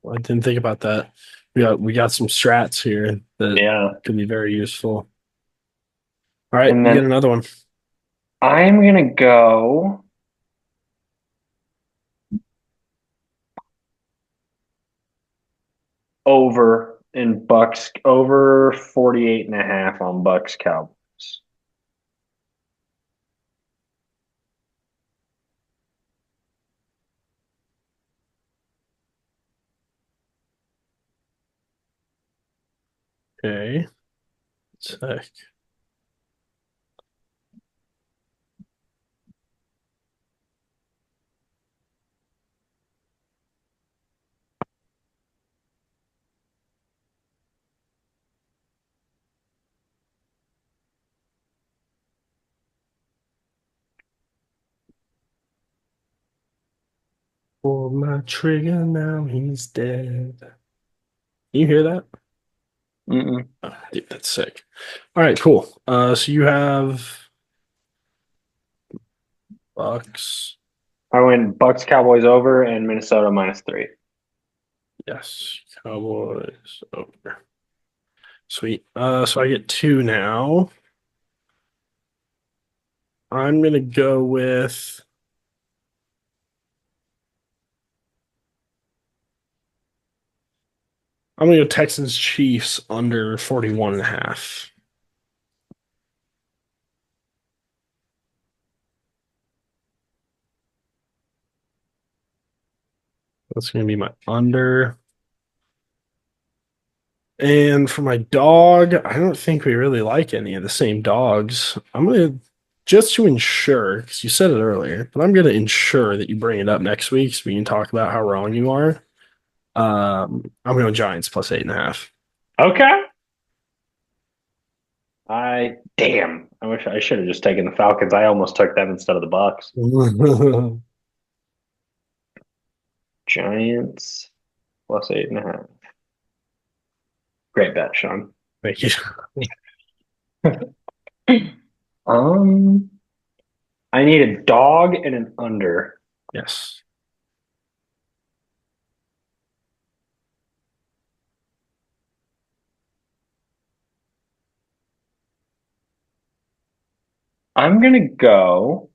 I didn't think about that. We got some strats here that Yeah, could be very useful. All right, and you get then another one. I'm gonna go over in Bucks over 48 and a half on Bucks Cowboys. Okay. Sec. Pull my trigger, now he's dead. you hear that? Mm-mm. Oh, dude, that's sick. All right, cool. So you have Bucks. I went Bucks Cowboys over and Minnesota -3. Yes, Cowboys over. Sweet. So I get two now. I'm gonna go with I'm gonna go Texans Chiefs under 41 and a half. That's gonna be my under. And for my dog, I don't think we really like any of the same dogs. I'm gonna just to ensure, because you said it earlier, but I'm gonna ensure that you bring it up next week so we can talk about how wrong you are. I'm going Giants plus 8.5. Okay. I damn. I wish I should have just taken the Falcons. I almost took them instead of the Bucks. Giants +8.5. Great bet, Sean. Thank you. Um, I need a dog and an under. Yes. I'm gonna go.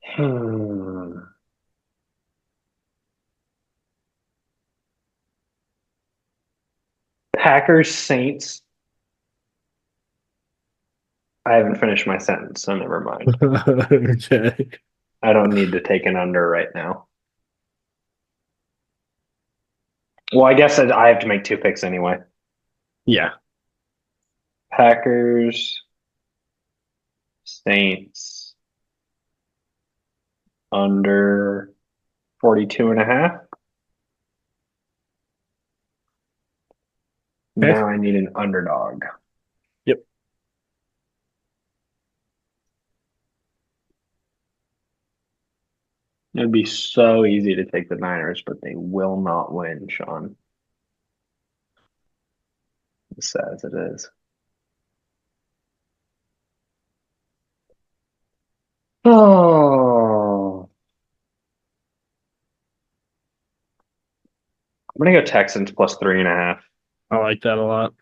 Hmm. Packers Saints. I haven't finished my sentence, so never mind. Okay. I don't need to take an under right now. Well, I guess I have to make two picks anyway. Yeah. Packers, Saints, under 42 and a half. Okay. Now I need an underdog. Yep. It'd be so easy to take the Niners, but they will not win, Sean. As sad as it is. Oh, I'm gonna go Texans +3.5. I like that a lot.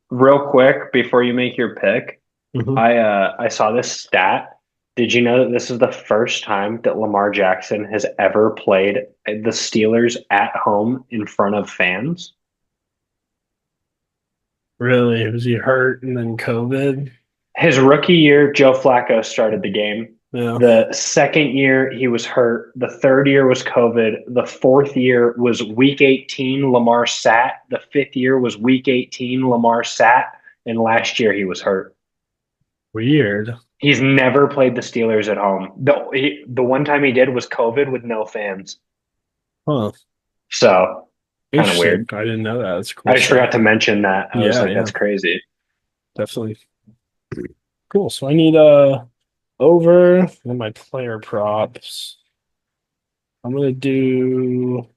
Real quick before you make your pick, Hmm. I saw this stat. Did you know that this is the first time that Lamar Jackson has ever played the Steelers at home in front of fans? Really? Was he hurt and then COVID? His rookie year, Joe Flacco started the game. Yeah. The second year, he was hurt. The third year was COVID. The fourth year was week 18, Lamar sat. The fifth year was week 18, Lamar sat. And last year, he was hurt. Weird. He's never played the Steelers at home. The one time he did was COVID with no fans. Huh. So kind of Interesting. weird. I didn't know that. That's I cool just forgot stuff. to mention that. I was Yeah, like, yeah, that's crazy. definitely. Cool. So I need over and my player props. I'm gonna do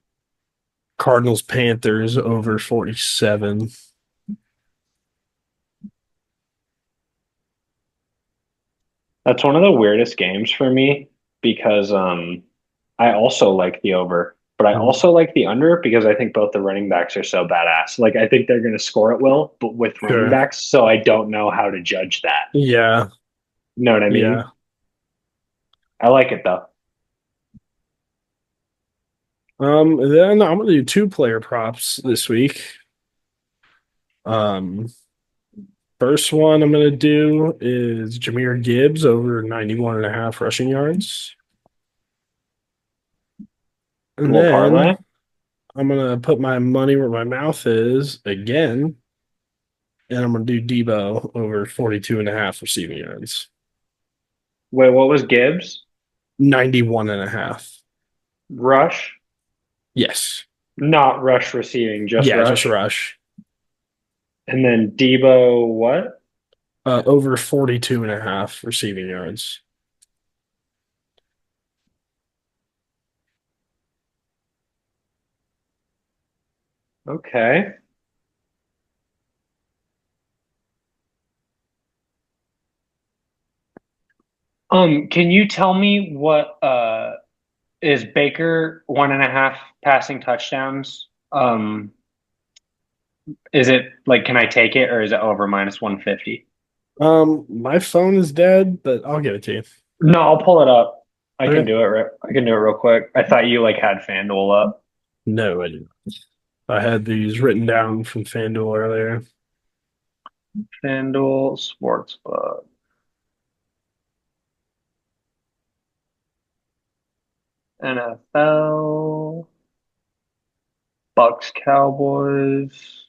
Cardinals Panthers over 47. That's one of the weirdest games for me because I also like the over, but I Mhm. also like the under because I think both the running backs are so badass. Like I think they're going to score it well, but with running Sure. backs, so I don't know how to judge that. Yeah, You know what I mean? yeah. I like it though. Then I'm gonna do two player props this week. Um, First one I'm gonna do is Jahmyr Gibbs over 91 and a half rushing yards. A And little then parlay. I'm gonna put my money where my mouth is again, and I'm gonna do Debo over 42 and a half receiving yards. Wait, what was Gibbs? 91 and a half. Rush, Yes. not rush receiving, just Yeah, just rush. rush. And then Debo, what? Over 42 and a half receiving yards. Okay. Can you tell me what is Baker 1.5 passing touchdowns? Is it like can I take it or is it over minus 150? My phone is dead, but I'll give it to you. No, I'll pull it up. I can Okay. do it. I can do it real quick. I thought you like had FanDuel up. No, I didn't. I had these written down from FanDuel earlier. FanDuel Sportsbook, NFL, Bucks, Cowboys.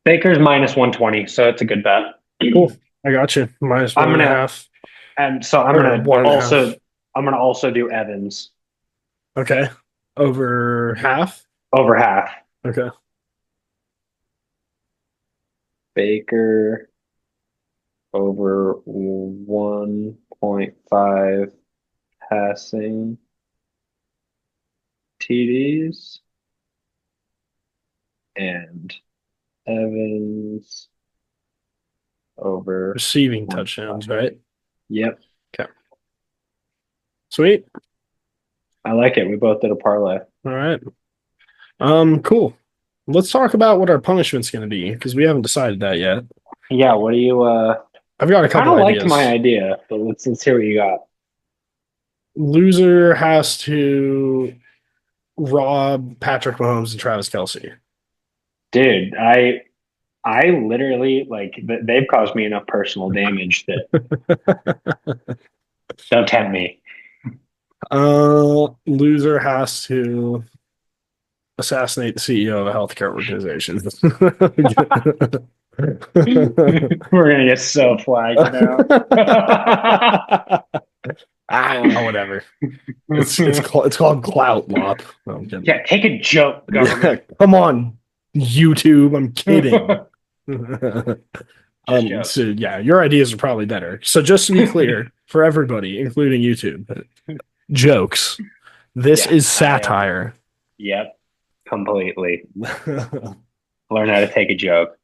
Baker's minus 120, so it's a good bet. Cool. I got you. Minus I'm one and a gonna half and so I'm or gonna one and a also half. I'm gonna also do Evans Okay. Over half. over half. Okay. Baker over 1.5 passing TDs and Evans over Receiving 1.5. touchdowns, right? Yep, Okay. Sweet. I like it. We both did a parlay. All right. Cool. Let's talk about what our punishment's going to be because we haven't decided that yet. Yeah, what do you I've got a I kind couple of liked my ideas. idea, but let's hear what you got. Loser has to rob Patrick Mahomes and Travis Kelsey. Dude, I literally like they've caused me enough personal damage that don't tempt me. Loser has to assassinate the CEO of a healthcare organization. We're gonna get so flagged now. Whatever. It's called clout mop. No, I'm kidding. Yeah, take a joke, Yeah, government. come on, YouTube. I'm kidding. Just joke. So yeah, your ideas are probably better. So just to be clear, for everybody, including YouTube, jokes. This Yeah, is I satire. yep, completely. Learn how to take a joke.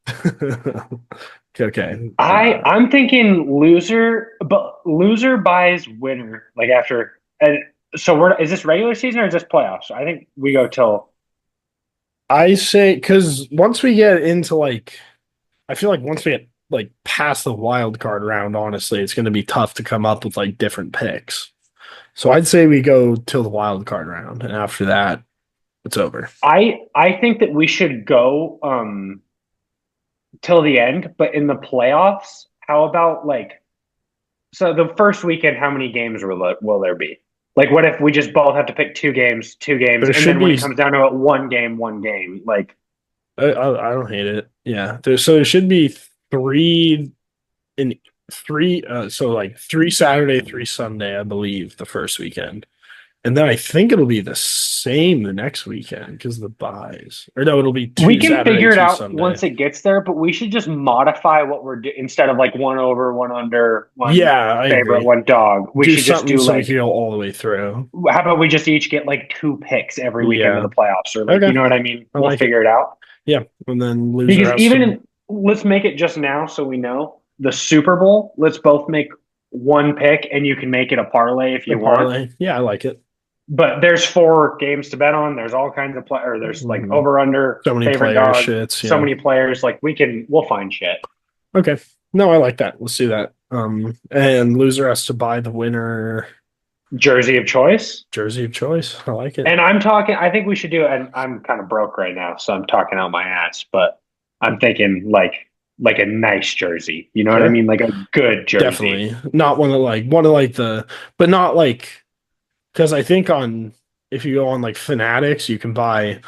Okay. I'm thinking loser, but loser buys winner. Like after, and so we're is this regular season or is this playoffs? I think we go till I say because once we get into I feel like once we get past the wild card round, honestly, it's going to be tough to come up with different picks. So I'd say we go till the wild card round, and after that, it's over. I think that we should go till the end, but in the playoffs, how about like so the first weekend? How many games will there be? Like, what if we just both have to pick two games, There and should then when be. it comes down to it, one game, like I don't hate it. Yeah. There should be three in three. So three Saturday, three Sunday, I believe, the first weekend. And then I think it'll be the same the next weekend because of the buys. Or no, it'll be we two can Saturday, figure it two out Sunday. once it gets there, but we should just modify what we're doing instead of like one over, one under, one Yeah, I favorite, agree. one dog. We Do should just something do so we can like, go all the way through. how about we just each get like two picks every weekend of Yeah. the playoffs, or like, you Okay. know what I mean? I We'll like it. figure it out. Yeah. And then loser Because has to let's make it just now so we know the Super Bowl. Let's both make one pick, and you can make it a parlay if the you want. parlay. Yeah, I like it. But there's four games to bet on. There's all kinds of play, or there's like Mhm. over under So many favorite player dog. shits. So Yeah. many players. Like we'll find shit. Okay. No, I like that. Let's do that. And loser has to buy the winner Jersey of choice. jersey of choice. I like it. And I'm talking. I think we should do it. And I'm kind of broke right now, so I'm talking out my ass. But I'm thinking like a nice jersey. You know what I Sure. mean? Like a good jersey. Definitely. Not one of but not because I think if you go on Fanatics, you can buy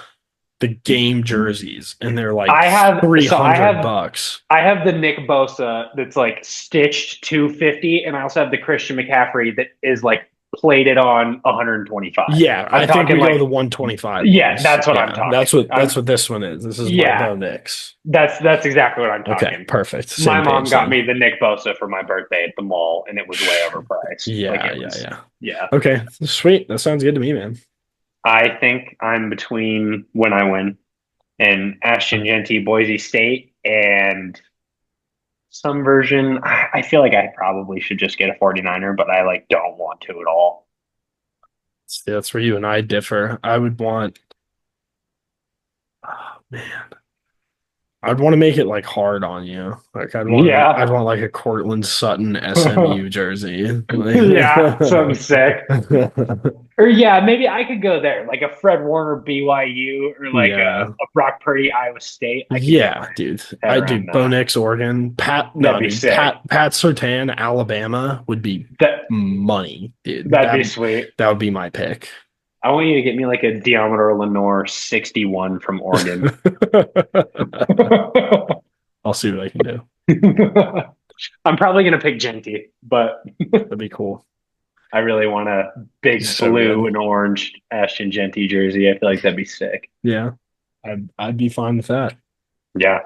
the game jerseys and they're like I have three so hundred bucks. I have the Nick Bosa that's like stitched 250, and I also have the Christian McCaffrey that is like plated on 125. Yeah, I'm I think talking we go like the 125 yeah, ones. that's what I'm Yeah, talking. that's what this one is. This is my Yeah, Bo Nix. that's exactly what I'm Okay, talking. perfect. My Same mom page got then. me the Nick Bosa for my birthday at the mall, and it was way overpriced. Like Yeah, it yeah, was, yeah. yeah. Okay, sweet. That sounds good to me, man. I think I'm between when I win and Ashton Genty, Boise State, and some version. I feel like I probably should just get a 49er, but I like don't want to at all. See, that's where you and I differ. I would want, oh man, I'd want to make it like hard on you. Like I'd Yeah. want like a Cortland Sutton SMU jersey. Yeah, something sick. Or yeah, maybe I could go there, like a Fred Warner BYU or like Yeah. a Brock Purdy Iowa State. I could get my Yeah, dude. head I do around Bo that. Nix, Oregon. Pat, That'd no, be dude. sick. Pat Surtain, Alabama would be That money, dude. that'd be sweet. That would be my pick. I want you to get me like a Diameter Lenore 61 from Oregon. I'll see what I can do. I'm probably gonna pick Genty, but That'd be cool. I really want a He's big so blue good. and orange Ashton Genty jersey. I feel like that'd be sick. Yeah, I'd be fine with that. Yeah,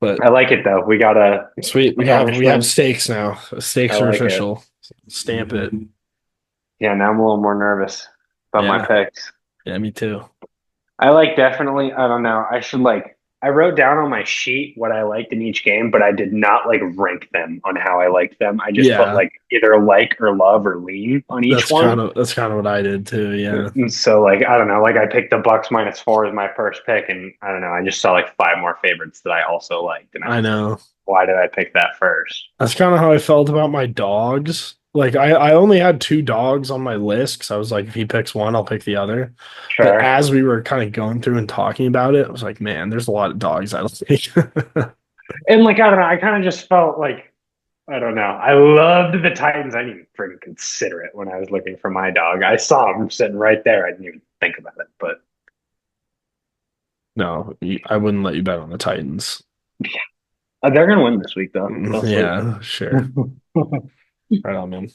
But I like it though. sweet, we have Irishman. stakes now. I Stakes are like it. official. Stamp it. Yeah, now I'm a little more nervous about my Yeah, picks. yeah, me too. I like definitely, I don't know. I wrote down on my sheet what I liked in each game, but I did not like rank them on how I liked them. I just put Yeah, like either like or love or lean on each one. that's kind of what I did too. Yeah, And so like, I don't know, like I picked the Bucks -4 as my first pick. And I don't know, I just saw like five more favorites that I also liked. And I I was like, know. why did I pick that first? That's kind of how I felt about my dogs. Like I only had two dogs on my list because I was like, if he picks one, I'll pick the other. But Sure. as we were kind of going through and talking about it, I was like, man, there's a lot of dogs I like. And like, I don't know, I kind of just felt like, I don't know. I loved the Titans. I didn't even freaking consider it when I was looking for my dog. I saw him sitting right there. I didn't even think about it. But No, I wouldn't let you bet on the Titans. they're going to win this week, though. Don't sleep. Yeah, sure. Right on, man.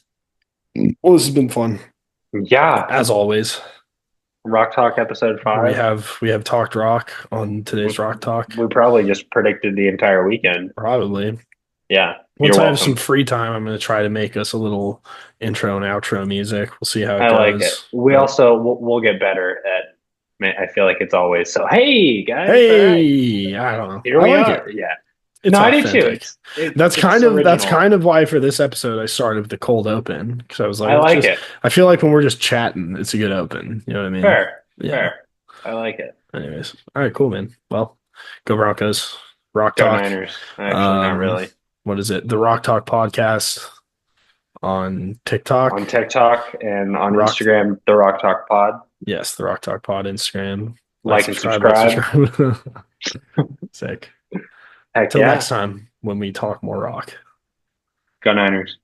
Well, this has been fun Yeah. as always. Rock Talk episode We 5. have talked rock on We, today's Rock Talk. we probably just predicted the entire weekend. Probably. Yeah. You're Once I have some welcome. free time, I'm going to try to make us a little intro and outro music. We'll see how it I like it. goes. We But also, we'll get better at, man, I feel like it's always so, hey, guys. All right. hey, I don't know. Here I we like it. are. Yeah. It's No, I do too. authentic. It's That's original. kind of why for this episode I started with the cold open because I was like, I let's like just. it. I feel like when we're just chatting, it's a good open. You know what I mean? Fair. Yeah. Fair. I like it. Anyways, all right, cool, man. Well, go Broncos. Rock Go Talk. Niners. Actually, not really. What is it? The Rock Talk podcast on TikTok. On TikTok and on Rock. Instagram, the Rock Talk Pod. Yes, the Rock Talk Pod Instagram. Like and Like, subscribe. subscribe. Sick. Heck Till yeah. next time when we talk more rock. Go Niners.